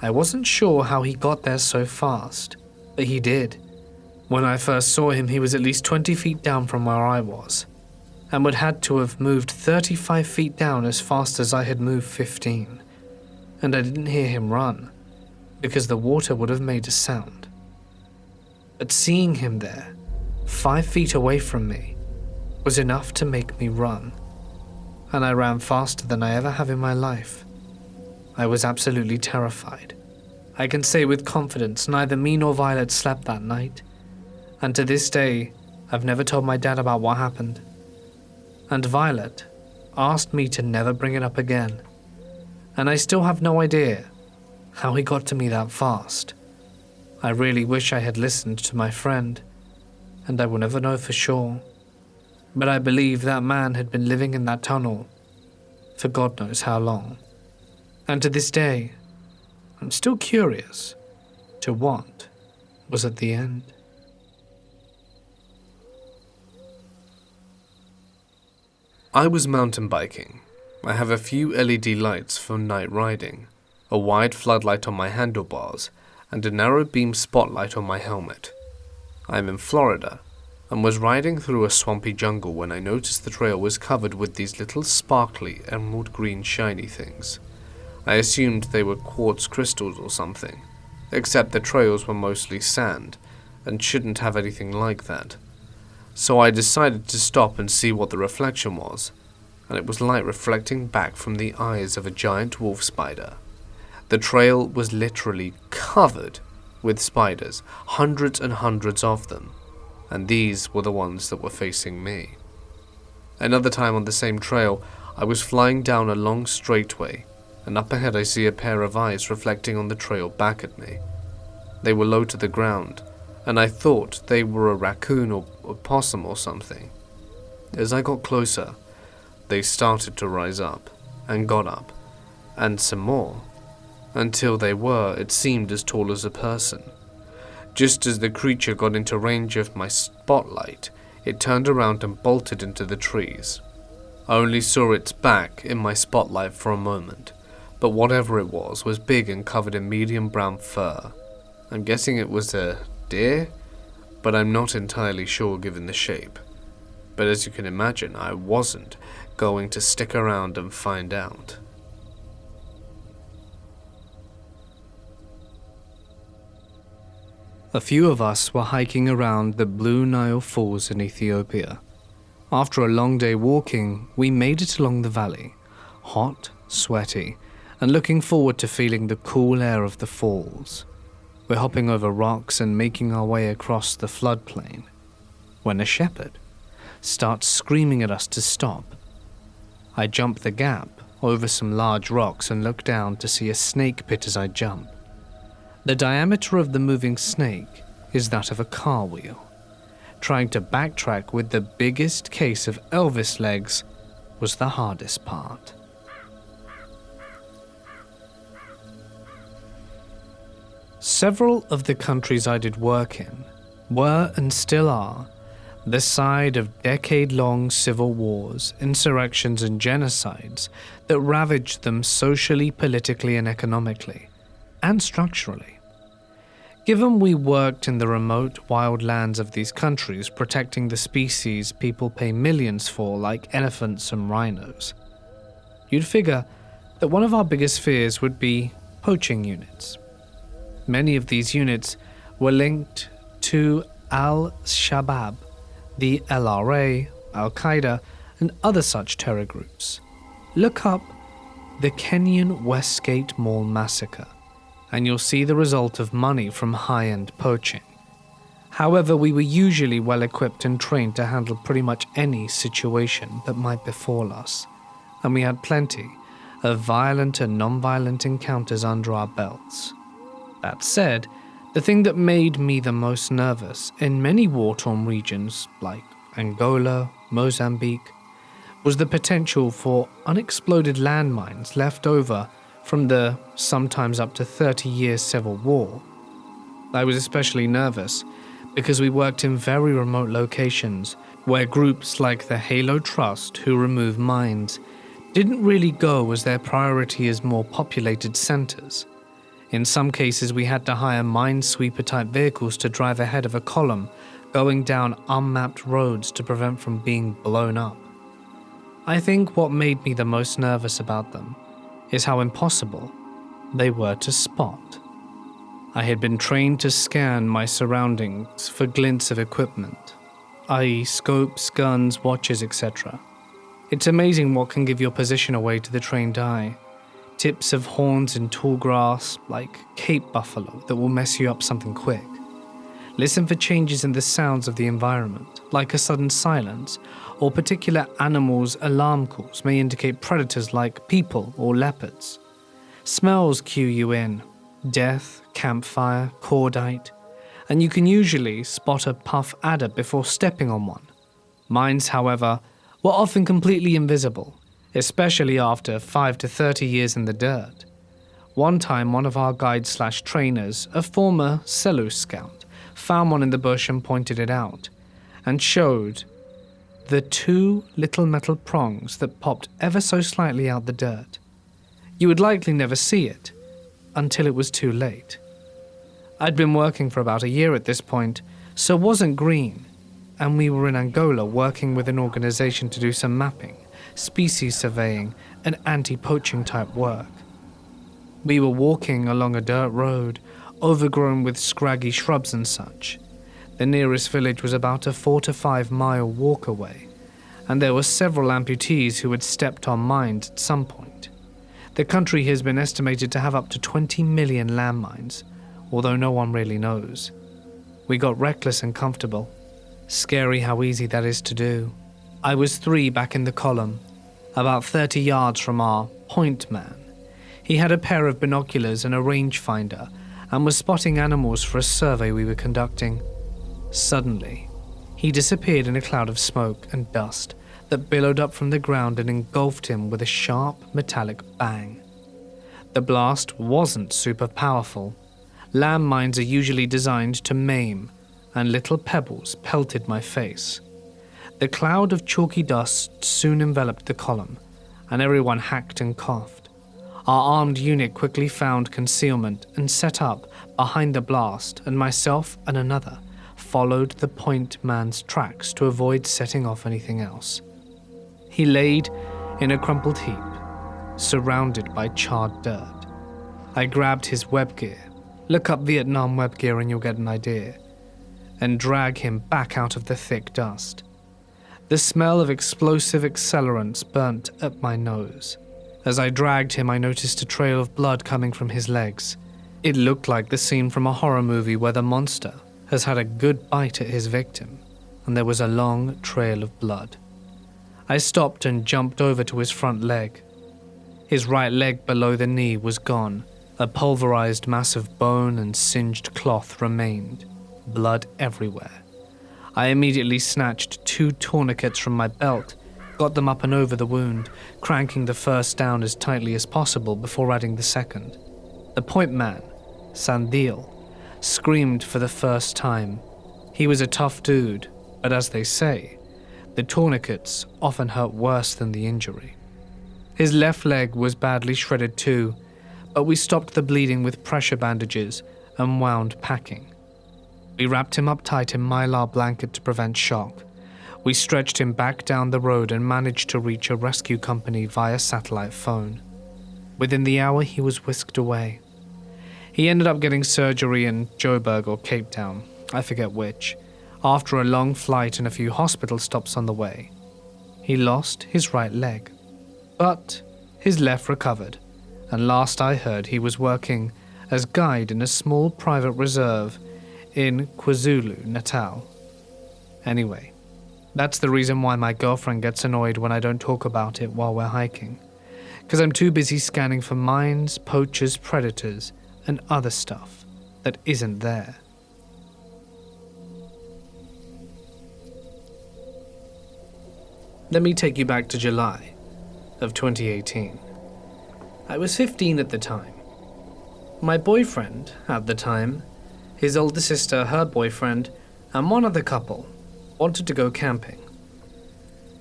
I wasn't sure how he got there so fast, but he did. When I first saw him, he was at least 20 feet down from where I was, and would had to have moved 35 feet down as fast as I had moved 15. And I didn't hear him run, because the water would have made a sound. But seeing him there, 5 feet away from me, was enough to make me run. And I ran faster than I ever have in my life. I was absolutely terrified. I can say with confidence neither me nor Violet slept that night, and to this day I've never told my dad about what happened. And Violet asked me to never bring it up again, and I still have no idea how he got to me that fast. I really wish I had listened to my friend, and I will never know for sure, but I believe that man had been living in that tunnel for God knows how long. And to this day, I'm still curious to what was at the end. I was mountain biking. I have a few LED lights for night riding, a wide floodlight on my handlebars, and a narrow beam spotlight on my helmet. I am in Florida, and was riding through a swampy jungle when I noticed the trail was covered with these little sparkly emerald green shiny things. I assumed they were quartz crystals or something, except the trails were mostly sand, and shouldn't have anything like that. So I decided to stop and see what the reflection was, and it was light reflecting back from the eyes of a giant wolf spider. The trail was literally covered with spiders, hundreds and hundreds of them, and these were the ones that were facing me. Another time on the same trail, I was flying down a long straightway, and up ahead I see a pair of eyes reflecting on the trail back at me. They were low to the ground, and I thought they were a raccoon or a possum or something. As I got closer, they started to rise up, and got up, and some more, until they were, it seemed, as tall as a person. Just as the creature got into range of my spotlight, it turned around and bolted into the trees. I only saw its back in my spotlight for a moment, but whatever it was big and covered in medium brown fur. I'm guessing it was a deer, but I'm not entirely sure given the shape. But as you can imagine, I wasn't going to stick around and find out. A few of us were hiking around the Blue Nile Falls in Ethiopia. After a long day walking, we made it along the valley, hot, sweaty, and looking forward to feeling the cool air of the falls. We're hopping over rocks and making our way across the floodplain, when a shepherd starts screaming at us to stop. I jump the gap over some large rocks and look down to see a snake pit as I jump. The diameter of the moving snake is that of a car wheel. Trying to backtrack with the biggest case of Elvis legs was the hardest part. Several of the countries I did work in were, and still are, the side of decade-long civil wars, insurrections and genocides that ravaged them socially, politically and economically, and structurally. Given we worked in the remote wild lands of these countries protecting the species people pay millions for like elephants and rhinos, you'd figure that one of our biggest fears would be poaching units. Many of these units were linked to Al-Shabaab, the LRA, Al-Qaeda, and other such terror groups. Look up the Kenyan Westgate Mall massacre, and you'll see the result of money from high-end poaching. However, we were usually well-equipped and trained to handle pretty much any situation that might befall us, and we had plenty of violent and non-violent encounters under our belts. That said, the thing that made me the most nervous in many war-torn regions like Angola, Mozambique, was the potential for unexploded landmines left over from the sometimes up to 30-year civil war. I was especially nervous because we worked in very remote locations where groups like the Halo Trust, who remove mines, didn't really go as their priority as more populated centers. In some cases, we had to hire minesweeper-type vehicles to drive ahead of a column, going down unmapped roads to prevent from being blown up. I think what made me the most nervous about them is how impossible they were to spot. I had been trained to scan my surroundings for glints of equipment, i.e. scopes, guns, watches, etc. It's amazing what can give your position away to the trained eye. Tips of horns in tall grass, like Cape buffalo, that will mess you up something quick. Listen for changes in the sounds of the environment, like a sudden silence, or particular animals' alarm calls may indicate predators like people or leopards. Smells cue you in, death, campfire, cordite, and you can usually spot a puff adder before stepping on one. Mines, however, were often completely invisible, especially after 5 to 30 years in the dirt. One time, one of our guides/trainers, a former Selous scout, found one in the bush and pointed it out, and showed the 2 little metal prongs that popped ever so slightly out the dirt. You would likely never see it, until it was too late. I'd been working for about a year at this point, so wasn't green, and we were in Angola working with an organization to do some mapping, species surveying, and anti-poaching type work. We were walking along a dirt road, overgrown with scraggy shrubs and such. The nearest village was about a 4 to 5 mile walk away, and there were several amputees who had stepped on mines at some point. The country has been estimated to have up to 20 million landmines, although no one really knows. We got reckless and comfortable. Scary how easy that is to do. I was 3 back in the column, about 30 yards from our point man. He had a pair of binoculars and a rangefinder and was spotting animals for a survey we were conducting. Suddenly, he disappeared in a cloud of smoke and dust that billowed up from the ground and engulfed him with a sharp, metallic bang. The blast wasn't super powerful. Landmines are usually designed to maim, and little pebbles pelted my face. The cloud of chalky dust soon enveloped the column, and everyone hacked and coughed. Our armed unit quickly found concealment and set up behind the blast, and myself and another followed the point man's tracks to avoid setting off anything else. He laid in a crumpled heap, surrounded by charred dirt. I grabbed his web gear, look up Vietnam web gear and you'll get an idea, and drag him back out of the thick dust. The smell of explosive accelerants burnt up my nose. As I dragged him, I noticed a trail of blood coming from his legs. It looked like the scene from a horror movie where the monster has had a good bite at his victim, and there was a long trail of blood. I stopped and jumped over to his front leg. His right leg below the knee was gone. A pulverized mass of bone and singed cloth remained, blood everywhere. I immediately snatched 2 tourniquets from my belt, got them up and over the wound, cranking the first down as tightly as possible before adding the second. The point man, Sandil, screamed for the first time. He was a tough dude, but as they say, the tourniquets often hurt worse than the injury. His left leg was badly shredded too, but we stopped the bleeding with pressure bandages and wound packing. We wrapped him up tight in mylar blanket to prevent shock. We stretched him back down the road and managed to reach a rescue company via satellite phone. Within the hour, he was whisked away. He ended up getting surgery in Joburg or Cape Town, I forget which, after a long flight and a few hospital stops on the way. He lost his right leg, but his left recovered, and last I heard he was working as guide in a small private reserve in KwaZulu-Natal. Anyway, that's the reason why my girlfriend gets annoyed when I don't talk about it while we're hiking, because I'm too busy scanning for mines, poachers, predators, and other stuff that isn't there. Let me take you back to July of 2018. I was 15 at the time. My boyfriend at the time, his older sister, her boyfriend, and one other couple wanted to go camping.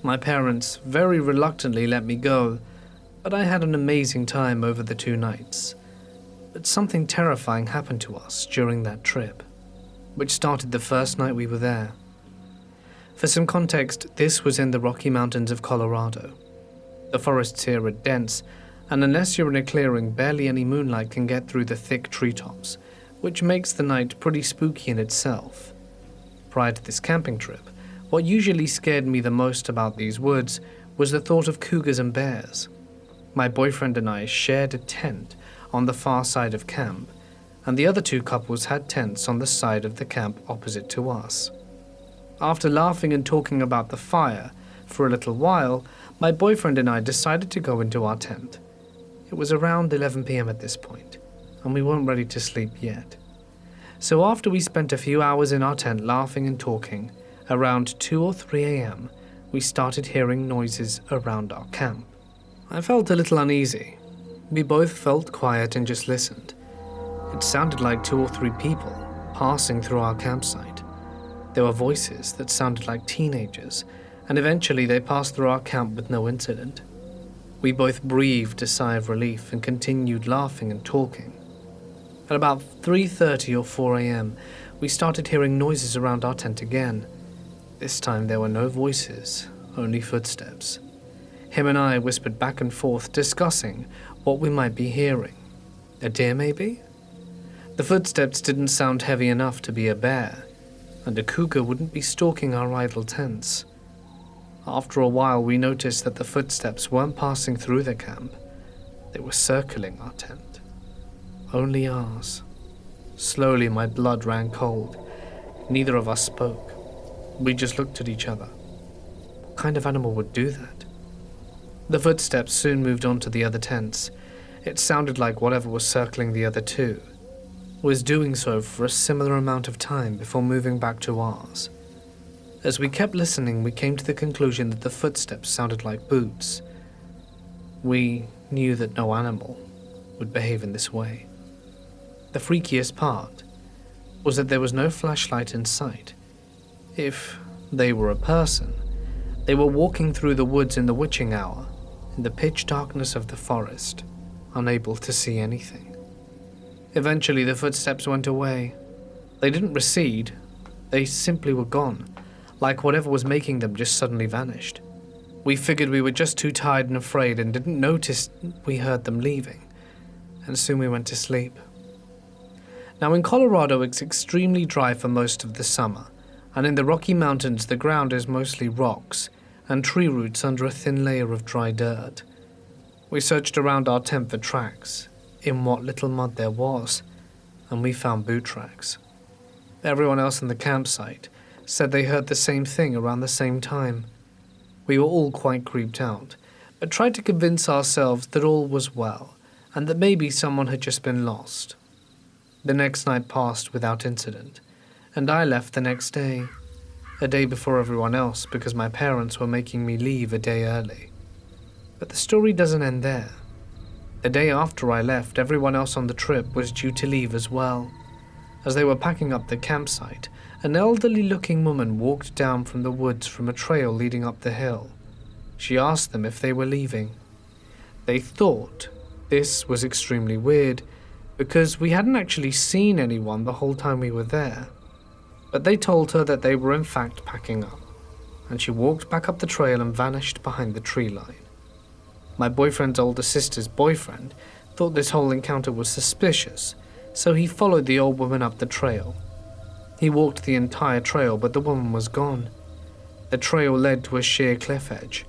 My parents very reluctantly let me go, but I had an amazing time over the 2 nights. But something terrifying happened to us during that trip, which started the first night we were there. For some context, this was in the Rocky Mountains of Colorado. The forests here are dense, and unless you're in a clearing, barely any moonlight can get through the thick treetops, which makes the night pretty spooky in itself. Prior to this camping trip, what usually scared me the most about these woods was the thought of cougars and bears. My boyfriend and I shared a tent on the far side of camp, and the other 2 couples had tents on the side of the camp opposite to us. After laughing and talking about the fire for a little while, my boyfriend and I decided to go into our tent. It was around 11 p.m. at this point, and we weren't ready to sleep yet. So after we spent a few hours in our tent laughing and talking, around 2 or 3 a.m., we started hearing noises around our camp. I felt a little uneasy. We both felt quiet and just listened. It sounded like 2 or 3 people passing through our campsite. There were voices that sounded like teenagers, and eventually they passed through our camp with no incident. We both breathed a sigh of relief and continued laughing and talking. At about 3:30 or 4 a.m., we started hearing noises around our tent again. This time there were no voices, only footsteps. Him and I whispered back and forth, discussing what we might be hearing. A deer, maybe? The footsteps didn't sound heavy enough to be a bear, and a cougar wouldn't be stalking our idle tents. After a while, we noticed that the footsteps weren't passing through the camp. They were circling our tent. Only ours. Slowly, my blood ran cold. Neither of us spoke. We just looked at each other. What kind of animal would do that? The footsteps soon moved on to the other tents. It sounded like whatever was circling the other two was doing so for a similar amount of time before moving back to ours. As we kept listening, we came to the conclusion that the footsteps sounded like boots. We knew that no animal would behave in this way. The freakiest part was that there was no flashlight in sight. If they were a person, they were walking through the woods in the witching hour, in the pitch darkness of the forest, unable to see anything. Eventually, the footsteps went away. They didn't recede, they simply were gone, like whatever was making them just suddenly vanished. We figured we were just too tired and afraid and didn't notice we heard them leaving, and soon we went to sleep. Now in Colorado, it's extremely dry for most of the summer, and in the Rocky Mountains the ground is mostly rocks and tree roots under a thin layer of dry dirt. We searched around our tent for tracks, in what little mud there was, and we found boot tracks. Everyone else in the campsite said they heard the same thing around the same time. We were all quite creeped out, but tried to convince ourselves that all was well, and that maybe someone had just been lost. The next night passed without incident, and I left the next day, a day before everyone else because my parents were making me leave a day early. But the story doesn't end there. The day after I left, everyone else on the trip was due to leave as well. As they were packing up the campsite, an elderly-looking woman walked down from the woods from a trail leading up the hill. She asked them if they were leaving. They thought this was extremely weird because we hadn't actually seen anyone the whole time we were there. But they told her that they were in fact packing up, and she walked back up the trail and vanished behind the tree line. My boyfriend's older sister's boyfriend thought this whole encounter was suspicious, so he followed the old woman up the trail. He walked the entire trail, but the woman was gone. The trail led to a sheer cliff edge.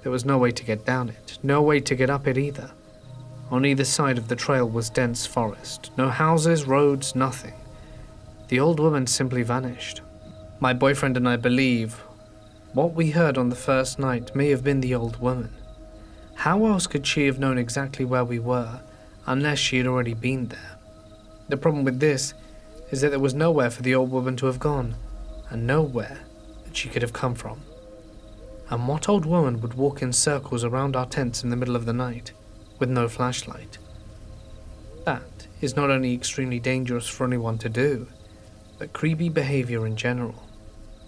There was no way to get down it, no way to get up it either. On either side of the trail was dense forest, no houses, roads, nothing. The old woman simply vanished. My boyfriend and I believe what we heard on the first night may have been the old woman. How else could she have known exactly where we were, unless she had already been there? The problem with this is that there was nowhere for the old woman to have gone, and nowhere that she could have come from. And what old woman would walk in circles around our tents in the middle of the night, with no flashlight? That is not only extremely dangerous for anyone to do, but creepy behavior in general.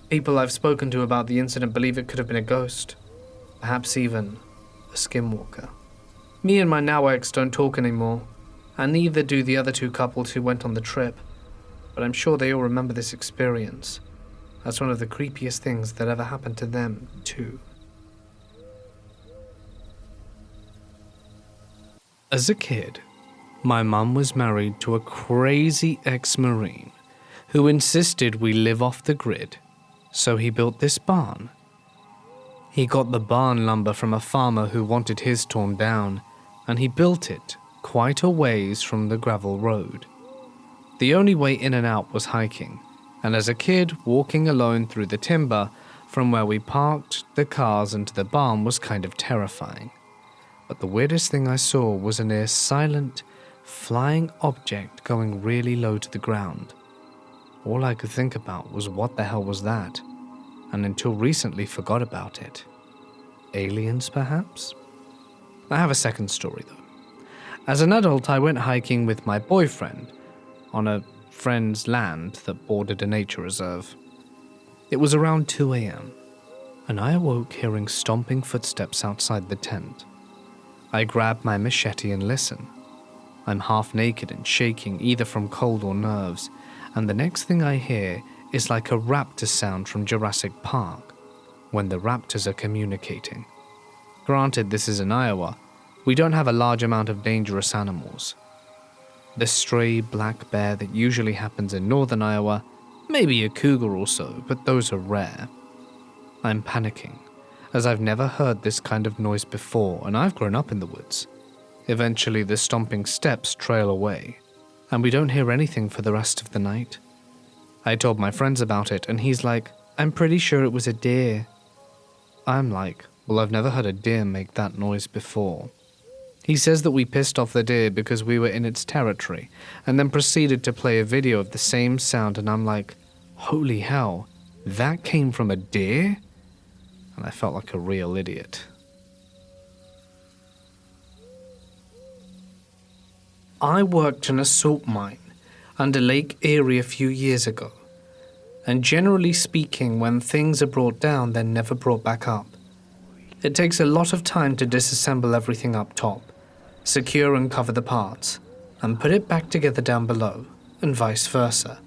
People I've spoken to about the incident believe it could have been a ghost, perhaps even a skinwalker. Me and my now ex don't talk anymore, and neither do the other two couples who went on the trip, but I'm sure they all remember this experience as one of the creepiest things that ever happened to them, too. As a kid, my mum was married to a crazy ex-Marine who insisted we live off the grid, so he built this barn. He got the barn lumber from a farmer who wanted his torn down, and he built it quite a ways from the gravel road. The only way in and out was hiking, and as a kid, walking alone through the timber from where we parked the cars into the barn was kind of terrifying. But the weirdest thing I saw was a near silent, flying object going really low to the ground. All I could think about was what the hell was that, and until recently forgot about it. Aliens, perhaps? I have a second story, though. As an adult, I went hiking with my boyfriend on a friend's land that bordered a nature reserve. It was around 2 a.m., and I awoke hearing stomping footsteps outside the tent. I grabbed my machete and listen. I'm half naked and shaking either from cold or nerves, and the next thing I hear is like a raptor sound from Jurassic Park, when the raptors are communicating. Granted, this is in Iowa. We don't have a large amount of dangerous animals. The stray black bear that usually happens in northern Iowa, maybe a cougar or so, but those are rare. I'm panicking, as I've never heard this kind of noise before, and I've grown up in the woods. Eventually, the stomping steps trail away. and we don't hear anything for the rest of the night. I told my friends about it, and he's like, I'm pretty sure it was a deer. I'm like, well, I've never heard a deer make that noise before. He says that we pissed off the deer because we were in its territory, and then proceeded to play a video of the same sound, and I'm like, holy hell, that came from a deer? And I felt like a real idiot. I worked in a salt mine under Lake Erie a few years ago, and generally speaking, when things are brought down, they're never brought back up. It takes a lot of time to disassemble everything up top, secure and cover the parts, and put it back together down below, and vice versa.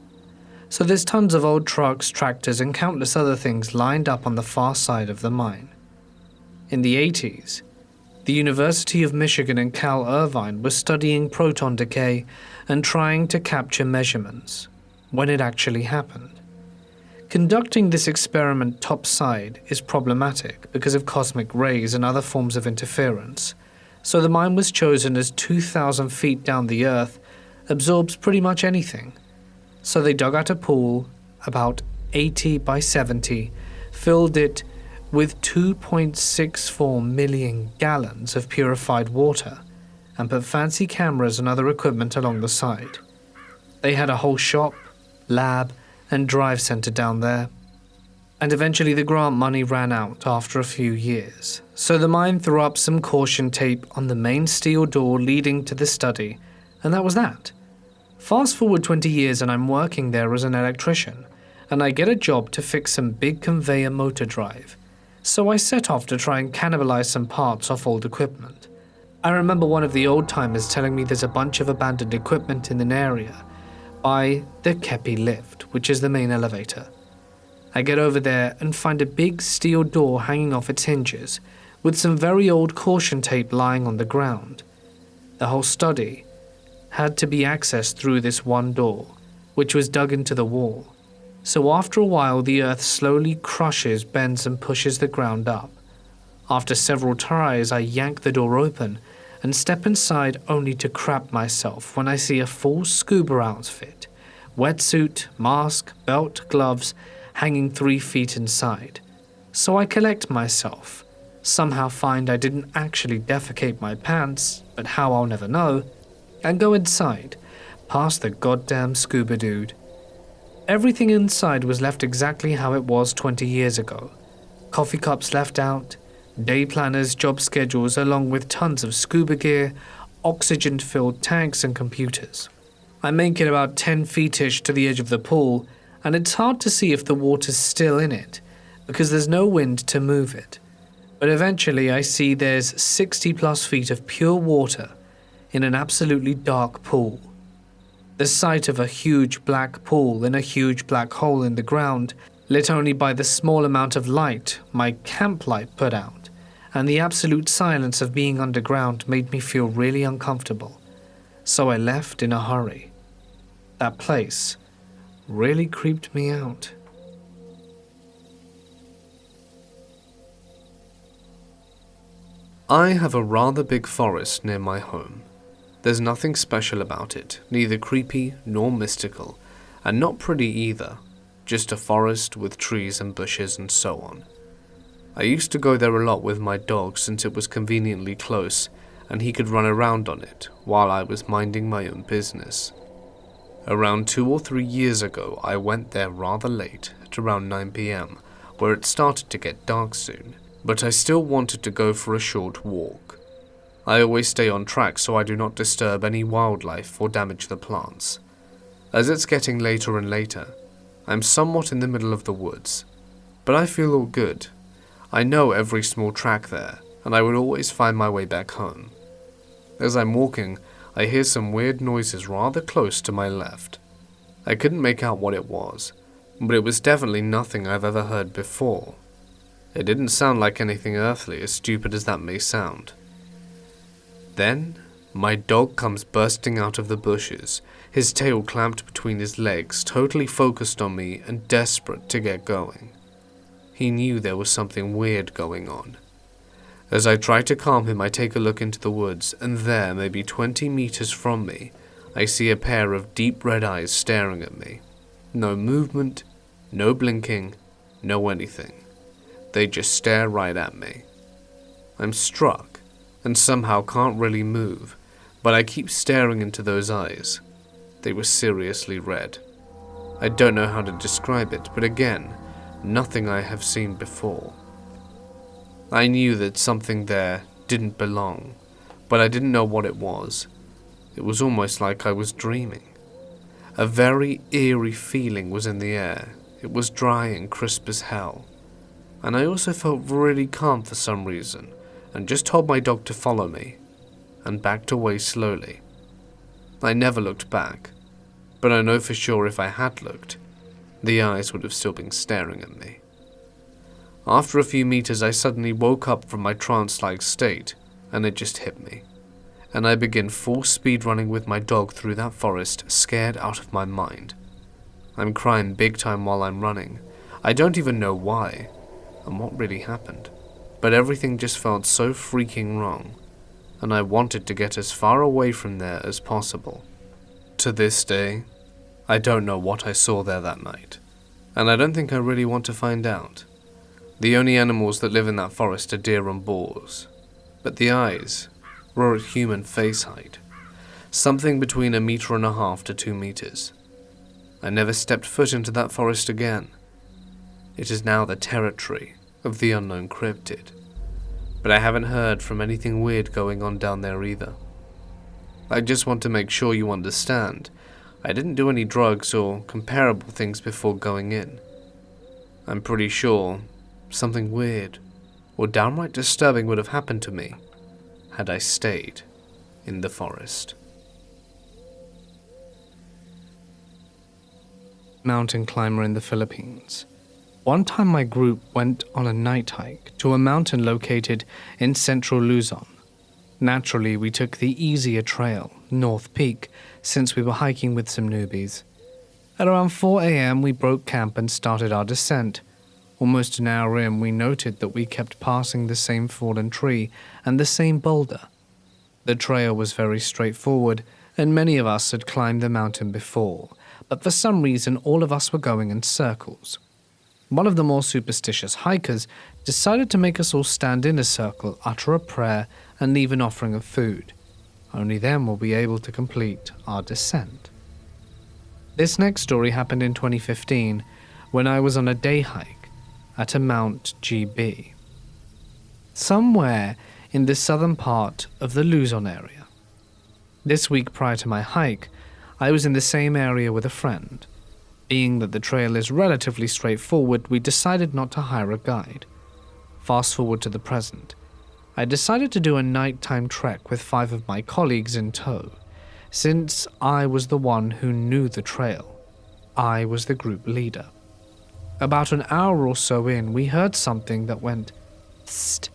So there's tons of old trucks, tractors, and countless other things lined up on the far side of the mine. In the 80s, the University of Michigan and Cal Irvine was studying proton decay and trying to capture measurements when it actually happened. Conducting this experiment topside is problematic because of cosmic rays and other forms of interference, so the mine was chosen as 2,000 feet down the Earth, absorbs pretty much anything. So they dug out a pool, about 80 by 70, filled it with 2.64 million gallons of purified water, and put fancy cameras and other equipment along the side. They had a whole shop, lab, and drive center down there. And eventually the grant money ran out after a few years, so the mine threw up some caution tape on the main steel door leading to the study, and that was that. Fast forward 20 years and I'm working there as an electrician, and I get a job to fix some big conveyor motor drive. So I set off to try and cannibalize some parts off old equipment. I remember one of the old-timers telling me there's a bunch of abandoned equipment in an area by the Kepi lift, which is the main elevator. I get over there and find a big steel door hanging off its hinges, with some very old caution tape lying on the ground. The whole study had to be accessed through this one door, which was dug into the wall. So after a while, the earth slowly crushes, bends, and pushes the ground up. After several tries, I yank the door open and step inside only to crap myself when I see a full scuba outfit, wetsuit, mask, belt, gloves, hanging 3 feet inside. So I collect myself, somehow find I didn't actually defecate my pants, but how I'll never know, and go inside, past the goddamn scuba dude. Everything inside was left exactly how it was 20 years ago. Coffee cups left out, day planners, job schedules, along with tons of scuba gear, oxygen-filled tanks, and computers. I make it about 10 feet-ish to the edge of the pool, and it's hard to see if the water's still in it, because there's no wind to move it. But eventually I see there's 60 plus feet of pure water in an absolutely dark pool. The sight of a huge black pool in a huge black hole in the ground, lit only by the small amount of light my camp light put out, and the absolute silence of being underground made me feel really uncomfortable. So I left in a hurry. That place really creeped me out. I have a rather big forest near my home. There's nothing special about it, neither creepy nor mystical, and not pretty either, just a forest with trees and bushes and so on. I used to go there a lot with my dog since it was conveniently close and he could run around on it while I was minding my own business. Around 2 or 3 years ago I went there rather late, at around 9 PM, where it started to get dark soon, but I still wanted to go for a short walk. I always stay on track so I do not disturb any wildlife or damage the plants. As it's getting later and later, I'm somewhat in the middle of the woods, but I feel all good. I know every small track there, and I would always find my way back home. As I'm walking, I hear some weird noises rather close to my left. I couldn't make out what it was, but it was definitely nothing I've ever heard before. It didn't sound like anything earthly, as stupid as that may sound. Then, my dog comes bursting out of the bushes, his tail clamped between his legs, totally focused on me and desperate to get going. He knew there was something weird going on. As I try to calm him, I take a look into the woods, and there, maybe 20 meters from me, I see a pair of deep red eyes staring at me. No movement, no blinking, no anything. They just stare right at me. I'm struck, and somehow can't really move, but I keep staring into those eyes. They were seriously red. I don't know how to describe it, but again, nothing I have seen before. I knew that something there didn't belong, but I didn't know what it was. It was almost like I was dreaming. A very eerie feeling was in the air. It was dry and crisp as hell. And I also felt really calm for some reason, and just told my dog to follow me, and backed away slowly. I never looked back, but I know for sure if I had looked, the eyes would have still been staring at me. After a few meters, I suddenly woke up from my trance-like state, and it just hit me. And I began full speed running with my dog through that forest, scared out of my mind. I'm crying big time while I'm running. I don't even know why, and what really happened. But everything just felt so freaking wrong, and I wanted to get as far away from there as possible. To this day, I don't know what I saw there that night, and I don't think I really want to find out. The only animals that live in that forest are deer and boars, but the eyes were at human face height, something between 1.5 meters to 2 meters. I never stepped foot into that forest again. It is now the territory of the unknown cryptid, but I haven't heard from anything weird going on down there either. I just want to make sure you understand, I didn't do any drugs or comparable things before going in. I'm pretty sure something weird or downright disturbing would have happened to me had I stayed in the forest. Mountain climber in the Philippines. One time my group went on a night hike to a mountain located in central Luzon. Naturally, we took the easier trail, North Peak, since we were hiking with some newbies. At around 4 a.m. we broke camp and started our descent. Almost an hour in, we noted that we kept passing the same fallen tree and the same boulder. The trail was very straightforward, and many of us had climbed the mountain before, but for some reason all of us were going in circles. One of the more superstitious hikers decided to make us all stand in a circle, utter a prayer, and leave an offering of food. Only then will we be able to complete our descent. This next story happened in 2015, when I was on a day hike at a Mount GB, somewhere in the southern part of the Luzon area. This week prior to my hike, I was in the same area with a friend. Being that the trail is relatively straightforward, we decided not to hire a guide. Fast forward to the present. I decided to do a nighttime trek with 5 of my colleagues in tow. Since I was the one who knew the trail, I was the group leader. About an hour or so in, we heard something that went "Psst"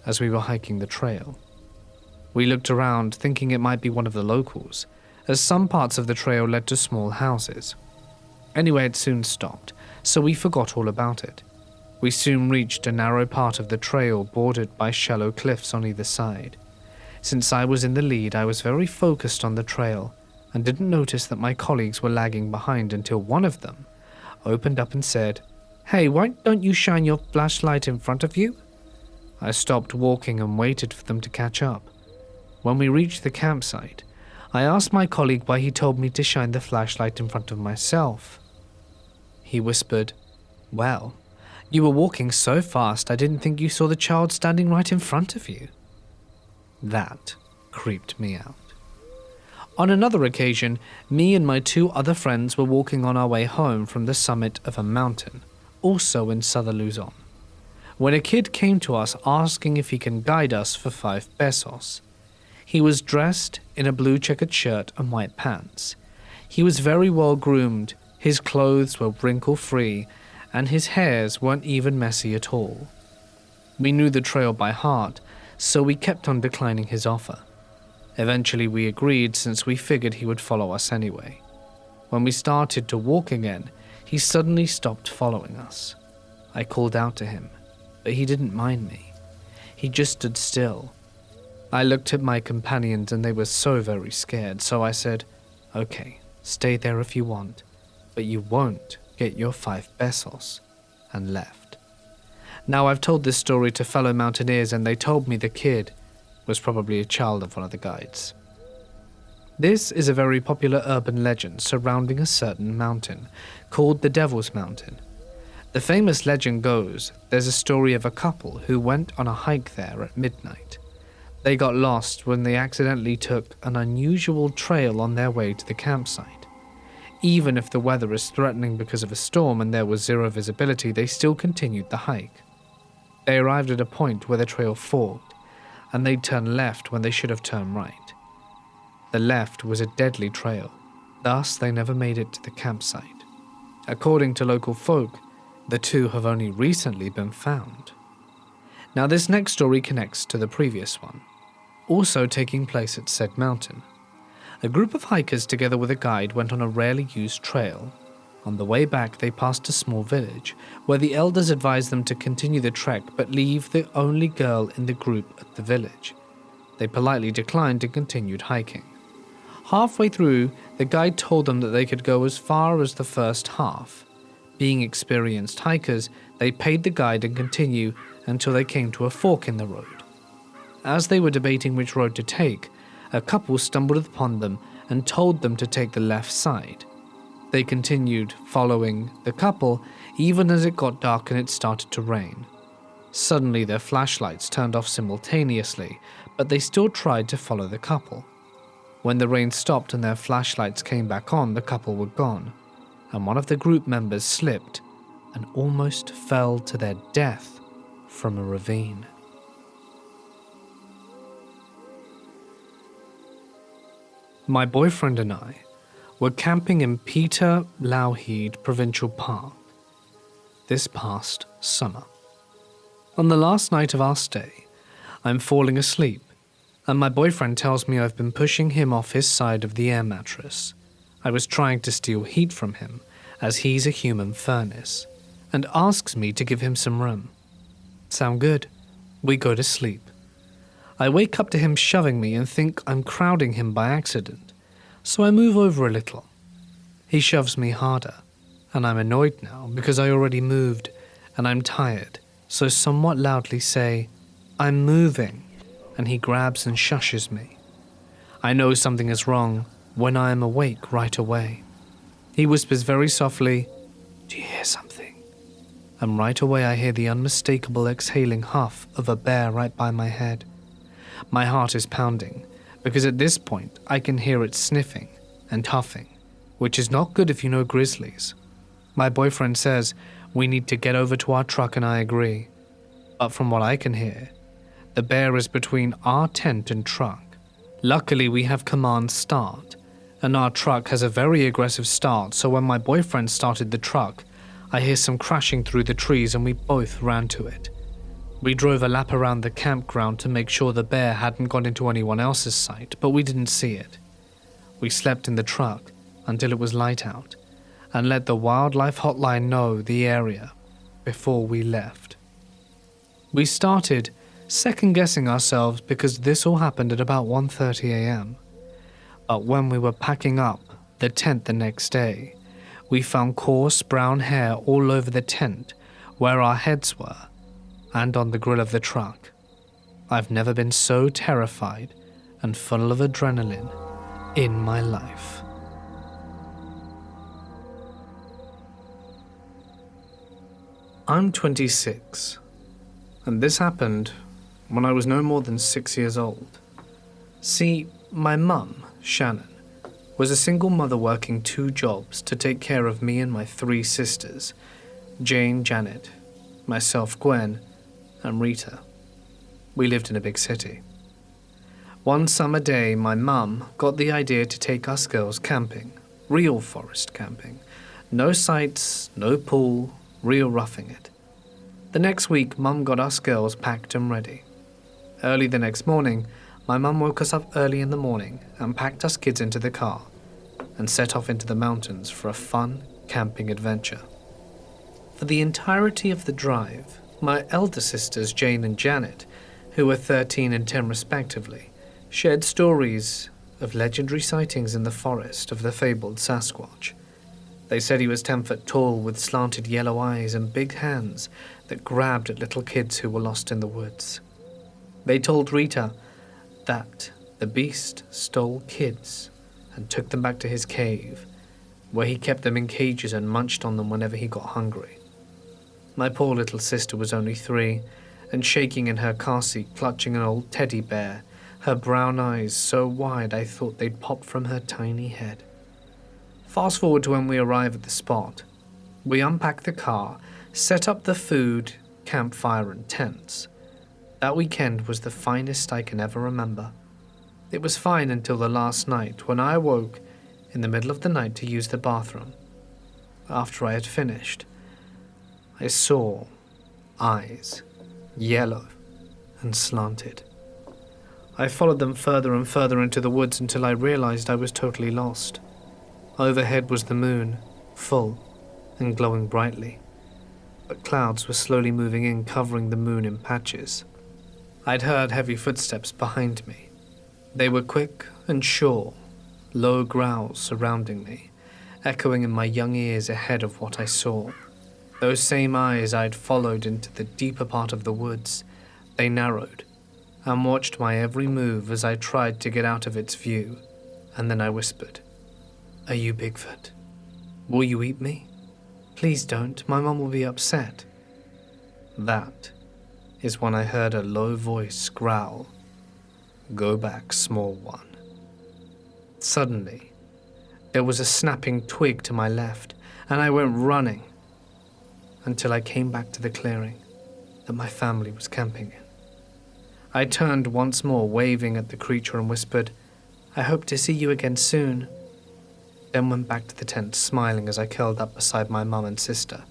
as we were hiking the trail. We looked around, thinking it might be one of the locals, as some parts of the trail led to small houses. Anyway, it soon stopped, so we forgot all about it. We soon reached a narrow part of the trail bordered by shallow cliffs on either side. Since I was in the lead, I was very focused on the trail and didn't notice that my colleagues were lagging behind until one of them opened up and said, "Hey, why don't you shine your flashlight in front of you?" I stopped walking and waited for them to catch up. When we reached the campsite, I asked my colleague why he told me to shine the flashlight in front of myself. He whispered, "Well, you were walking so fast I didn't think you saw the child standing right in front of you." That creeped me out. On another occasion, me and my 2 other friends were walking on our way home from the summit of a mountain, also in southern Luzon, when a kid came to us asking if he can guide us for 5 pesos. He was dressed in a blue checkered shirt and white pants. He was very well groomed, his clothes were wrinkle-free, and his hairs weren't even messy at all. We knew the trail by heart, so we kept on declining his offer. Eventually we agreed since we figured he would follow us anyway. When we started to walk again, he suddenly stopped following us. I called out to him, but he didn't mind me. He just stood still. I looked at my companions and they were so very scared, so I said, Okay, stay there if you want, but you won't get your 5 pesos, and left. Now, I've told this story to fellow mountaineers, and they told me the kid was probably a child of one of the guides. This is a very popular urban legend surrounding a certain mountain called the Devil's Mountain. The famous legend goes there's a story of a couple who went on a hike there at midnight. They got lost when they accidentally took an unusual trail on their way to the campsite. Even if the weather is threatening because of a storm and there was zero visibility, they still continued the hike. They arrived at a point where the trail forked, and they turned left when they should have turned right. The left was a deadly trail, thus they never made it to the campsite. According to local folk, the two have only recently been found. Now, this next story connects to the previous one, also taking place at said mountain. A group of hikers together with a guide went on a rarely used trail. On the way back, they passed a small village, where the elders advised them to continue the trek but leave the only girl in the group at the village. They politely declined and continued hiking. Halfway through, the guide told them that they could go as far as the first half. Being experienced hikers, they paid the guide and continued until they came to a fork in the road. As they were debating which road to take, a couple stumbled upon them and told them to take the left side. They continued following the couple even as it got dark and it started to rain. Suddenly their flashlights turned off simultaneously, but they still tried to follow the couple. When the rain stopped and their flashlights came back on, the couple were gone, and one of the group members slipped and almost fell to their death from a ravine. My boyfriend and I were camping in Peter Lougheed Provincial Park this past summer. On the last night of our stay, I'm falling asleep, and my boyfriend tells me I've been pushing him off his side of the air mattress. I was trying to steal heat from him, as he's a human furnace, and asks me to give him some room. Sound good? We go to sleep. I wake up to him shoving me and think I'm crowding him by accident, so I move over a little. He shoves me harder, and I'm annoyed now because I already moved and I'm tired, so somewhat loudly say, "I'm moving," and he grabs and shushes me. I know something is wrong when I am awake right away. He whispers very softly, "Do you hear something?" And right away I hear the unmistakable exhaling huff of a bear right by my head. My heart is pounding, because at this point I can hear it sniffing and huffing, which is not good if you know grizzlies. My boyfriend says we need to get over to our truck and I agree. But from what I can hear, the bear is between our tent and truck. Luckily we have command start, and our truck has a very aggressive start, so when my boyfriend started the truck, I hear some crashing through the trees and we both ran to it. We drove a lap around the campground to make sure the bear hadn't gone into anyone else's sight, but we didn't see it. We slept in the truck until it was light out, and let the wildlife hotline know the area before we left. We started second-guessing ourselves because this all happened at about 1:30 a.m. But when we were packing up the tent the next day, we found coarse brown hair all over the tent where our heads were, and on the grill of the truck. I've never been so terrified and full of adrenaline in my life. I'm 26, and this happened when I was no more than 6 years old. See, my mum, Shannon, was a single mother working 2 jobs to take care of me and my 3 sisters, Jane, Janet, myself, Gwen, and Rita. We lived in a big city. One summer day, my mum got the idea to take us girls camping, real forest camping. No sights, no pool, real roughing it. The next week, Mum got us girls packed and ready. Early the next morning, my mum woke us up early in the morning and packed us kids into the car and set off into the mountains for a fun camping adventure. For the entirety of the drive, my elder sisters, Jane and Janet, who were 13 and 10 respectively, shared stories of legendary sightings in the forest of the fabled Sasquatch. They said he was 10 foot tall with slanted yellow eyes and big hands that grabbed at little kids who were lost in the woods. They told Rita that the beast stole kids and took them back to his cave, where he kept them in cages and munched on them whenever he got hungry. My poor little sister was only 3, and shaking in her car seat, clutching an old teddy bear, her brown eyes so wide I thought they'd pop from her tiny head. Fast forward to when we arrive at the spot. We unpack the car, set up the food, campfire and tents. That weekend was the finest I can ever remember. It was fine until the last night when I awoke in the middle of the night to use the bathroom. After I had finished, I saw eyes, yellow and slanted. I followed them further and further into the woods until I realized I was totally lost. Overhead was the moon, full and glowing brightly, but clouds were slowly moving in, covering the moon in patches. I'd heard heavy footsteps behind me. They were quick and sure, low growls surrounding me, echoing in my young ears ahead of what I saw. Those same eyes I'd followed into the deeper part of the woods. They narrowed and watched my every move as I tried to get out of its view, and then I whispered, "Are you Bigfoot? Will you eat me? Please don't, my mom will be upset." That is when I heard a low voice growl, "Go back, small one." Suddenly, there was a snapping twig to my left, and I went running until I came back to the clearing that my family was camping in. I turned once more, waving at the creature, and whispered, "I hope to see you again soon." Then went back to the tent, smiling as I curled up beside my mum and sister.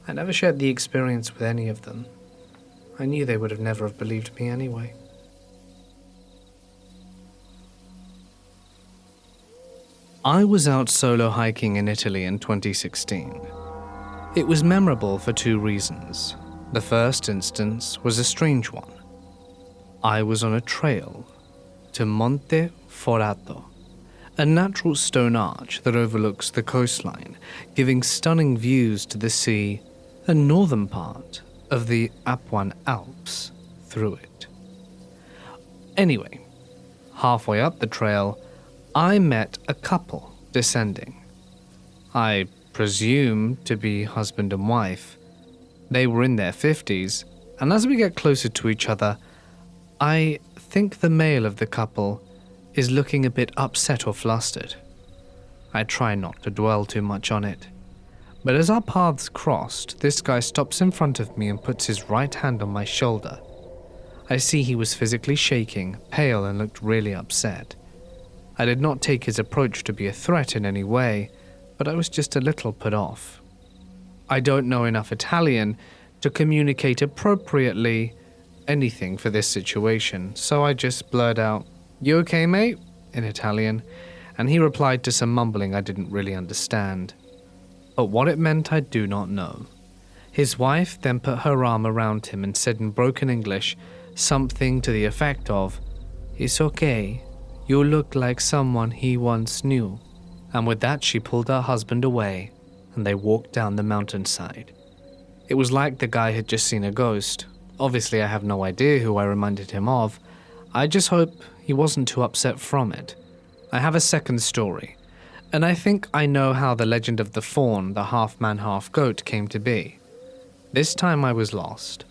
I never shared the experience with any of them. I knew they would have never have believed me anyway. I was out solo hiking in Italy in 2016. It was memorable for 2 reasons. The first instance was a strange one. I was on a trail to Monte Forato, a natural stone arch that overlooks the coastline, giving stunning views to the sea and northern part of the Apuan Alps through it. Anyway, halfway up the trail, I met a couple descending. I presume to be husband and wife. They were in their 50s, and as we get closer to each other, I think the male of the couple is looking a bit upset or flustered. I try not to dwell too much on it. But as our paths crossed, this guy stops in front of me and puts his right hand on my shoulder. I see he was physically shaking, pale, and looked really upset. I did not take his approach to be a threat in any way, but I was just a little put off. I don't know enough Italian to communicate appropriately anything for this situation, so I just blurred out, "You okay, mate?" in Italian, and he replied to some mumbling I didn't really understand. But what it meant I do not know. His wife then put her arm around him and said in broken English something to the effect of, "It's okay, you look like someone he once knew." And with that she pulled her husband away, and they walked down the mountainside. It was like the guy had just seen a ghost. Obviously I have no idea who I reminded him of. I just hope he wasn't too upset from it. I have a second story, and I think I know how the legend of the faun, the half-man, half-goat, came to be. This time I was lost.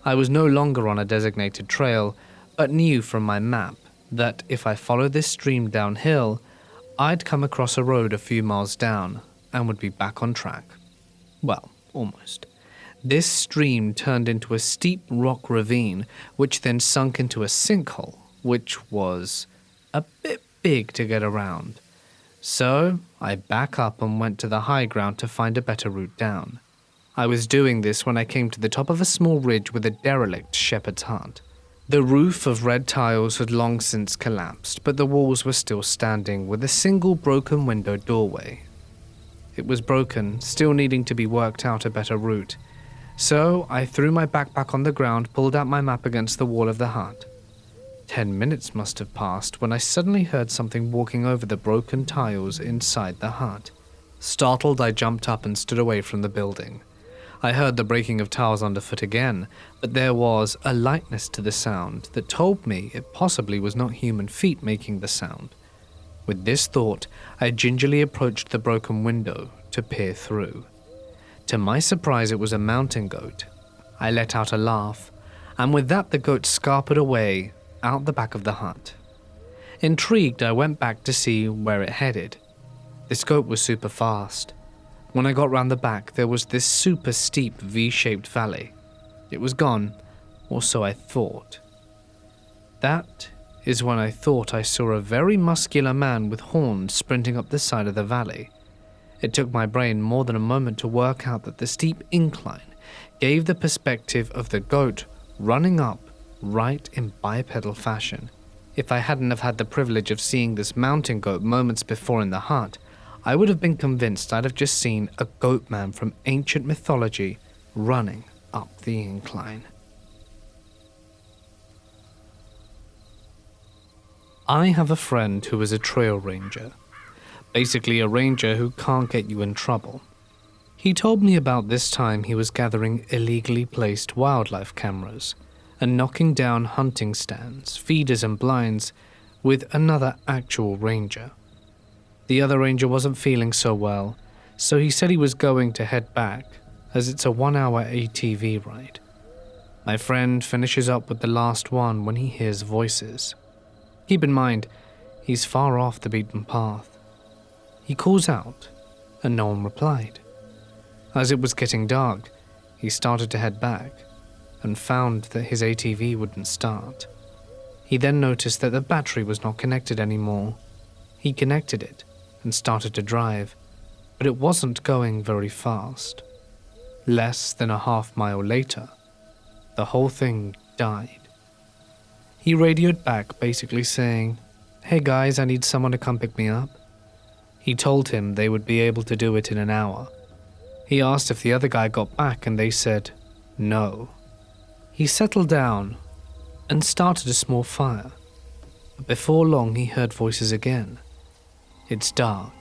I was no longer on a designated trail, but knew from my map that if I followed this stream downhill, I'd come across a road a few miles down and would be back on track. Well, almost. This stream turned into a steep rock ravine, which then sunk into a sinkhole, which was a bit big to get around. So I back up and went to the high ground to find a better route down. I was doing this when I came to the top of a small ridge with a derelict shepherd's hut. The roof of red tiles had long since collapsed, but the walls were still standing with a single broken window doorway. It was broken, still needing to be worked out a better route. So I threw my backpack on the ground, pulled out my map against the wall of the hut. 10 minutes must have passed when I suddenly heard something walking over the broken tiles inside the hut. Startled, I jumped up and stood away from the building. I heard the breaking of tiles underfoot again, but there was a lightness to the sound that told me it possibly was not human feet making the sound. With this thought, I gingerly approached the broken window to peer through. To my surprise, it was a mountain goat. I let out a laugh, and with that the goat scarpered away out the back of the hut. Intrigued, I went back to see where it headed. This goat was super fast. When I got round the back, there was this super steep V-shaped valley. It was gone, or so I thought. That is when I thought I saw a very muscular man with horns sprinting up the side of the valley. It took my brain more than a moment to work out that the steep incline gave the perspective of the goat running up right in bipedal fashion. If I hadn't have had the privilege of seeing this mountain goat moments before in the hut, I would have been convinced I'd have just seen a goat man from ancient mythology running up the incline. I have a friend who is a trail ranger, basically a ranger who can't get you in trouble. He told me about this time he was gathering illegally placed wildlife cameras and knocking down hunting stands, feeders and blinds with another actual ranger. The other ranger wasn't feeling so well, so he said he was going to head back, as it's a 1-hour ATV ride. My friend finishes up with the last one when he hears voices. Keep in mind, he's far off the beaten path. He calls out, and no one replied. As it was getting dark, he started to head back, and found that his ATV wouldn't start. He then noticed that the battery was not connected anymore. He connected it, and started to drive, but it wasn't going very fast. Less than a half-mile later, the whole thing died. He radioed back basically saying, "Hey guys, I need someone to come pick me up." He told him they would be able to do it in an hour. He asked if the other guy got back and they said no. He settled down and started a small fire, but before long he heard voices again. It's dark.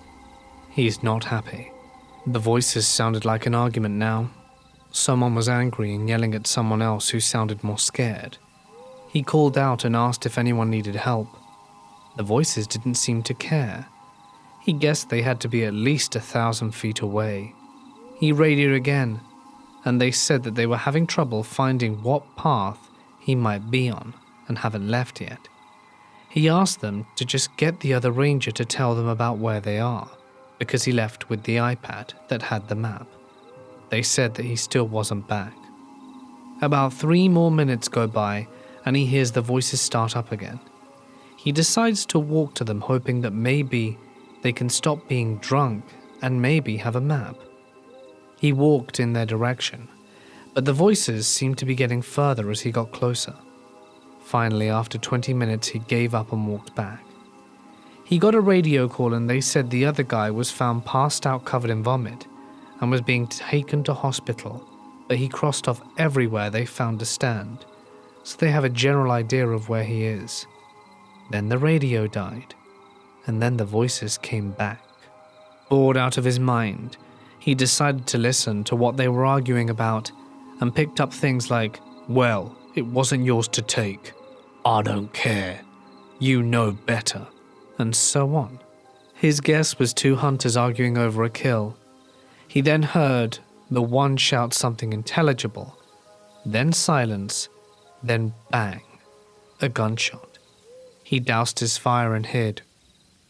He's not happy. The voices sounded like an argument now. Someone was angry and yelling at someone else who sounded more scared. He called out and asked if anyone needed help. The voices didn't seem to care. He guessed they had to be at least 1,000 feet away. He radioed again, and they said that they were having trouble finding what path he might be on and haven't left yet. He asked them to just get the other ranger to tell them about where they are, because he left with the iPad that had the map. They said that he still wasn't back. About 3 more minutes go by, and he hears the voices start up again. He decides to walk to them, hoping that maybe they can stop being drunk and maybe have a map. He walked in their direction, but the voices seemed to be getting further as he got closer. Finally, after 20 minutes, he gave up and walked back. He got a radio call and they said the other guy was found passed out covered in vomit and was being taken to hospital, but he crossed off everywhere they found a stand, so they have a general idea of where he is. Then the radio died, and then the voices came back. Bored out of his mind, he decided to listen to what they were arguing about and picked up things like, "Well, it wasn't yours to take. I don't care. You know better," and so on. His guess was 2 hunters arguing over a kill. He then heard the one shout something intelligible, then silence, then bang, a gunshot. He doused his fire and hid.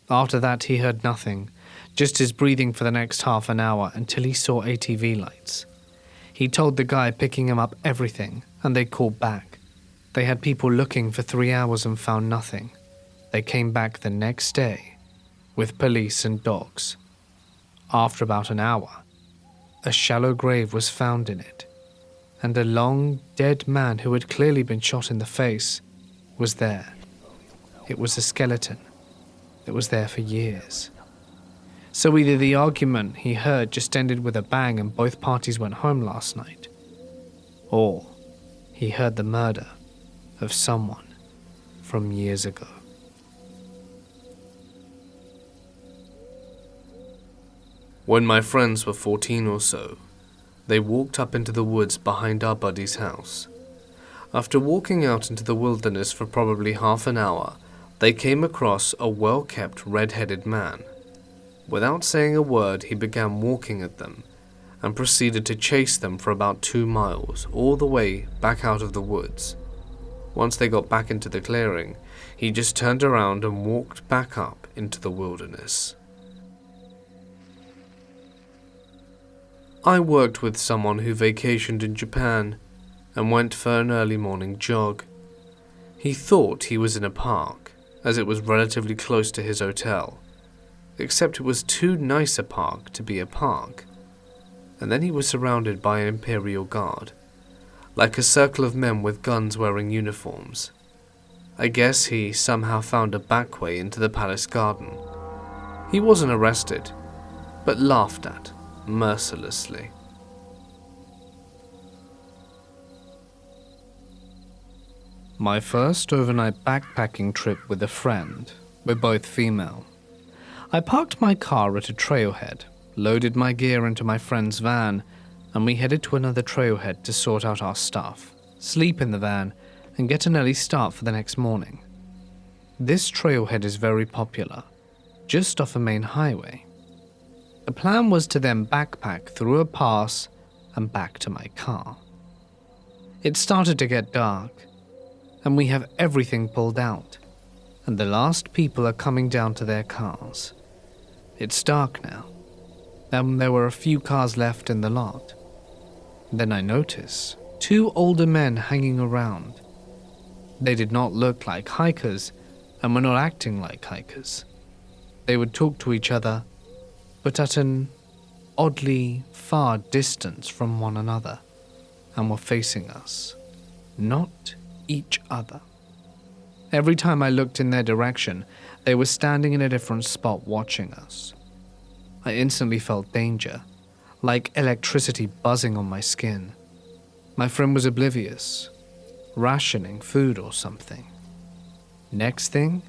After that he heard nothing, just his breathing for the next half an hour until he saw ATV lights. He told the guy picking him up everything, and they called back. They had people looking for 3 hours and found nothing. They came back the next day with police and dogs. After about an hour, a shallow grave was found in it, and a long, dead man who had clearly been shot in the face was there. It was a skeleton that was there for years. So either the argument he heard just ended with a bang and both parties went home last night, or he heard the murder of someone from years ago. When my friends were 14 or so, they walked up into the woods behind our buddy's house. After walking out into the wilderness for probably half an hour, they came across a well-kept red-headed man. Without saying a word, he began walking at them and proceeded to chase them for about 2 miles, all the way back out of the woods. Once they got back into the clearing, he just turned around and walked back up into the wilderness. I worked with someone who vacationed in Japan and went for an early morning jog. He thought he was in a park, as it was relatively close to his hotel, except it was too nice a park to be a park. And then he was surrounded by an Imperial Guard, like a circle of men with guns wearing uniforms. I guess he somehow found a back way into the palace garden. He wasn't arrested, but laughed at mercilessly. My first overnight backpacking trip with a friend. We're both female. I parked my car at a trailhead, loaded my gear into my friend's van, and we headed to another trailhead to sort out our stuff, sleep in the van, and get an early start for the next morning. This trailhead is very popular, just off a main highway. The plan was to then backpack through a pass and back to my car. It started to get dark, and we have everything pulled out, and the last people are coming down to their cars. It's dark now, and there were a few cars left in the lot. Then I notice 2 older men hanging around. They did not look like hikers, and were not acting like hikers. They would talk to each other, but at an oddly far distance from one another, and were facing us, not each other. Every time I looked in their direction, they were standing in a different spot watching us. I instantly felt danger, like electricity buzzing on my skin. My friend was oblivious, rationing food or something. Next thing,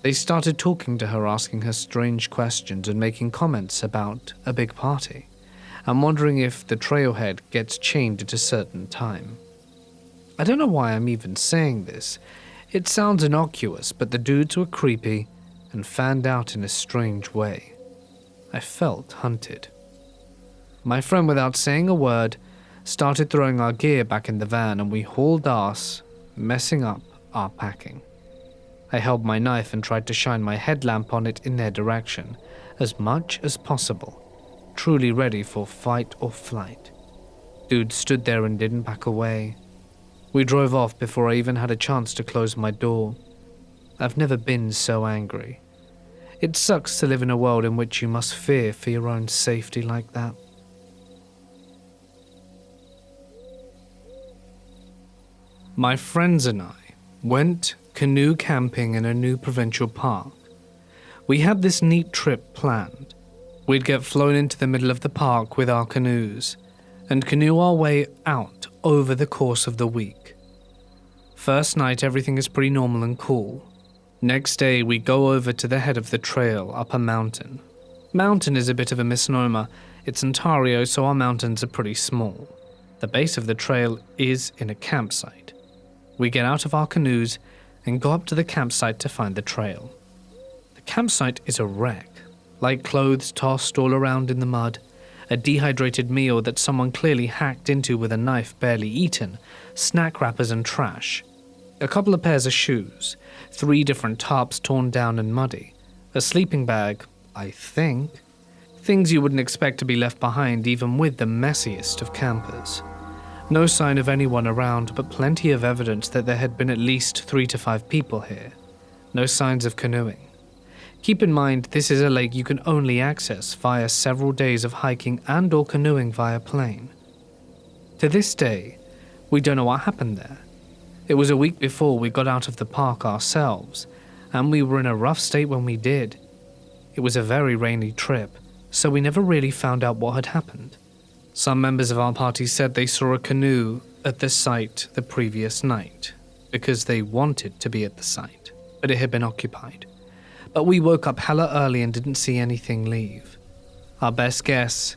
they started talking to her, asking her strange questions and making comments about a big party, and wondering if the trailhead gets chained at a certain time. I don't know why I'm even saying this. It sounds innocuous, but the dudes were creepy and fanned out in a strange way. I felt hunted. My friend, without saying a word, started throwing our gear back in the van, and we hauled ass, messing up our packing. I held my knife and tried to shine my headlamp on it in their direction as much as possible, truly ready for fight or flight. Dude stood there and didn't back away. We drove off before I even had a chance to close my door. I've never been so angry. It sucks to live in a world in which you must fear for your own safety like that. My friends and I went canoe camping in a new provincial park. We had this neat trip planned. We'd get flown into the middle of the park with our canoes and canoe our way out over the course of the week. First night, everything is pretty normal and cool. Next day, we go over to the head of the trail up a mountain. Mountain is a bit of a misnomer. It's Ontario, so our mountains are pretty small. The base of the trail is in a campsite. We get out of our canoes and go up to the campsite to find the trail. The campsite is a wreck, like clothes tossed all around in the mud, a dehydrated meal that someone clearly hacked into with a knife barely eaten, snack wrappers and trash, a couple of pairs of shoes, 3 different tarps torn down and muddy, a sleeping bag, I think, things you wouldn't expect to be left behind even with the messiest of campers. No sign of anyone around, but plenty of evidence that there had been at least 3 to 5 people here. No signs of canoeing. Keep in mind, this is a lake you can only access via several days of hiking and or canoeing via plane. To this day, we don't know what happened there. It was a week before we got out of the park ourselves, and we were in a rough state when we did. It was a very rainy trip, so we never really found out what had happened. Some members of our party said they saw a canoe at the site the previous night. because they wanted to be at the site, but it had been occupied. But we woke up hella early and didn't see anything leave. Our best guess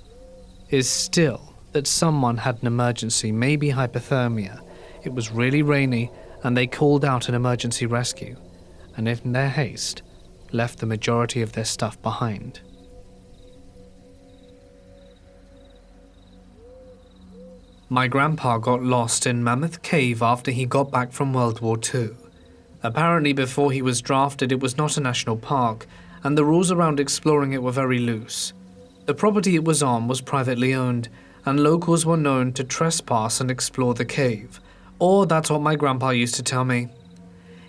is still that someone had an emergency, maybe hypothermia. It was really rainy and they called out an emergency rescue, and in their haste, left the majority of their stuff behind. My grandpa got lost in Mammoth Cave after he got back from World War II. Apparently before he was drafted it was not a national park, and the rules around exploring it were very loose. The property it was on was privately owned, and locals were known to trespass and explore the cave, or that's what my grandpa used to tell me.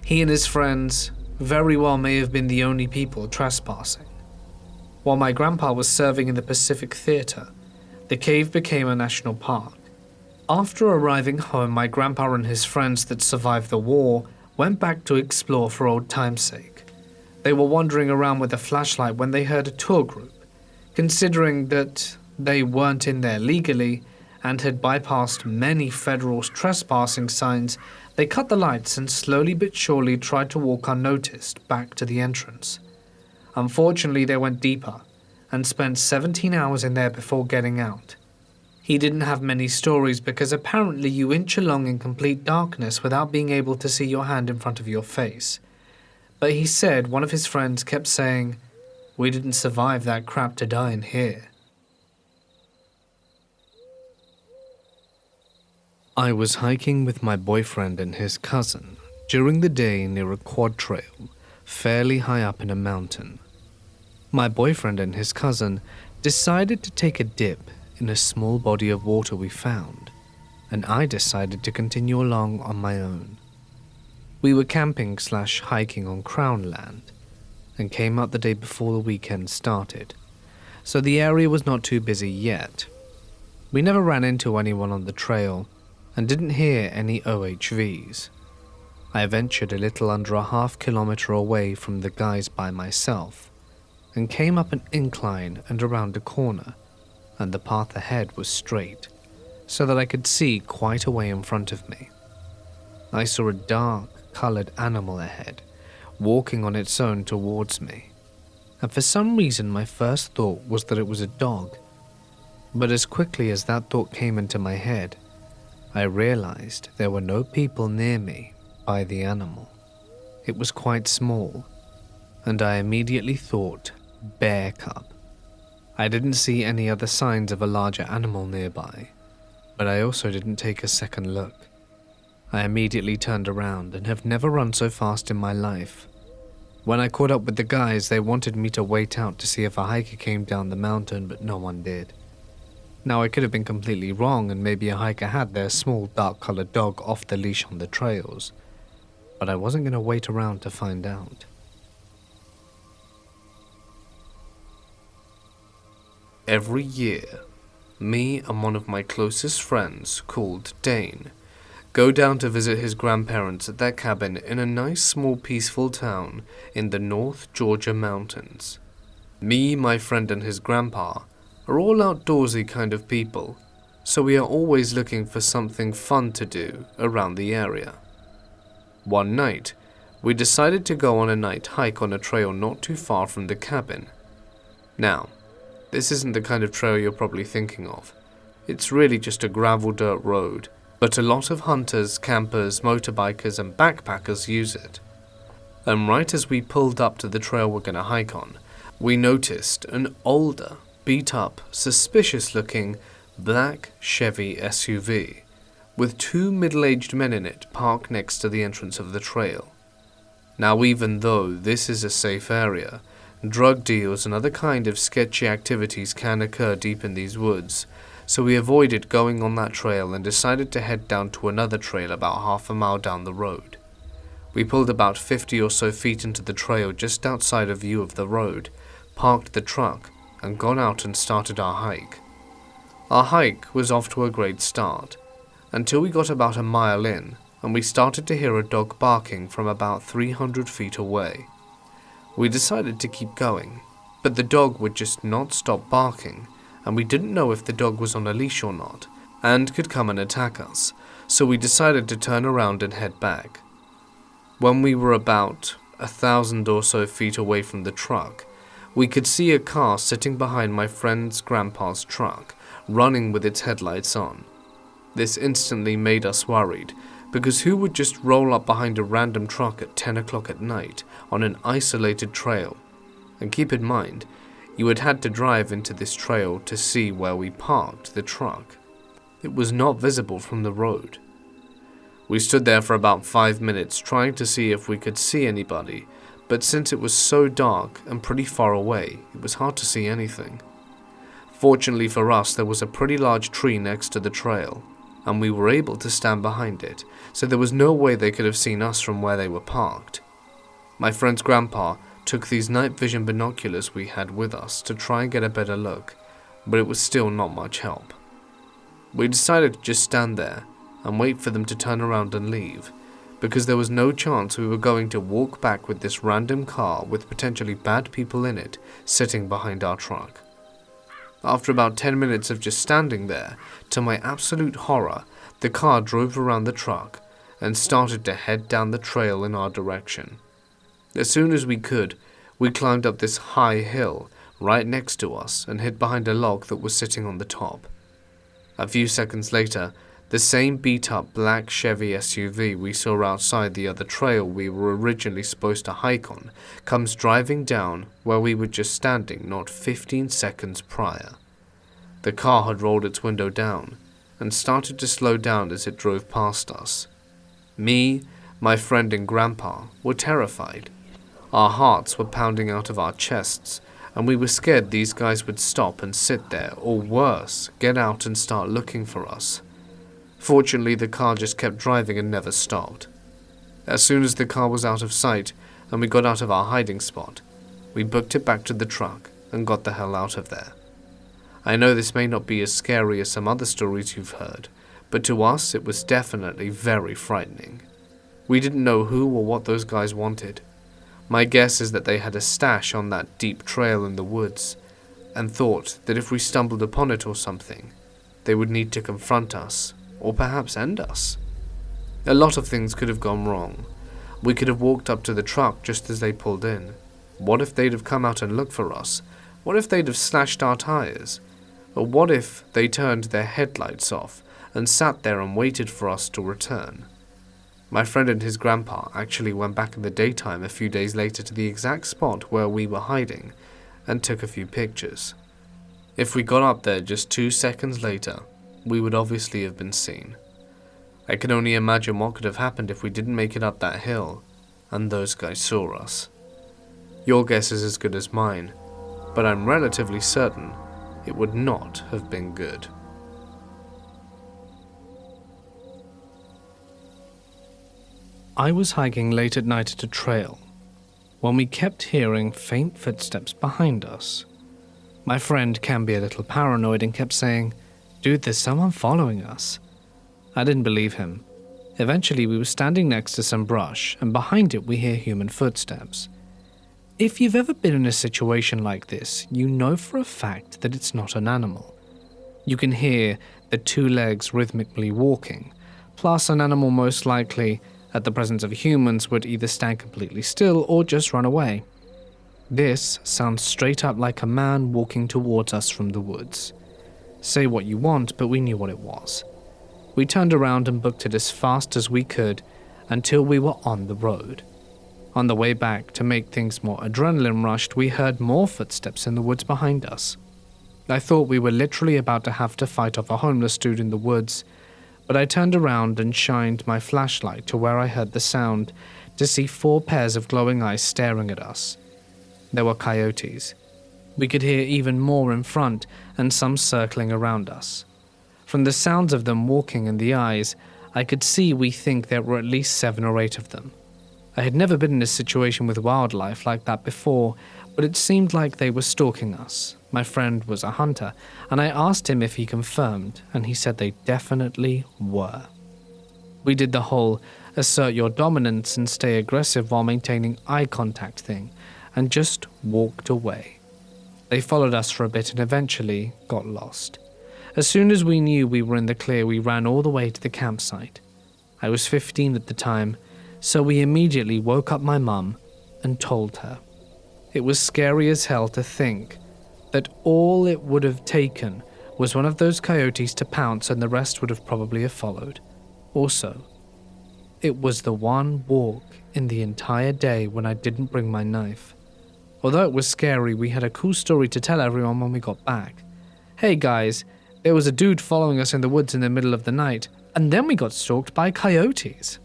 He and his friends very well may have been the only people trespassing. While my grandpa was serving in the Pacific Theatre, the cave became a national park. After arriving home, my grandpa and his friends that survived the war went back to explore for old time's sake. They were wandering around with a flashlight when they heard a tour group. Considering that they weren't in there legally and had bypassed many federal trespassing signs, they cut the lights and slowly but surely tried to walk unnoticed back to the entrance. Unfortunately, they went deeper and spent 17 hours in there before getting out. He didn't have many stories because apparently you inch along in complete darkness without being able to see your hand in front of your face. But he said one of his friends kept saying, "We didn't survive that crap to die in here." I was hiking with my boyfriend and his cousin during the day near a quad trail, fairly high up in a mountain. My boyfriend and his cousin decided to take a dip in a small body of water we found, and I decided to continue along on my own. We were camping/hiking on Crown Land and came out the day before the weekend started, so the area was not too busy yet. We never ran into anyone on the trail and didn't hear any OHVs. I ventured a little under a half-kilometer away from the guys by myself and came up an incline and around a corner, and the path ahead was straight, so that I could see quite a way in front of me. I saw a dark-colored animal ahead, walking on its own towards me, and for some reason my first thought was that it was a dog. But as quickly as that thought came into my head, I realized there were no people near me by the animal. It was quite small, and I immediately thought bear cub. I didn't see any other signs of a larger animal nearby, but I also didn't take a second look. I immediately turned around and have never run so fast in my life. When I caught up with the guys, they wanted me to wait out to see if a hiker came down the mountain, but no one did. Now, I could have been completely wrong and maybe a hiker had their small dark-colored dog off the leash on the trails, but I wasn't going to wait around to find out. Every year, me and one of my closest friends, called Dane, go down to visit his grandparents at their cabin in a nice small peaceful town in the North Georgia mountains. Me, my friend and his grandpa are all outdoorsy kind of people, so we are always looking for something fun to do around the area. One night, we decided to go on a night hike on a trail not too far from the cabin. Now, this isn't the kind of trail you're probably thinking of. It's really just a gravel dirt road, but a lot of hunters, campers, motorbikers and backpackers use it. And right as we pulled up to the trail we're gonna hike on, we noticed an older, beat-up, suspicious-looking black Chevy SUV with two middle-aged men in it parked next to the entrance of the trail. Now, even though this is a safe area, drug deals and other kind of sketchy activities can occur deep in these woods, so we avoided going on that trail and decided to head down to another trail about half a mile down the road. We pulled about 50 or so feet into the trail just outside of view of the road, parked the truck, and got out and started our hike. Our hike was off to a great start, until we got about a mile in, and we started to hear a dog barking from about 300 feet away. We decided to keep going, but the dog would just not stop barking, and we didn't know if the dog was on a leash or not, and could come and attack us, so we decided to turn around and head back. When we were about 1,000 or so feet away from the truck, we could see a car sitting behind my friend's grandpa's truck, running with its headlights on. This instantly made us worried, because who would just roll up behind a random truck at 10 o'clock at night on an isolated trail? And keep in mind, you had had to drive into this trail to see where we parked the truck. It was not visible from the road. We stood there for about 5 minutes trying to see if we could see anybody, but since it was so dark and pretty far away, it was hard to see anything. Fortunately for us, there was a pretty large tree next to the trail, and we were able to stand behind it, so there was no way they could have seen us from where they were parked. My friend's grandpa took these night vision binoculars we had with us to try and get a better look, but it was still not much help. We decided to just stand there and wait for them to turn around and leave, because there was no chance we were going to walk back with this random car with potentially bad people in it sitting behind our truck. After about 10 minutes of just standing there, to my absolute horror, the car drove around the truck and started to head down the trail in our direction. As soon as we could, we climbed up this high hill right next to us and hid behind a log that was sitting on the top. A few seconds later, the same beat-up black Chevy SUV we saw outside the other trail we were originally supposed to hike on comes driving down where we were just standing not 15 seconds prior. The car had rolled its window down and started to slow down as it drove past us. Me, my friend and Grandpa were terrified. Our hearts were pounding out of our chests, and we were scared these guys would stop and sit there, or worse, get out and start looking for us. Fortunately, the car just kept driving and never stopped. As soon as the car was out of sight and we got out of our hiding spot, we booked it back to the truck and got the hell out of there. I know this may not be as scary as some other stories you've heard, but to us it was definitely very frightening. We didn't know who or what those guys wanted. My guess is that they had a stash on that deep trail in the woods, and thought that if we stumbled upon it or something, they would need to confront us, or perhaps end us. A lot of things could have gone wrong. We could have walked up to the truck just as they pulled in. What if they'd have come out and looked for us? What if they'd have slashed our tires? Or what if they turned their headlights off and sat there and waited for us to return? My friend and his grandpa actually went back in the daytime a few days later to the exact spot where we were hiding and took a few pictures. If we got up there just 2 seconds later, we would obviously have been seen. I can only imagine what could have happened if we didn't make it up that hill and those guys saw us. Your guess is as good as mine, but I'm relatively certain it would not have been good. I was hiking late at night at a trail when we kept hearing faint footsteps behind us. My friend can be a little paranoid and kept saying, "Dude, there's someone following us." I didn't believe him. Eventually, we were standing next to some brush, and behind it we hear human footsteps. If you've ever been in a situation like this, you know for a fact that it's not an animal. You can hear the two legs rhythmically walking, plus an animal most likely, at the presence of humans, would either stand completely still or just run away. This sounds straight up like a man walking towards us from the woods. Say what you want, but we knew what it was. We turned around and booked it as fast as we could until we were on the road. On the way back, to make things more adrenaline rushed, we heard more footsteps in the woods behind us. I thought we were literally about to have to fight off a homeless dude in the woods, but I turned around and shined my flashlight to where I heard the sound to see 4 pairs of glowing eyes staring at us. They were coyotes. We could hear even more in front and some circling around us. From the sounds of them walking and the eyes, I could see we think there were at least 7 or 8 of them. I had never been in a situation with wildlife like that before, but it seemed like they were stalking us. My friend was a hunter, and I asked him if he confirmed, and he said they definitely were. We did the whole assert your dominance and stay aggressive while maintaining eye contact thing, and just walked away. They followed us for a bit and eventually got lost. As soon as we knew we were in the clear, we ran all the way to the campsite. I was 15 at the time, So we immediately woke up my mum and told her. It was scary as hell to think that all it would have taken was one of those coyotes to pounce and the rest would have probably followed. Also, it was the one walk in the entire day when I didn't bring my knife. Although it was scary, we had a cool story to tell everyone when we got back. Hey guys, there was a dude following us in the woods in the middle of the night, and then we got stalked by coyotes.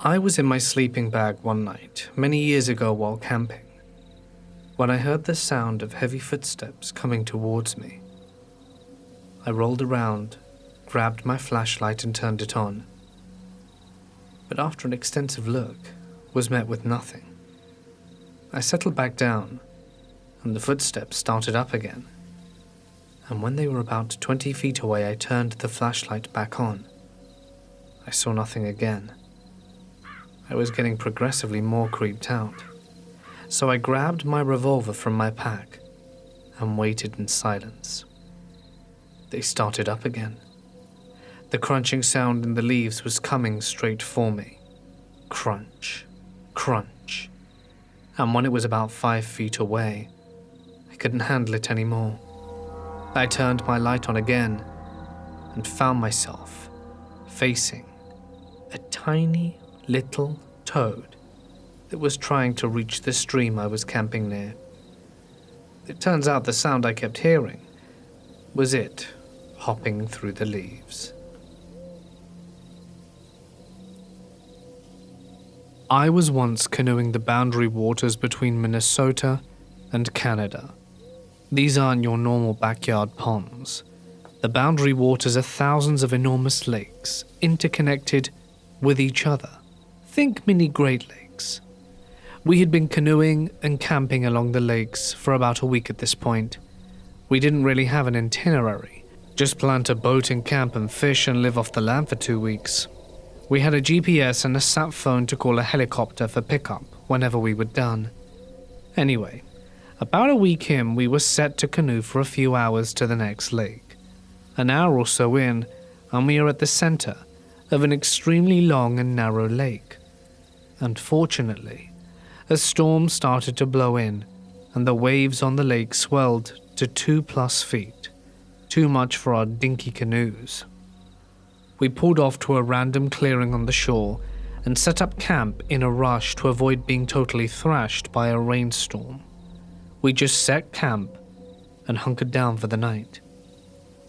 I was in my sleeping bag one night, many years ago while camping, when I heard the sound of heavy footsteps coming towards me. I rolled around, grabbed my flashlight and turned it on, but after an extensive look, was met with nothing. I settled back down, and the footsteps started up again, and when they were about 20 feet away, I turned the flashlight back on. I saw nothing again. I was getting progressively more creeped out, so I grabbed my revolver from my pack and waited in silence. They started up again. The crunching sound in the leaves was coming straight for me. Crunch, crunch. And when it was about 5 feet away, I couldn't handle it anymore. I turned my light on again and found myself facing a tiny little toad that was trying to reach the stream I was camping near. It turns out the sound I kept hearing was it hopping through the leaves. I was once canoeing the boundary waters between Minnesota and Canada. These aren't your normal backyard ponds. The boundary waters are thousands of enormous lakes, interconnected with each other. Think mini Great Lakes. We had been canoeing and camping along the lakes for about a week at this point. We didn't really have an itinerary, just planned to boat and camp and fish and live off the land for 2 weeks. We had a GPS and a sat phone to call a helicopter for pickup whenever we were done. Anyway, about a week in, we were set to canoe for a few hours to the next lake. An hour or so in, and we are at the center of an extremely long and narrow lake. Unfortunately, a storm started to blow in, and the waves on the lake swelled to 2+ feet, too much for our dinky canoes. We pulled off to a random clearing on the shore and set up camp in a rush to avoid being totally thrashed by a rainstorm. We just set camp and hunkered down for the night.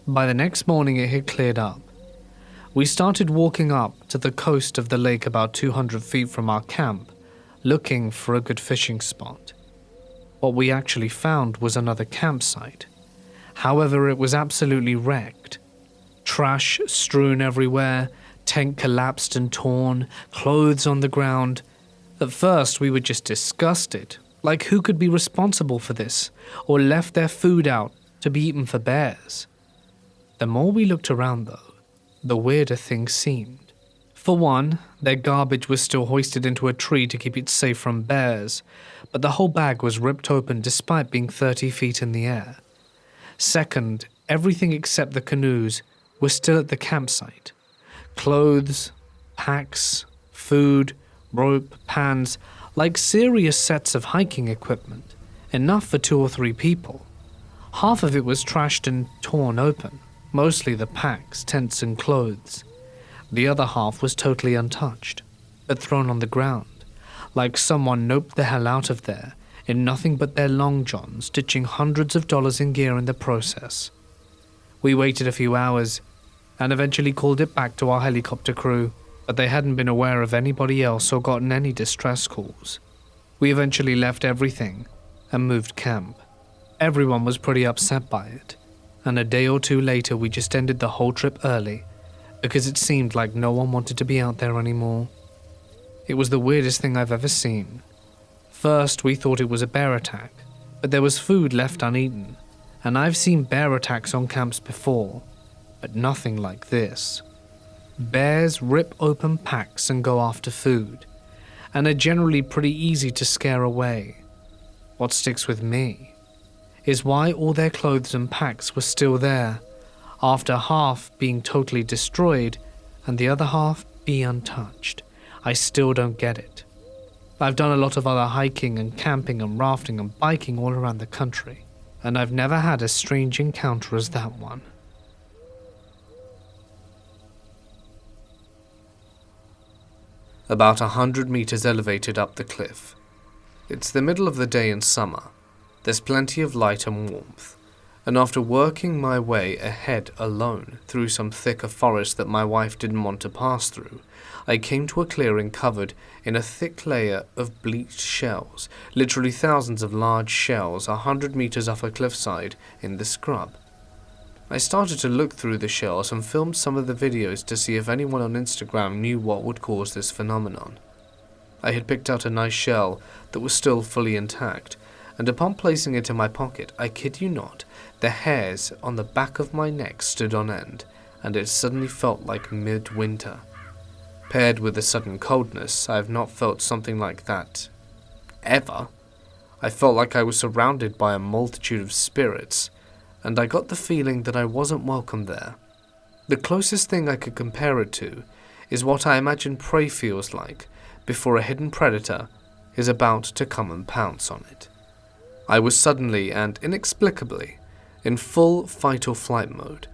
By the next morning it had cleared up. We started walking up to the coast of the lake about 200 feet from our camp, looking for a good fishing spot. What we actually found was another campsite. However, it was absolutely wrecked. Trash strewn everywhere, tent collapsed and torn, clothes on the ground. At first we were just disgusted, like who could be responsible for this, or left their food out to be eaten for bears. The more we looked around though, the weirder things seemed. For one, their garbage was still hoisted into a tree to keep it safe from bears, but the whole bag was ripped open despite being 30 feet in the air. Second, everything except the canoes was still at the campsite. Clothes, packs, food, rope, pans, like serious sets of hiking equipment, enough for 2 or 3 people. Half of it was trashed and torn open, mostly the packs, tents and clothes. The other half was totally untouched, but thrown on the ground, like someone noped the hell out of there in nothing but their long johns, ditching hundreds of dollars in gear in the process. We waited a few hours and eventually called it back to our helicopter crew, but they hadn't been aware of anybody else or gotten any distress calls. We eventually left everything and moved camp. Everyone was pretty upset by it, and a day or 2 later we just ended the whole trip early because it seemed like no one wanted to be out there anymore. It was the weirdest thing I've ever seen. First we thought it was a bear attack, but there was food left uneaten, and I've seen bear attacks on camps before, but nothing like this. Bears rip open packs and go after food, and are generally pretty easy to scare away. What sticks with me is why all their clothes and packs were still there after half being totally destroyed and the other half be untouched. I still don't get it. I've done a lot of other hiking and camping and rafting and biking all around the country, and I've never had as strange encounter as that one. About 100 meters elevated up the cliff. It's the middle of the day in summer. There's plenty of light and warmth, and after working my way ahead alone through some thicker forest that my wife didn't want to pass through, I came to a clearing covered in a thick layer of bleached shells, literally thousands of large shells 100 meters off a cliffside in the scrub. I started to look through the shells and filmed some of the videos to see if anyone on Instagram knew what would cause this phenomenon. I had picked out a nice shell that was still fully intact, and upon placing it in my pocket, I kid you not, the hairs on the back of my neck stood on end, and it suddenly felt like midwinter. Paired with the sudden coldness, I have not felt something like that ever. I felt like I was surrounded by a multitude of spirits, and I got the feeling that I wasn't welcome there. The closest thing I could compare it to is what I imagine prey feels like before a hidden predator is about to come and pounce on it. I was suddenly and inexplicably in full fight or flight mode.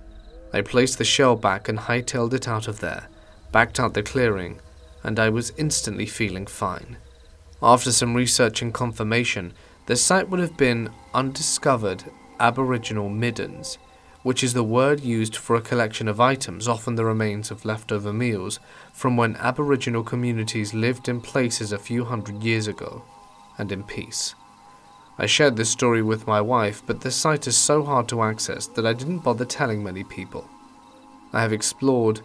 I placed the shell back and hightailed it out of there, backed out the clearing, and I was instantly feeling fine. After some research and confirmation, the site would have been undiscovered Aboriginal middens, which is the word used for a collection of items, often the remains of leftover meals, from when Aboriginal communities lived in places a few hundred years ago, and in peace. I shared this story with my wife, but the site is so hard to access that I didn't bother telling many people. I have explored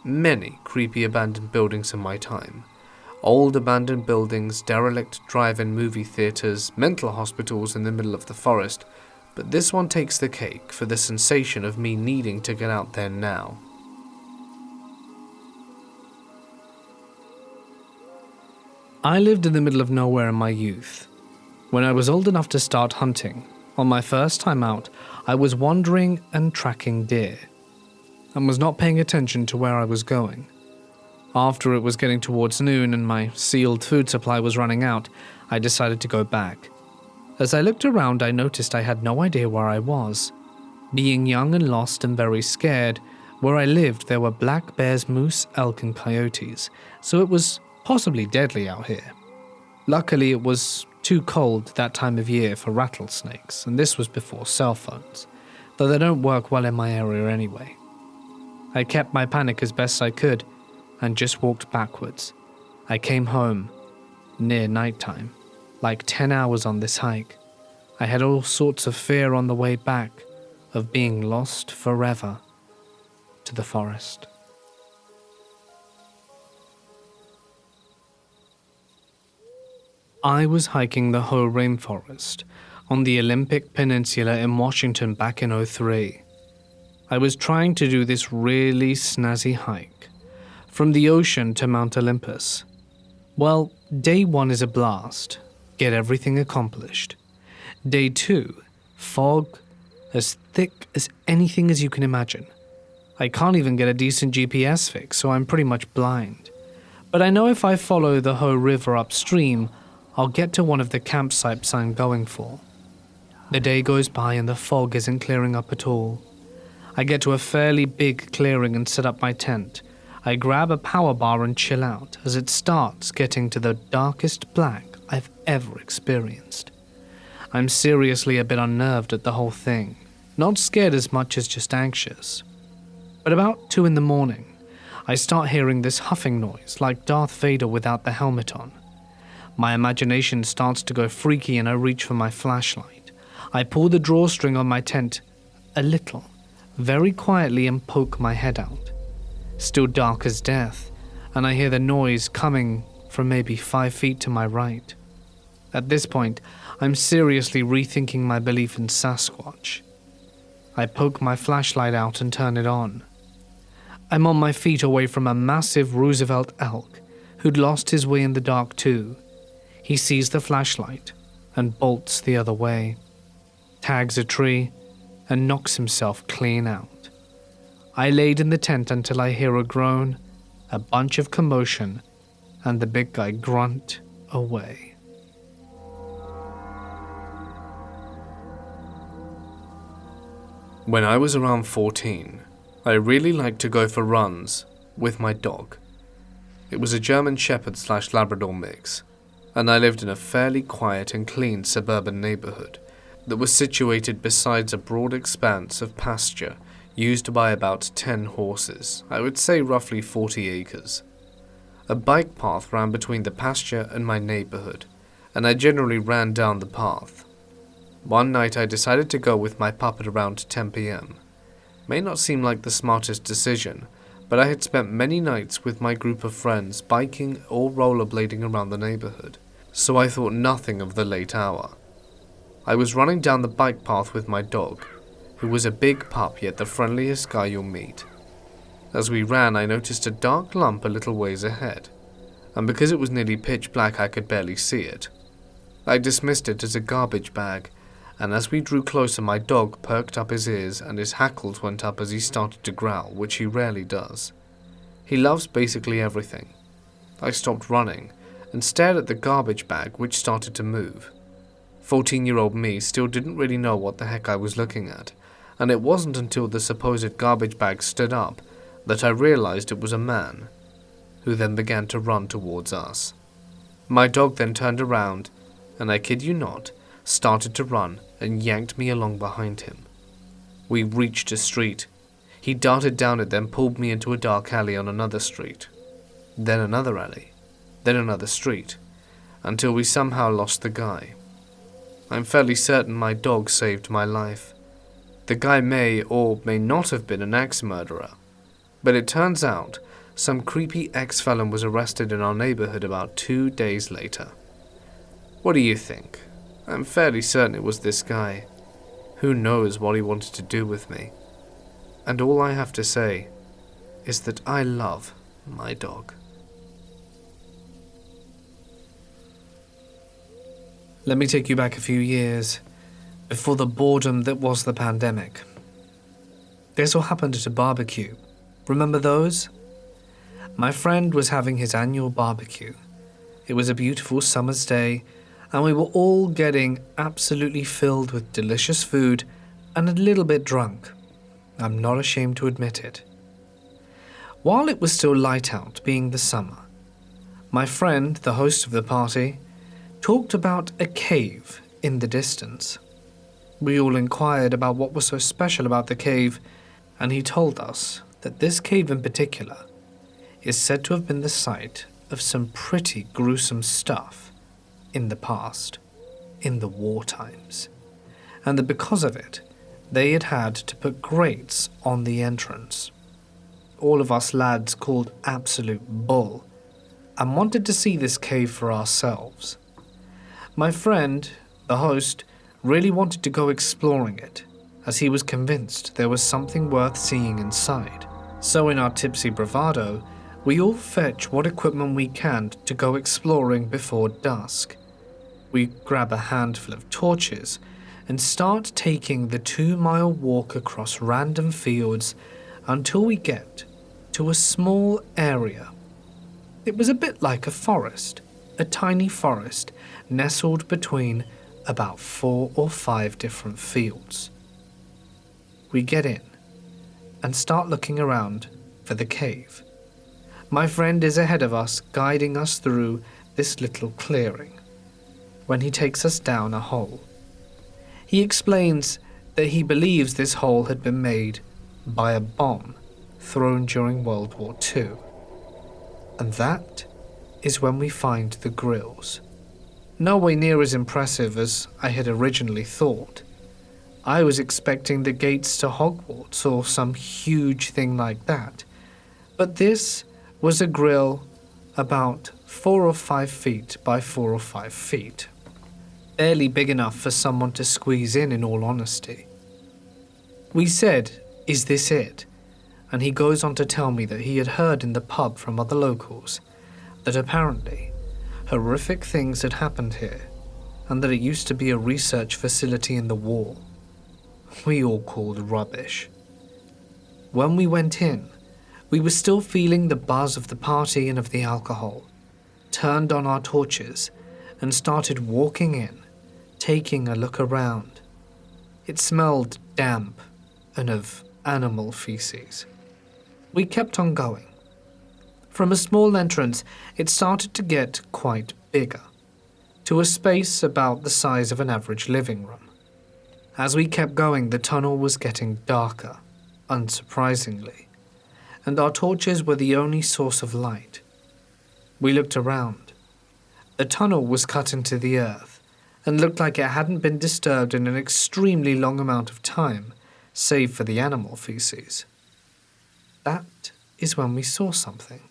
many creepy abandoned buildings in my time. Old abandoned buildings, derelict drive-in movie theaters, mental hospitals in the middle of the forest, but this one takes the cake for the sensation of me needing to get out there now. I lived in the middle of nowhere in my youth. When I was old enough to start hunting, on my first time out, I was wandering and tracking deer, and was not paying attention to where I was going. After it was getting towards noon and my sealed food supply was running out, I decided to go back. As I looked around, I noticed I had no idea where I was. Being young and lost and very scared, where I lived there were black bears, moose, elk and coyotes, so it was possibly deadly out here. Luckily, it was too cold that time of year for rattlesnakes, and this was before cell phones, though they don't work well in my area anyway. I kept my panic as best I could and just walked backwards. I came home near nighttime. Like 10 hours on this hike. I had all sorts of fear on the way back of being lost forever to the forest. I was hiking the Hoh rainforest on the Olympic Peninsula in Washington back in '03. I was trying to do this really snazzy hike from the ocean to Mount Olympus. Well, day 1 is a blast. Get everything accomplished. Day 2, fog as thick as anything as you can imagine. I can't even get a decent GPS fix, so I'm pretty much blind. But I know if I follow the Hoh River upstream, I'll get to one of the campsites I'm going for. The day goes by and the fog isn't clearing up at all. I get to a fairly big clearing and set up my tent. I grab a power bar and chill out as it starts getting to the darkest black I've ever experienced. I'm seriously a bit unnerved at the whole thing, not scared as much as just anxious. But about 2 a.m, I start hearing this huffing noise like Darth Vader without the helmet on. My imagination starts to go freaky and I reach for my flashlight. I pull the drawstring on my tent a little, very quietly, and poke my head out. Still dark as death, and I hear the noise coming from maybe 5 feet to my right. At this point, I'm seriously rethinking my belief in Sasquatch. I poke my flashlight out and turn it on. I'm on my feet away from a massive Roosevelt elk who'd lost his way in the dark too. He sees the flashlight and bolts the other way, tags a tree, and knocks himself clean out. I laid in the tent until I hear a groan, a bunch of commotion, and the big guy grunt away. When I was around 14, I really liked to go for runs with my dog. It was a German Shepherd / Labrador mix, and I lived in a fairly quiet and clean suburban neighborhood that was situated beside a broad expanse of pasture used by about 10 horses, I would say roughly 40 acres. A bike path ran between the pasture and my neighborhood, and I generally ran down the path. One night I decided to go with my pup at around 10 p.m. May not seem like the smartest decision, but I had spent many nights with my group of friends biking or rollerblading around the neighborhood, so I thought nothing of the late hour. I was running down the bike path with my dog, who was a big pup yet the friendliest guy you'll meet. As we ran, I noticed a dark lump a little ways ahead, and because it was nearly pitch black I could barely see it. I dismissed it as a garbage bag, and as we drew closer my dog perked up his ears and his hackles went up as he started to growl, which he rarely does. He loves basically everything. I stopped running and stared at the garbage bag, which started to move. 14-year-old me still didn't really know what the heck I was looking at, and it wasn't until the supposed garbage bag stood up that I realized it was a man, who then began to run towards us. My dog then turned around, and I kid you not, started to run and yanked me along behind him. We reached a street. He darted down it, then pulled me into a dark alley on another street, then another alley, then another street, until we somehow lost the guy. I'm fairly certain my dog saved my life. The guy may or may not have been an axe murderer, but it turns out some creepy ex-felon was arrested in our neighborhood about 2 days later. What do you think? I'm fairly certain it was this guy. Who knows what he wanted to do with me? And all I have to say is that I love my dog. Let me take you back a few years, before the boredom that was the pandemic. This all happened at a barbecue. Remember those? My friend was having his annual barbecue. It was a beautiful summer's day, and we were all getting absolutely filled with delicious food and a little bit drunk. I'm not ashamed to admit it. While it was still light out, being the summer, my friend, the host of the party, talked about a cave in the distance. We all inquired about what was so special about the cave, and he told us that this cave in particular is said to have been the site of some pretty gruesome stuff in the past, in the war times, and that because of it, they had to put grates on the entrance. All of us lads called absolute bull, and wanted to see this cave for ourselves. My friend, the host, really wanted to go exploring it, as he was convinced there was something worth seeing inside. So in our tipsy bravado, we all fetch what equipment we can to go exploring before dusk. We grab a handful of torches and start taking the 2-mile walk across random fields until we get to a small area. It was a bit like a forest, a tiny forest nestled between about 4 or 5 different fields. We get in and start looking around for the cave. My friend is ahead of us, guiding us through this little clearing, when he takes us down a hole. He explains that he believes this hole had been made by a bomb thrown during World War II. And that is when we find the grills. Nowhere near as impressive as I had originally thought. I was expecting the gates to Hogwarts or some huge thing like that, but this was a grill about 4 or 5 feet by 4 or 5 feet. Barely big enough for someone to squeeze in all honesty. We said, "Is this it?" And he goes on to tell me that he had heard in the pub from other locals that apparently horrific things had happened here, and that it used to be a research facility in the war. We all called rubbish. When we went in, we were still feeling the buzz of the party and of the alcohol, turned on our torches, and started walking in, taking a look around. It smelled damp and of animal feces. We kept on going. From a small entrance, it started to get quite bigger, to a space about the size of an average living room. As we kept going, the tunnel was getting darker, unsurprisingly, and our torches were the only source of light. We looked around. The tunnel was cut into the earth and looked like it hadn't been disturbed in an extremely long amount of time, save for the animal feces. That is when we saw something.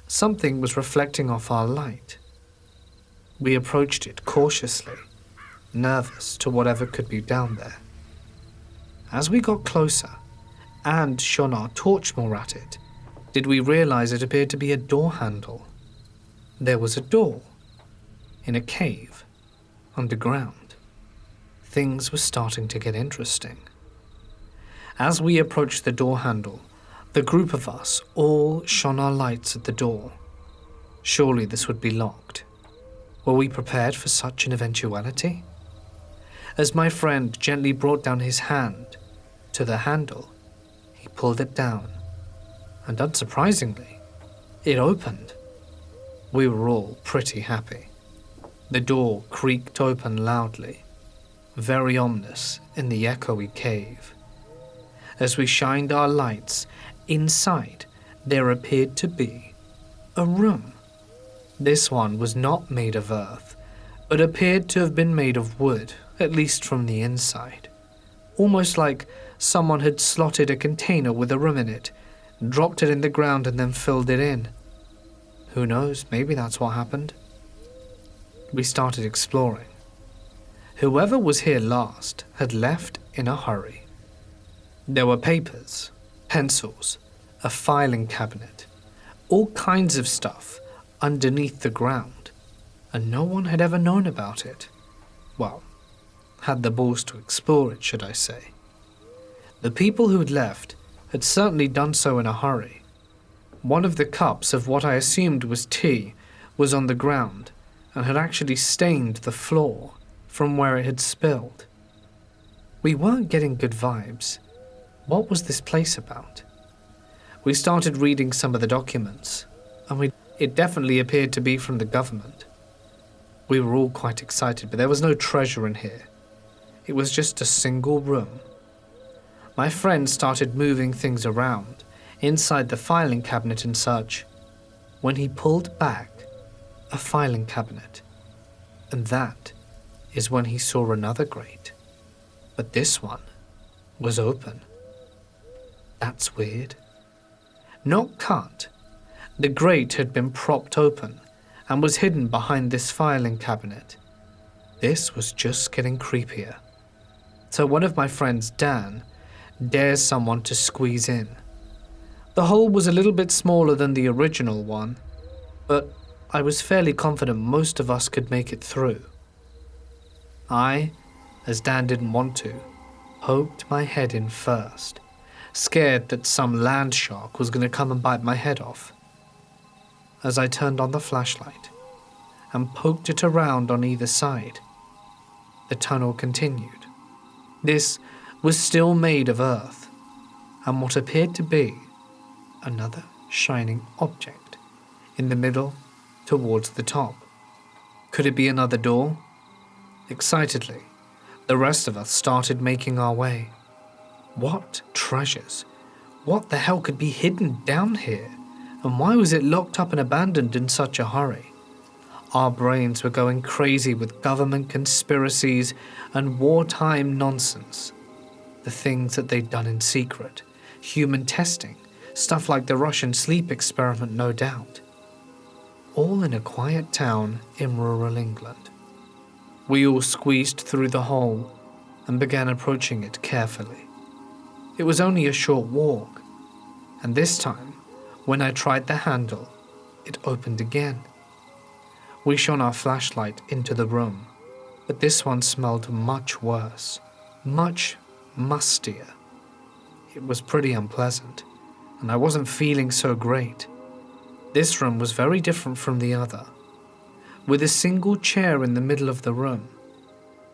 Something was reflecting off our light. We approached it cautiously, nervous to whatever could be down there. As we got closer, and shone our torch more at it, did we realize it appeared to be a door handle. There was a door, in a cave, underground. Things were starting to get interesting. As we approached the door handle, the group of us all shone our lights at the door. Surely this would be locked. Were we prepared for such an eventuality? As my friend gently brought down his hand to the handle, he pulled it down, and unsurprisingly, it opened. We were all pretty happy. The door creaked open loudly, very ominous in the echoey cave. As we shined our lights, inside there appeared to be a room. This one was not made of earth, but appeared to have been made of wood, at least from the inside. Almost like someone had slotted a container with a room in it, dropped it in the ground and then filled it in. Who knows, maybe that's what happened. We started exploring. Whoever was here last had left in a hurry. There were papers, pencils, a filing cabinet, all kinds of stuff underneath the ground, and no one had ever known about it. Well, had the balls to explore it, should I say. The people who'd left had certainly done so in a hurry. One of the cups of what I assumed was tea was on the ground and had actually stained the floor from where it had spilled. We weren't getting good vibes. What was this place about? We started reading some of the documents, and it definitely appeared to be from the government. We were all quite excited, but there was no treasure in here. It was just a single room. My friend started moving things around, inside the filing cabinet and such, when he pulled back a filing cabinet. And that is when he saw another grate. But this one was open. That's weird. Not cut. The grate had been propped open and was hidden behind this filing cabinet. This was just getting creepier. So one of my friends, Dan, dares someone to squeeze in. The hole was a little bit smaller than the original one, but I was fairly confident most of us could make it through. I, as Dan didn't want to, poked my head in first, scared that some land shark was going to come and bite my head off. As I turned on the flashlight and poked it around on either side, the tunnel continued. This was still made of earth, and what appeared to be another shining object in the middle towards the top. Could it be another door? Excitedly, the rest of us started making our way. What treasures? What the hell could be hidden down here? And why was it locked up and abandoned in such a hurry? Our brains were going crazy with government conspiracies and wartime nonsense. The things that they'd done in secret, human testing, stuff like the Russian sleep experiment, no doubt. All in a quiet town in rural England. We all squeezed through the hole and began approaching it carefully. It was only a short walk, and this time, when I tried the handle, it opened again. We shone our flashlight into the room, but this one smelled much worse, much mustier. It was pretty unpleasant, and I wasn't feeling so great. This room was very different from the other, with a single chair in the middle of the room,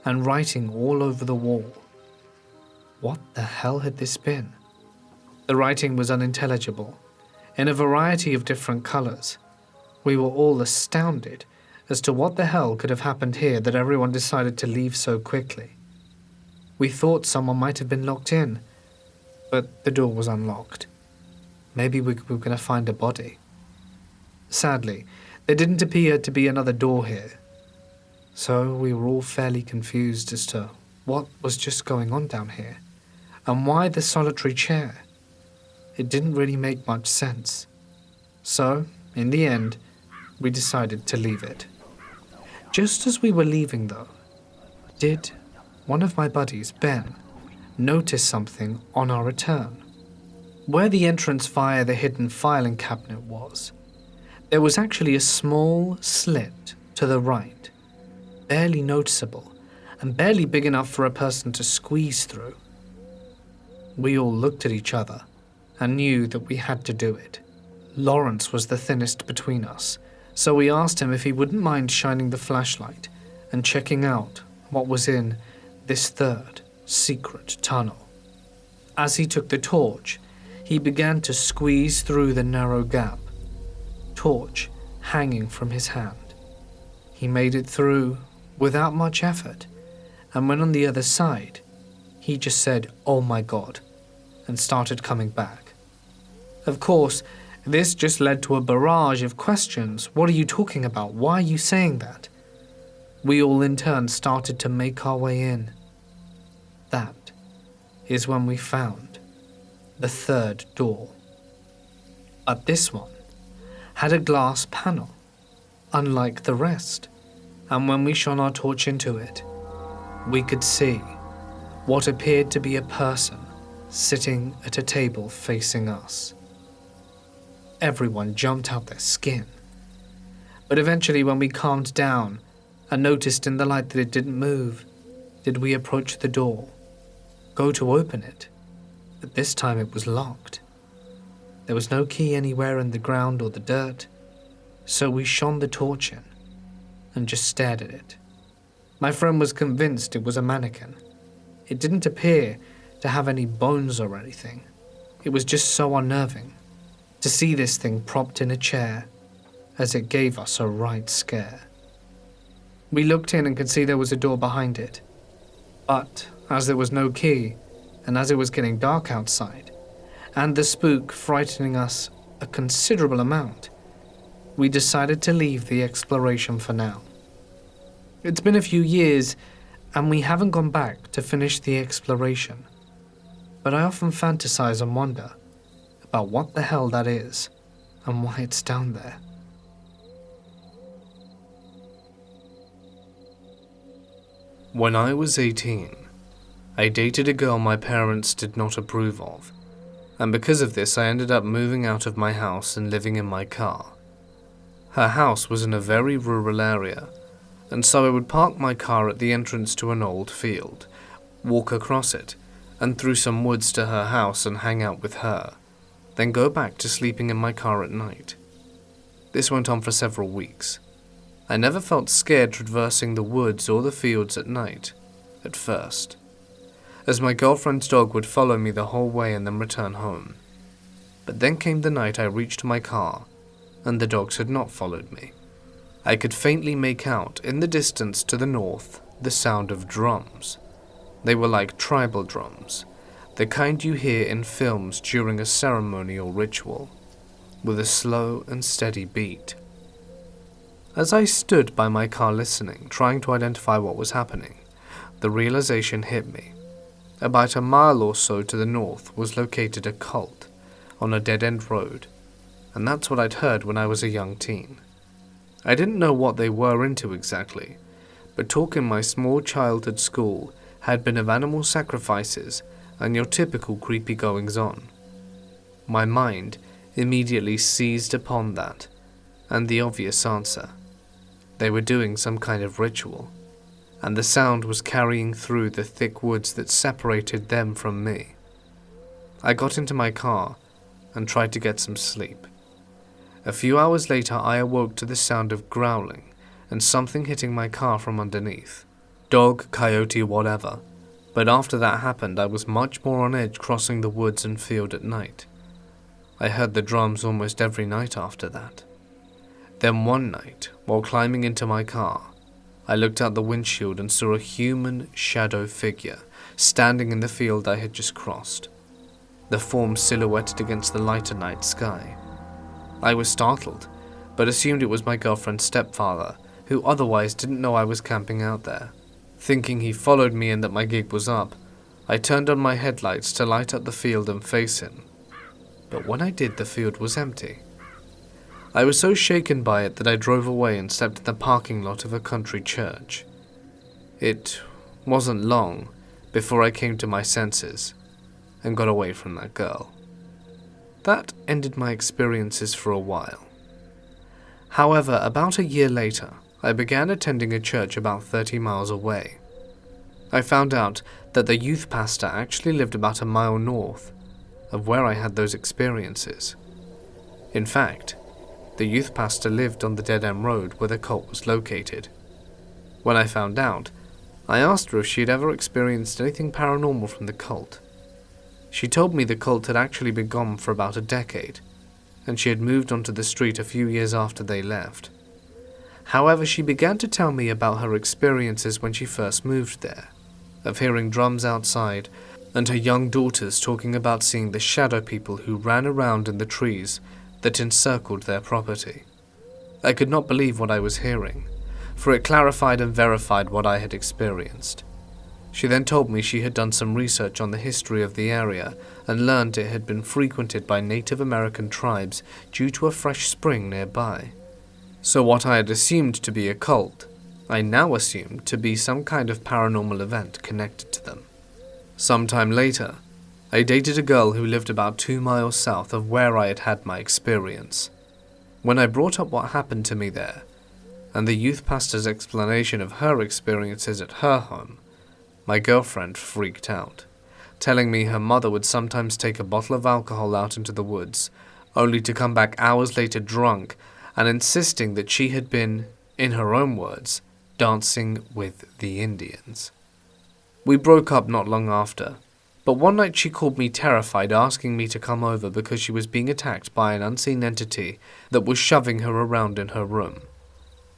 and writing all over the wall. What the hell had this been? The writing was unintelligible, in a variety of different colors. We were all astounded as to what the hell could have happened here that everyone decided to leave so quickly. We thought someone might have been locked in, but the door was unlocked. Maybe we were going to find a body. Sadly, there didn't appear to be another door here, so we were all fairly confused as to what was just going on down here, and why the solitary chair. It didn't really make much sense. So, in the end, we decided to leave it. Just as we were leaving, though, did one of my buddies, Ben, notice something on our return. Where the entrance via the hidden filing cabinet was, there was actually a small slit to the right, barely noticeable and barely big enough for a person to squeeze through. We all looked at each other and knew that we had to do it. Lawrence was the thinnest between us, so we asked him if he wouldn't mind shining the flashlight and checking out what was in this third secret tunnel. As he took the torch, he began to squeeze through the narrow gap, torch hanging from his hand. He made it through without much effort, and when on the other side, he just said, "Oh my God," and started coming back. Of course, this just led to a barrage of questions. What are you talking about? Why are you saying that? We all in turn started to make our way in. That is when we found the third door. But this one had a glass panel, unlike the rest, and when we shone our torch into it, we could see what appeared to be a person sitting at a table facing us. Everyone jumped out their skin. But eventually, when we calmed down and noticed in the light that it didn't move, did we approach the door, go to open it, but this time it was locked. There was no key anywhere in the ground or the dirt, so we shone the torch in and just stared at it. My friend was convinced it was a mannequin. It didn't appear to have any bones or anything. It was just so unnerving to see this thing propped in a chair, as it gave us a right scare. We looked in and could see there was a door behind it, but as there was no key, and as it was getting dark outside, and the spook frightening us a considerable amount, we decided to leave the exploration for now. It's been a few years, and we haven't gone back to finish the exploration, but I often fantasize and wonder about what the hell that is and why it's down there. When I was 18, I dated a girl my parents did not approve of, and because of this I ended up moving out of my house and living in my car. Her house was in a very rural area, and so I would park my car at the entrance to an old field, walk across it, and through some woods to her house and hang out with her, then go back to sleeping in my car at night. This went on for several weeks. I never felt scared traversing the woods or the fields at night, at first, as my girlfriend's dog would follow me the whole way and then return home. But then came the night I reached my car, and the dogs had not followed me. I could faintly make out, in the distance to the north, the sound of drums. They were like tribal drums, the kind you hear in films during a ceremony or ritual, with a slow and steady beat. As I stood by my car listening, trying to identify what was happening, the realization hit me. About a mile or so to the north was located a cult on a dead-end road, and that's what I'd heard when I was a young teen. I didn't know what they were into exactly, but talk in my small childhood school had been of animal sacrifices and your typical creepy goings-on. My mind immediately seized upon that, and the obvious answer. They were doing some kind of ritual, and the sound was carrying through the thick woods that separated them from me. I got into my car and tried to get some sleep. A few hours later, I awoke to the sound of growling and something hitting my car from underneath. Dog, coyote, whatever. But after that happened, I was much more on edge crossing the woods and field at night. I heard the drums almost every night after that. Then one night, while climbing into my car, I looked out the windshield and saw a human shadow figure standing in the field I had just crossed, the form silhouetted against the lighter night sky. I was startled, but assumed it was my girlfriend's stepfather, who otherwise didn't know I was camping out there. Thinking he followed me and that my gig was up, I turned on my headlights to light up the field and face him. But when I did, the field was empty. I was so shaken by it that I drove away and slept in the parking lot of a country church. It wasn't long before I came to my senses and got away from that girl. That ended my experiences for a while. However, about a year later, I began attending a church about 30 miles away. I found out that the youth pastor actually lived about a mile north of where I had those experiences. In fact, the youth pastor lived on the dead-end road where the cult was located. When I found out, I asked her if she had ever experienced anything paranormal from the cult. She told me the cult had actually been gone for about a decade, and she had moved onto the street a few years after they left. However, she began to tell me about her experiences when she first moved there, of hearing drums outside, and her young daughters talking about seeing the shadow people who ran around in the trees that encircled their property. I could not believe what I was hearing, for it clarified and verified what I had experienced. She then told me she had done some research on the history of the area and learned it had been frequented by Native American tribes due to a fresh spring nearby. So what I had assumed to be a cult, I now assumed to be some kind of paranormal event connected to them. Sometime later, I dated a girl who lived about 2 miles south of where I had had my experience. When I brought up what happened to me there, and the youth pastor's explanation of her experiences at her home, my girlfriend freaked out, telling me her mother would sometimes take a bottle of alcohol out into the woods, only to come back hours later drunk and insisting that she had been, in her own words, dancing with the Indians. We broke up not long after, but one night she called me terrified, asking me to come over because she was being attacked by an unseen entity that was shoving her around in her room.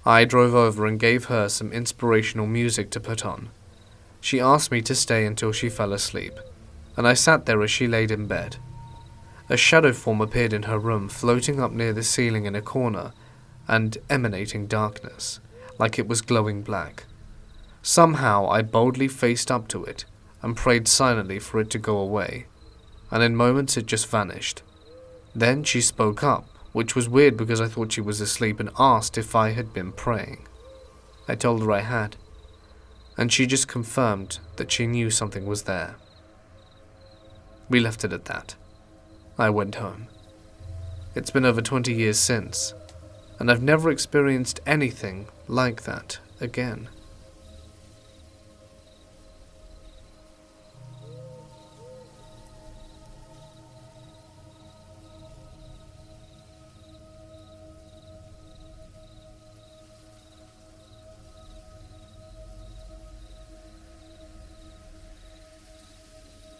I drove over and gave her some inspirational music to put on. She asked me to stay until she fell asleep, and I sat there as she laid in bed. A shadow form appeared in her room, floating up near the ceiling in a corner and emanating darkness, like it was glowing black. Somehow I boldly faced up to it and prayed silently for it to go away, and in moments it just vanished. Then she spoke up, which was weird because I thought she was asleep, and asked if I had been praying. I told her I had, and she just confirmed that she knew something was there. We left it at that. I went home. It's been over 20 years since, and I've never experienced anything like that again.